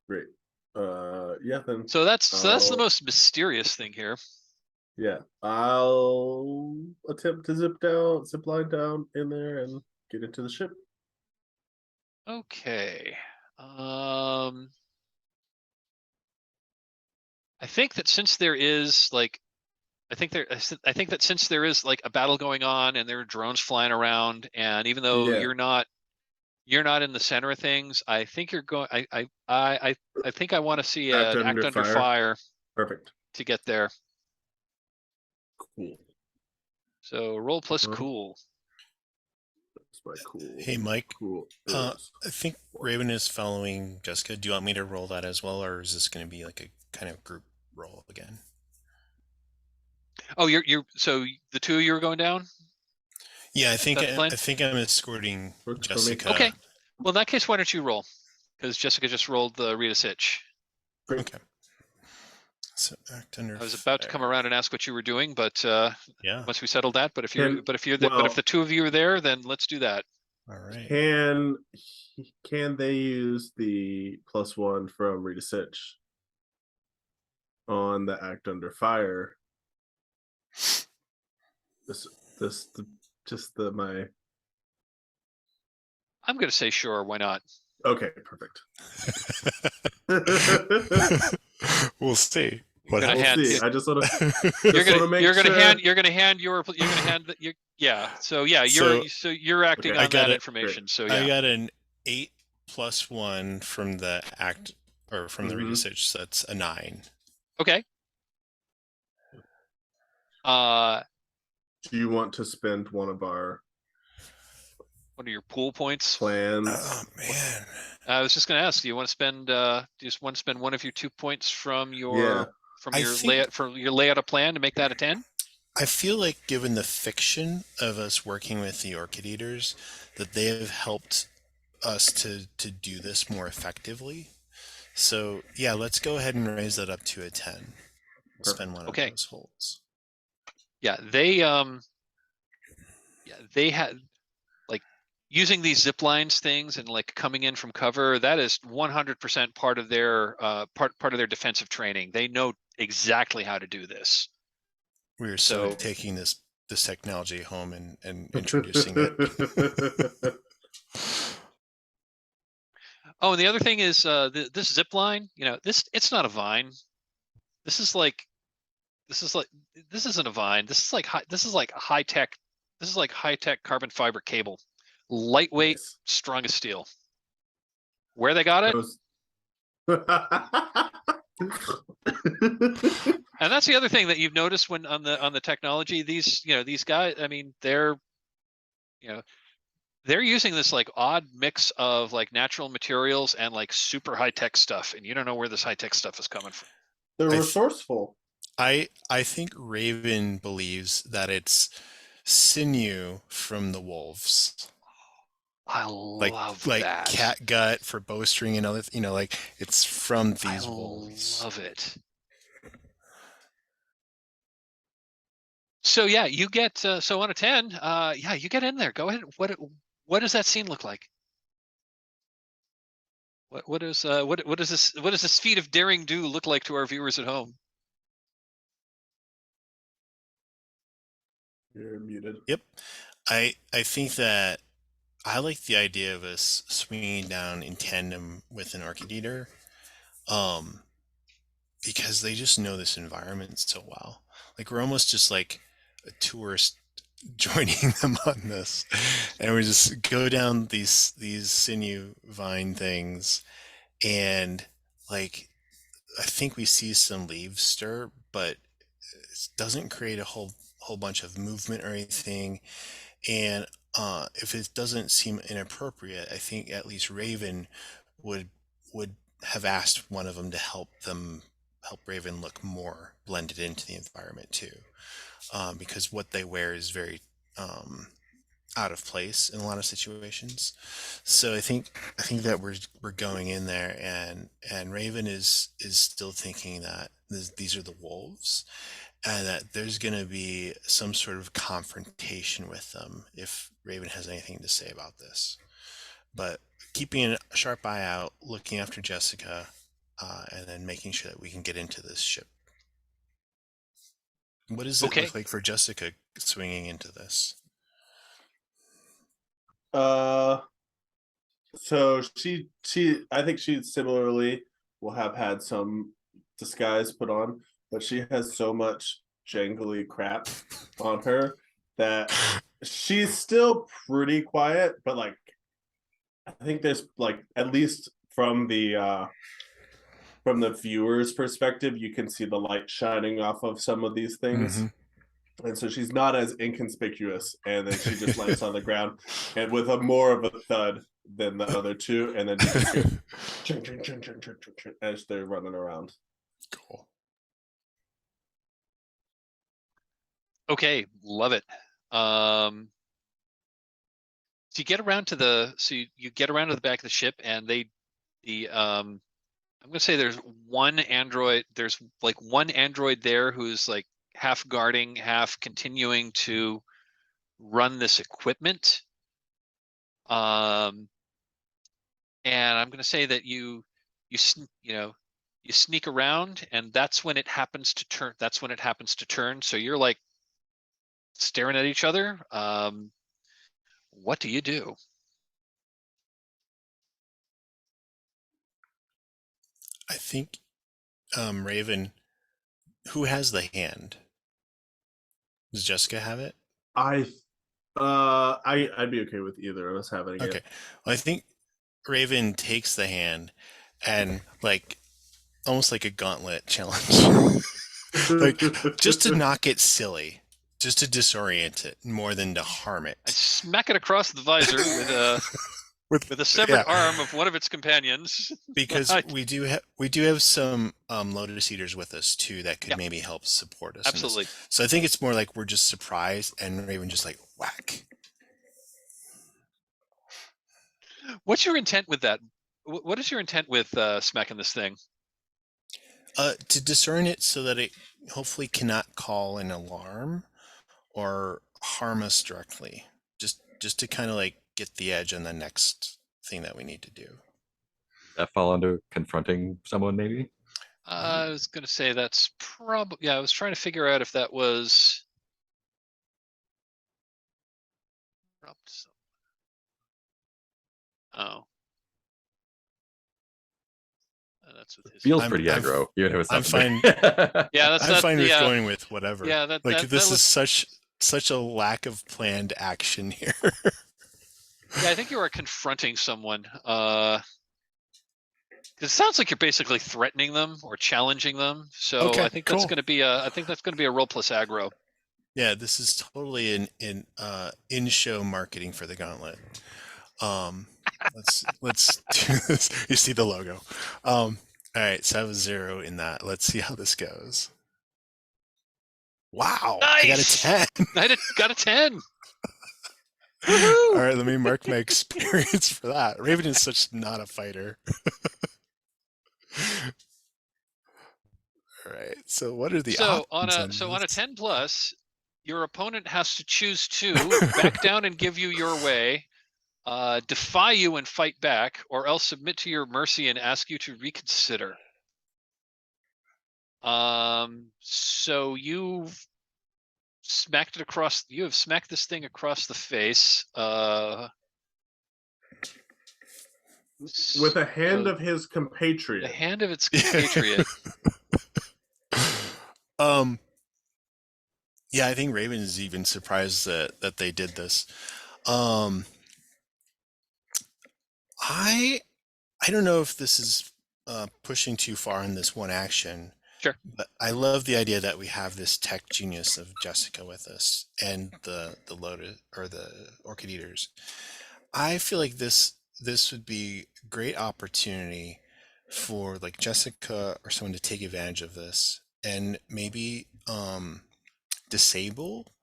Great. Yeah, then. So that's the most mysterious thing here. Yeah, I'll attempt to zip line down in there and get into the ship. Okay. I think that since there is like I think that since there is like a battle going on and there are drones flying around, and even though Yeah. you're not in the center of things, I think you're going. I think I want to see an act under fire Perfect. to get there. Cool. So roll plus Well, cool. That's my cool. Hey, Mike. Cool. I think Raven is following Jessica. Do you want me to roll that as well, or is this going to be like a kind of group roll again? Oh, you're so the two of you are going down? Yeah, I think That's the plan? I think I'm escorting Works for me. Jessica. Okay. Well, in that case, why don't you roll? Because Jessica just rolled the Rita Sitch. Great. Okay. So act under. I was about to come fire. around and ask what you were doing, but Yeah. once we settled that, but if you're Can- but if you're well- if the two of you are there, then let's do that. All right. Can they use the +1 from Rita Sitch on the act under fire? My I'm gonna say sure, why not? okay, perfect. We'll see. What Gonna We'll hand- see. you- I just want to. You're wanna gonna make you're gonna sure- hand yeah. So yeah, you're acting Okay, on I got that it. information. So I yeah. got an 8 + 1 from the act or from the Mhm. research, so that's a 9. Okay. Do you want to spend one of our What are your pool points? plans? Oh man. I was just gonna ask, do you want to spend do you just want to spend one of your 2 points from your Yeah. I think- layout for your layout of plan to make that a 10? I feel like given the fiction of us working with the Orchid-Eaters, that they have helped us to do this more effectively. So yeah, let's go ahead and raise that up to a 10. We'll spend one Okay. of those holds. Yeah, they had like using these zip lines things and like coming in from cover, that is 100% part of their part of their defensive training. They know exactly how to do this. We are So- so taking this technology home and introducing it. Oh, and the other thing is this zip line, it's not a vine. This isn't a vine. This is like high tech. This is like high tech carbon fiber cable, lightweight, Nice. strong as steel. Where they got it, and that's the other thing that you've noticed when on the technology. These guys, I mean, they're using this like odd mix of like natural materials and like super high tech stuff, and you don't know where this high tech stuff is coming from. They're I- resourceful. I think Raven believes that it's sinew from the wolves. I Like love like that. cat gut for bowstring and other like it's from I these wolves. love it. So yeah, you get so on a 10. Yeah, you get in there. Go ahead. What does that scene look like? What does this feat of daring do look like to our viewers at home? You're muted. Yep. I think that I like the idea of us swinging down in tandem with an Orchid-Eater, because they just know this environment so well. Like we're almost just like a tourist joining them on this, and we just go down these sinew vine things, and like I think we see some leaves stir, but it doesn't create a whole bunch of movement or anything. And if it doesn't seem inappropriate, I think at least Raven would have asked one of them to help Raven look more blended into the environment too, because what they wear is very out of place in a lot of situations. So I think that we're going in there, and Raven is still thinking that these are the wolves, and that there's going to be some sort of confrontation with them if Raven has anything to say about this. But keeping a sharp eye out, looking after Jessica, and then making sure that we can get into this ship. What does it Okay. look like for Jessica swinging into this? So she I think she similarly will have had some disguise put on, but she has so much jangly crap on her that she's still pretty quiet, but like I think there's like at least from the viewer's perspective, you can see the light shining off of some of these things. And so she's not as inconspicuous, and then she just lands on the ground and with a more of a thud than the other two, and then you just hear ching, ching, ching, ching, ching, ching, ching, as they're running around. Cool. Okay, love it. So you get around to the you get around to the back of the ship, and I'm gonna say there's one android. There's like one android there who's like half guarding, half continuing to run this equipment. And I'm gonna say that you sneak around, and that's when it happens to turn. That's when it happens to turn. So you're like staring at each other. What do you do? I think, Raven, who has the hand? Does Jessica have it? I'd be okay with either of us having Okay. it. Well, I think Raven takes the hand and like almost like a gauntlet challenge. Like just to knock it silly, just to disorient it more than to harm it. I smack it across the visor with a severed arm of one of its companions. Because we do have some Lotus Eaters with us too that could maybe help support us. Absolutely. In this. So I think it's more like we're just surprised and Raven just like whack. What's your intent with that? What is your intent with smacking this thing? To discern it so that it hopefully cannot call an alarm or harm us directly. Just to kind of like get the edge on the next thing that we need to do. That fall under confronting someone, maybe? I was going to say that's probably, yeah, I was trying to figure out if that was. Oh. That's with his. Feels pretty aggro. I'm fine. Yeah, that's I'm fine with going with whatever. Yeah, this is such a lack of planned action here. Yeah, I think you are confronting someone. It sounds like you're basically threatening them or challenging them. So okay, I think that's going to be a roll plus aggro. Yeah, this is totally an in-show marketing for the gauntlet. Let's do this. You see the logo. All right, so I have a 0 in that. Let's see how this goes. Wow, nice! I got a 10. I got a 10. All right, let me mark my experience for that. Raven is such not a fighter. All right, so what are the options on a 10 plus, your opponent has to choose to back down and give you your way, defy you and fight back, or else submit to your mercy and ask you to reconsider. So you have smacked this thing across the face. With a hand of his compatriot. The hand of its compatriot. Yeah, I think Raven is even surprised that they did this. I don't know if this is pushing too far in this one action. Sure. But I love the idea that we have this tech genius of Jessica with us and the Lotus or the Orchid-Eaters. I feel like this would be a great opportunity for like Jessica or someone to take advantage of this and maybe disable,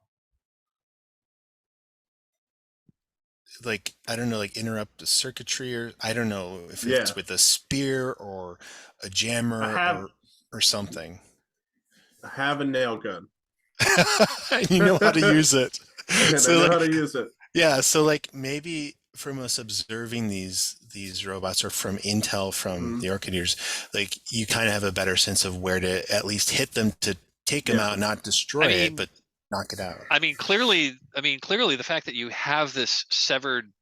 like, I don't know, like interrupt the circuitry, or I don't know if it's with a spear or a jammer or something. I have a nail gun. You know how to use it. So I know how to use it. Yeah, so like maybe from us observing these robots or from intel from the Orchid-Eaters, like you kind of have a better sense of where to at least hit them to take them out, not destroy it, but knock it out. I mean, clearly the fact that you have this severed,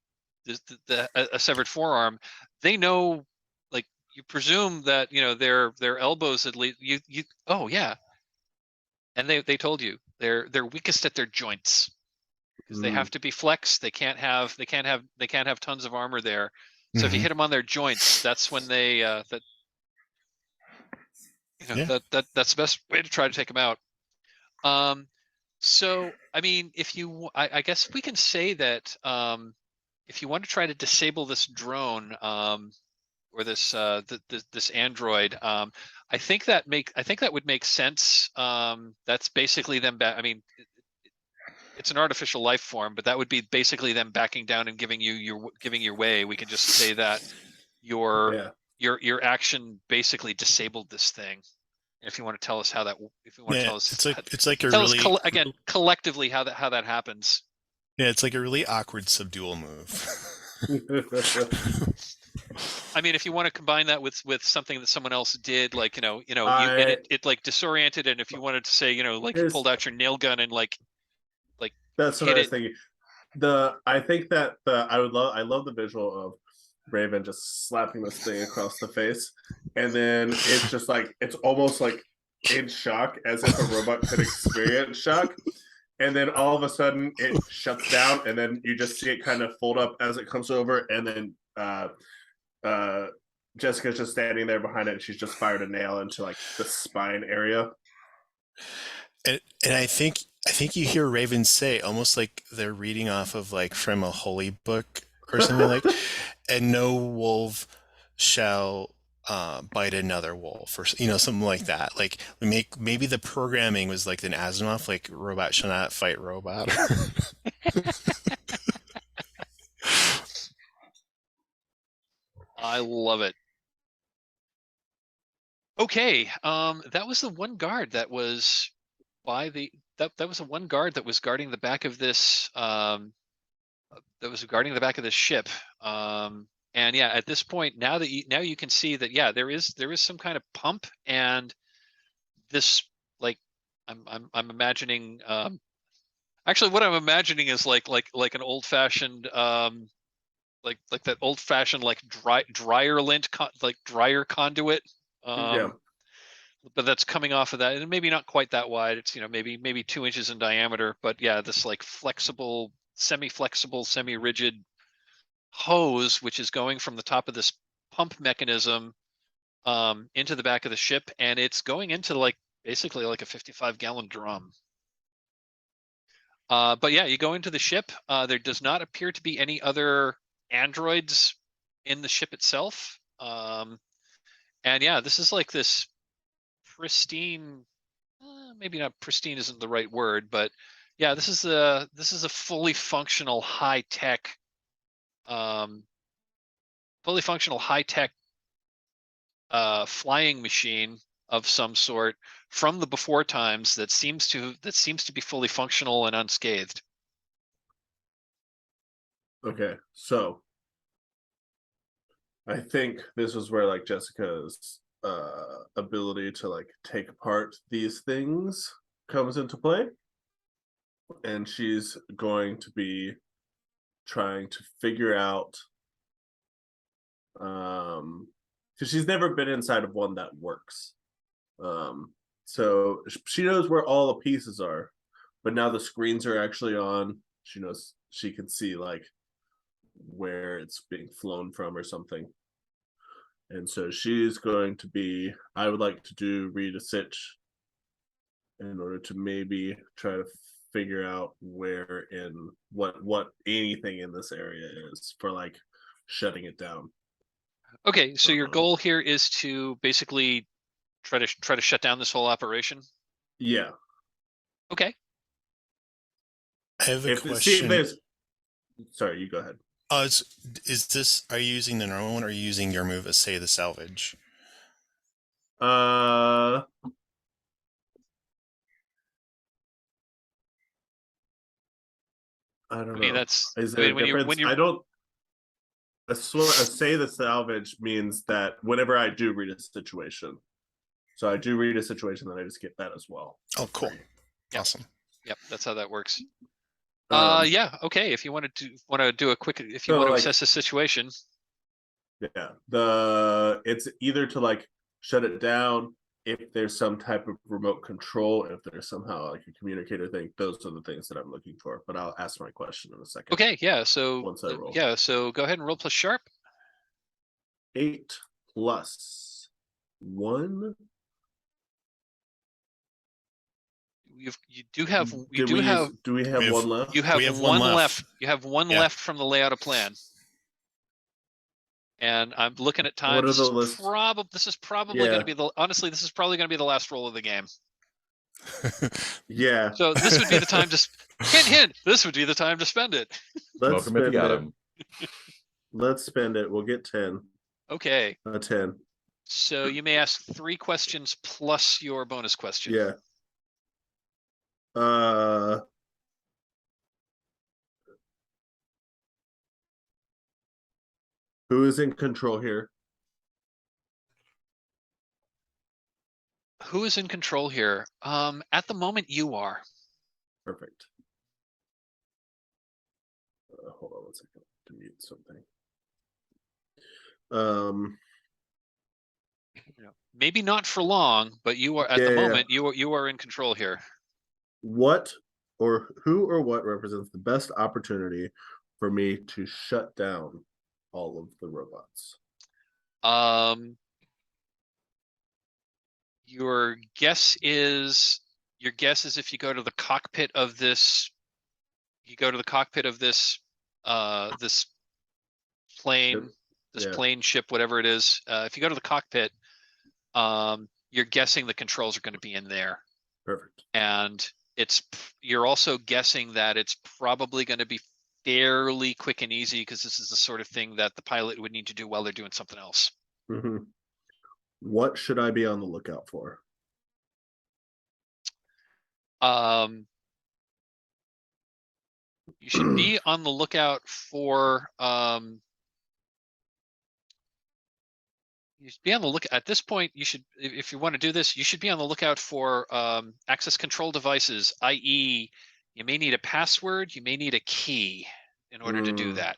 a severed forearm, they know, like, you presume that, their elbows at least, oh yeah. And they told you they're weakest at their joints because they have to be flexed. They can't have tons of armor there. So if you hit them on their joints, that's when they that's the best way to try to take them out. So I mean, I guess we can say that if you want to try to disable this drone or this this android, I think that would make sense. That's basically them back. I mean, it's an artificial life form, but that would be basically them backing down and giving your way. We can just say that your action basically disabled this thing. If you want to tell us how that, if you want to tell us, it's like a really again collectively how that happens. Yeah, it's like a really awkward subdual move. I mean, if you want to combine that with something that someone else did, like and it like disoriented, and if you wanted to say like you pulled out your nail gun and like that's what I was thinking. I think that I love the visual of Raven just slapping this thing across the face, and then it's just like it's almost like in shock, as if a robot could experience shock, and then all of a sudden it shuts down, and then you just see it kind of fold up as it comes over, and then Jessica's just standing there behind it, and she's just fired a nail into like the spine area. And I think you hear Raven say, almost like they're reading off of like from a holy book or something like, and no wolf shall bite another wolf, or something like that. Like maybe the programming was like an Asimov, like robot shall not fight robot. I love it. Okay, that was the one guard that was by that was the one guard that was guarding the back of this ship. And yeah, at this point, now you can see that there is some kind of pump, and this, like, I'm imagining actually what I'm imagining is like an old fashioned like that old fashioned like dryer lint dryer conduit. But that's coming off of that, and maybe not quite that wide. It's maybe 2 inches in diameter, but yeah, this like flexible, semi-flexible, semi-rigid hose, which is going from the top of this pump mechanism into the back of the ship, and it's going into like basically like a 55-gallon drum. But yeah, you go into the ship. There does not appear to be any other androids in the ship itself. And yeah, this is like this pristine, maybe not pristine isn't the right word, but yeah, this is a fully functional high-tech flying machine of some sort from the before times that seems to be fully functional and unscathed. Okay, so I think this is where like Jessica's ability to like take apart these things comes into play, and she's going to be trying to figure out because she's never been inside of one that works, so she knows where all the pieces are, but now the screens are actually on. She knows she can see like where it's being flown from or something. And so she's going to be, I would like to do read a sitch in order to maybe try to figure out where in what anything in this area is for like shutting it down. Okay, so your goal here is to basically try to shut down this whole operation? Yeah. Okay. I have a question. Sorry, you go ahead. Is this, are you using the normal one, or are you using your move as, say, the salvage? I don't know. I mean, that's, is there a difference? I don't. Say the salvage means that whenever I do read a situation, so I do read a situation, then I just get that as well. Oh, cool. Yep. Awesome. Yep, that's how that works. Yeah, okay. If you want to do a quick, if you want to assess the situation. Yeah, it's either to like shut it down, if there's some type of remote control, if there's somehow like a communicator thing, those are the things that I'm looking for. But I'll ask my question in a second. Okay, yeah. So Once I roll. yeah, so go ahead and roll plus sharp. 8 plus 1. You do have Do we have one left? you have We have one one left. left. You have one Yeah. left from the layout of plan. And I'm looking at time. What are This the is lists? this is probably going Yeah. to be honestly, this is probably going to be the last roll of the game. Yeah. So this would be the time to hint. This would be the time to spend it. Let's Smoke 'em if you spend got it. 'em. Let's spend it. We'll get 10. Okay. A 10. So you may ask 3 questions plus your bonus question. Yeah. Who is in control here? Who is in control here? At the moment, you are. Perfect. Hold on one second to mute something. Maybe not for long, but you are at the moment. You are in control here. What or who or what represents the best opportunity for me to shut down all of the robots? Your guess is if you go to the cockpit of this, this plane, plane ship, whatever it is. If you go to the cockpit, you're guessing the controls are going to be in there. Perfect. And you're also guessing that it's probably going to be fairly quick and easy because this is the sort of thing that the pilot would need to do while they're doing something else. Mm-hmm. What should I be on the lookout for? You should be on the lookout for you should be on the look at this point. You should, if you want to do this, you should be on the lookout for access control devices, i.e., you may need a password, you may need a key in order to do that.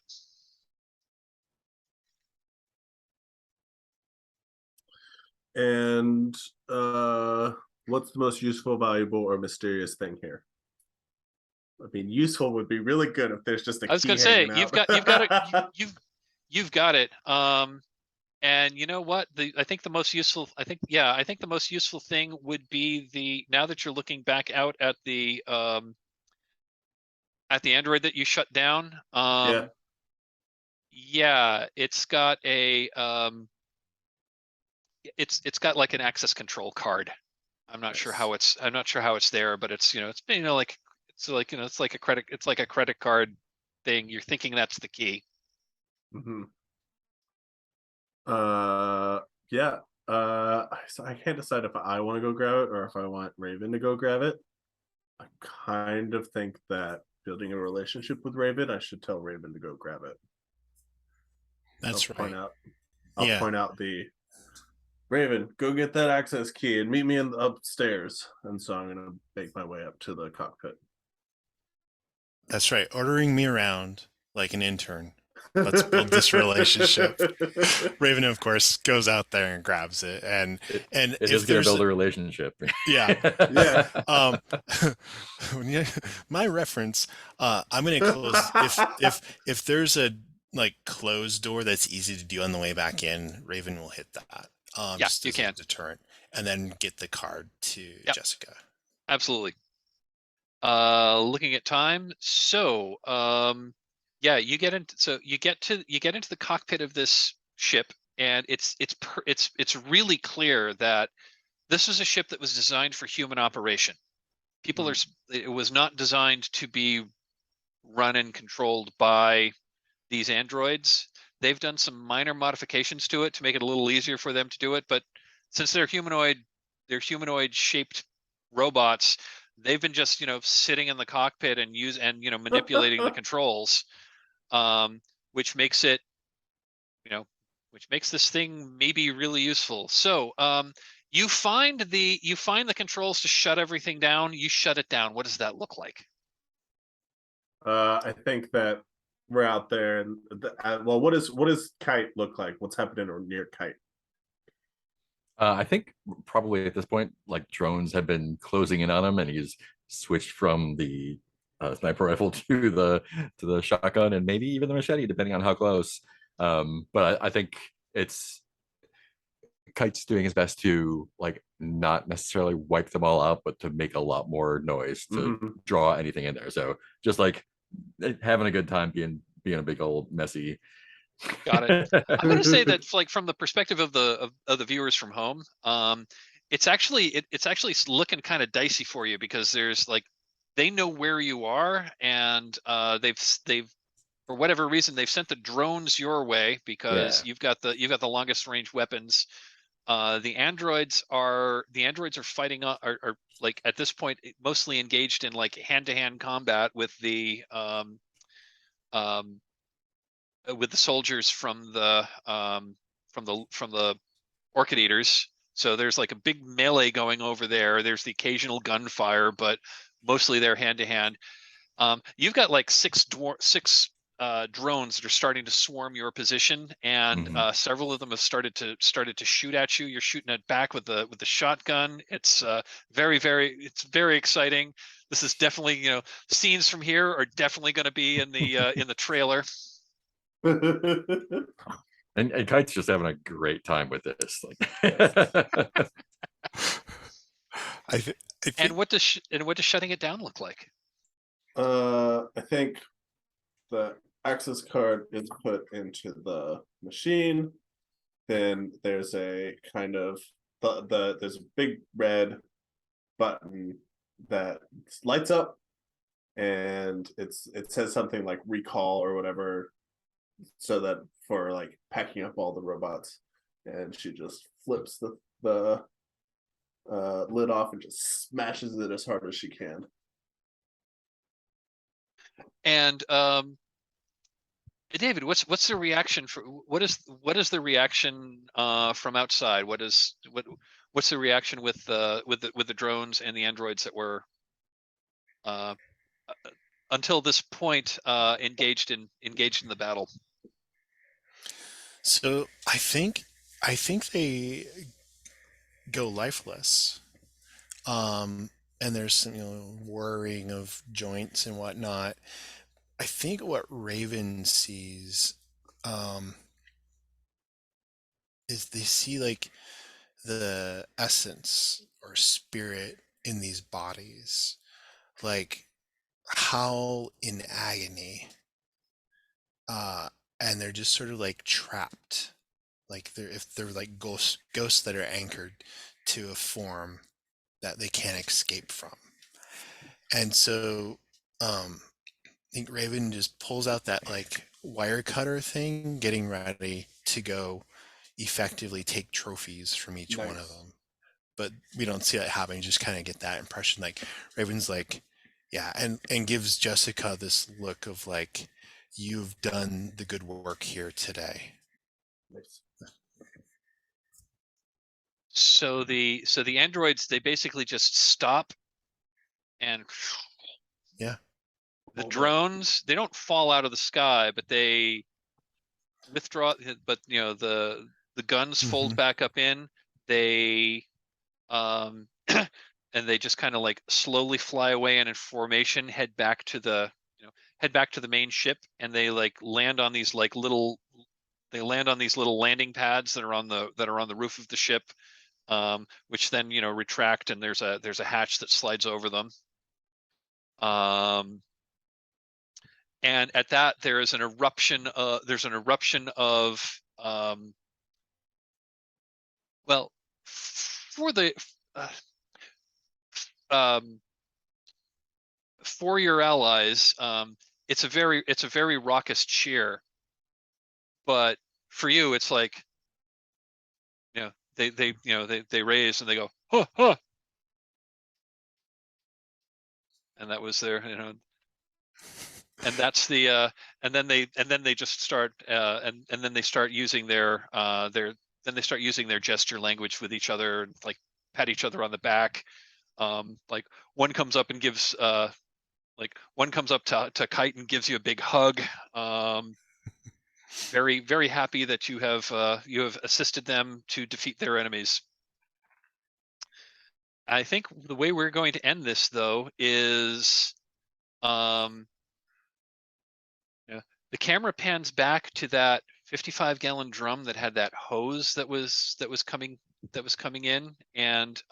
And what's the most useful, valuable, or mysterious thing here? I mean, useful would be really good if there's just a key. I was going to say out. you've got it. You've got it. And you know what? I think the most useful thing would be now that you're looking back out at the Android that you shut down. Yeah, it's got a it's got like an access control card. I'm not sure how it's there, but it's it's like a credit card thing. You're thinking that's the key. Mm-hmm. Yeah. So I can't decide if I want to go grab it or if I want Raven to go grab it. I kind of think that building a relationship with Raven, I should tell Raven to go grab it. That's right. I'll point out the Raven, go get that access key and meet me upstairs. And so I'm gonna make my way up to the cockpit. That's right. Ordering me around like an intern. Let's build this relationship. Raven, of course, goes out there and grabs it, and it is going to build a relationship. Yeah. My reference. I'm going to close. If there's a closed door that's easy to do on the way back in, Raven will hit that. You can deterrent, and then get the card to Jessica. Absolutely. Looking at time, so yeah, you get into the cockpit of this ship, and it's really clear that this is a ship that was designed for human operation. It was not designed to be run and controlled by these androids. They've done some minor modifications to it to make it a little easier for them to do it, but since they're humanoid shaped robots, they've been just sitting in the cockpit and manipulating the controls, which makes this thing maybe really useful. So you find the controls to shut everything down. You shut it down. What does that look like? I think that we're out there, and what does Kite look like? What's happening near Kite? I think probably at this point, like drones have been closing in on him, and he's switched from the sniper rifle to the shotgun and maybe even the machete, depending on how close. But I think it's Kite's doing his best to like not necessarily wipe them all out, but to make a lot more noise to Mhm. draw anything in there. So just like having a good time being a big old messy. Got it. I'm going to say that, like, from the perspective of the viewers from home, it's actually looking kind of dicey for you, because there's like, they know where you are, and they've for whatever reason they've sent the drones your way, because Yeah. you've got the longest range weapons. The androids are fighting are like at this point mostly engaged in like hand-to-hand combat with the um with the soldiers from the Orchid-Eaters. So there's like a big melee going over there. There's the occasional gunfire, but mostly they're hand to hand. You've got like six drones that are starting to swarm your position, and several of them have started to shoot at you. You're shooting it back with the shotgun. It's very exciting. This is definitely, scenes from here are definitely going to be in the trailer. And Kite's just having a great time with this. Like, I think And what does shutting it down look like? I think the access card is put into the machine. Then there's a kind of there's a big red button that lights up, and it says something like recall or whatever, so that for like packing up all the robots. And she just flips the lid off and just smashes it as hard as she can. And David, what's the reaction for what is the reaction from outside? What's the reaction with the drones and the androids that were until this point engaged in the battle? so. I think they go lifeless. And there's some whirring of joints and whatnot. I think what Raven sees is they see like the essence or spirit in these bodies, like howl in agony, and they're just sort of like trapped, like they're like ghosts that are anchored to a form that they can't escape from. And so I think Raven just pulls out that like wire cutter thing, getting ready to go effectively take trophies from each one of them. But we don't see that happening. Just kind of get that impression, like Raven's like, yeah, and gives Jessica this look of like, you've done the good work here today. So the androids, they basically just stop, and Yeah. the drones, they don't fall out of the sky, but they withdraw. But the guns fold back up in. They and they just kind of like slowly fly away, and in formation head back to the main ship, and they like land on these little landing pads that are on the roof of the ship, which then retract, and there's a hatch that slides over them. And at that, there is an eruption. There's an eruption of well, for the for your allies, it's a very raucous cheer. But for you, it's like, they raise and they go, huh, huh. And that was their, and that's the and then they just start and then they start using their gesture language with each other, and like pat each other on the back. Like one comes up and gives one comes up to Kite and gives you a big hug. Very, very happy that you have assisted them to defeat their enemies. I think the way we're going to end this though is, yeah, the camera pans back to that 55-gallon drum that had that hose that was coming in, and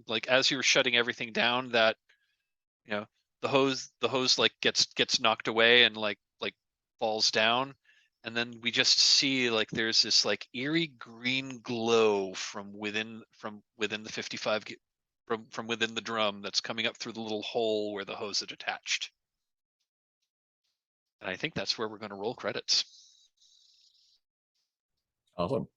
like as you were shutting everything down, that the hose like gets knocked away and like falls down, and then we just see like there's this like eerie green glow from within the 55 from within the drum that's coming up through the little hole where the hose is attached. And I think that's where we're going to roll credits. Awesome.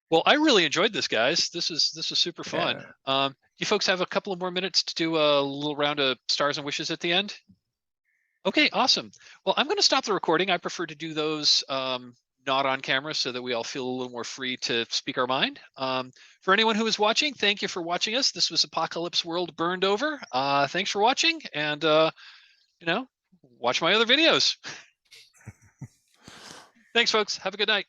Well, I really enjoyed this, guys. This is super fun. Yeah. You folks have a couple of more minutes to do a little round of stars and wishes at the end? Okay, awesome. Well, I'm going to stop the recording. I prefer to do those not on camera so that we all feel a little more free to speak our mind. For anyone who is watching, thank you for watching us. This was Apocalypse World Burned Over. Thanks for watching, and watch my other videos. Thanks, folks. Have a good night.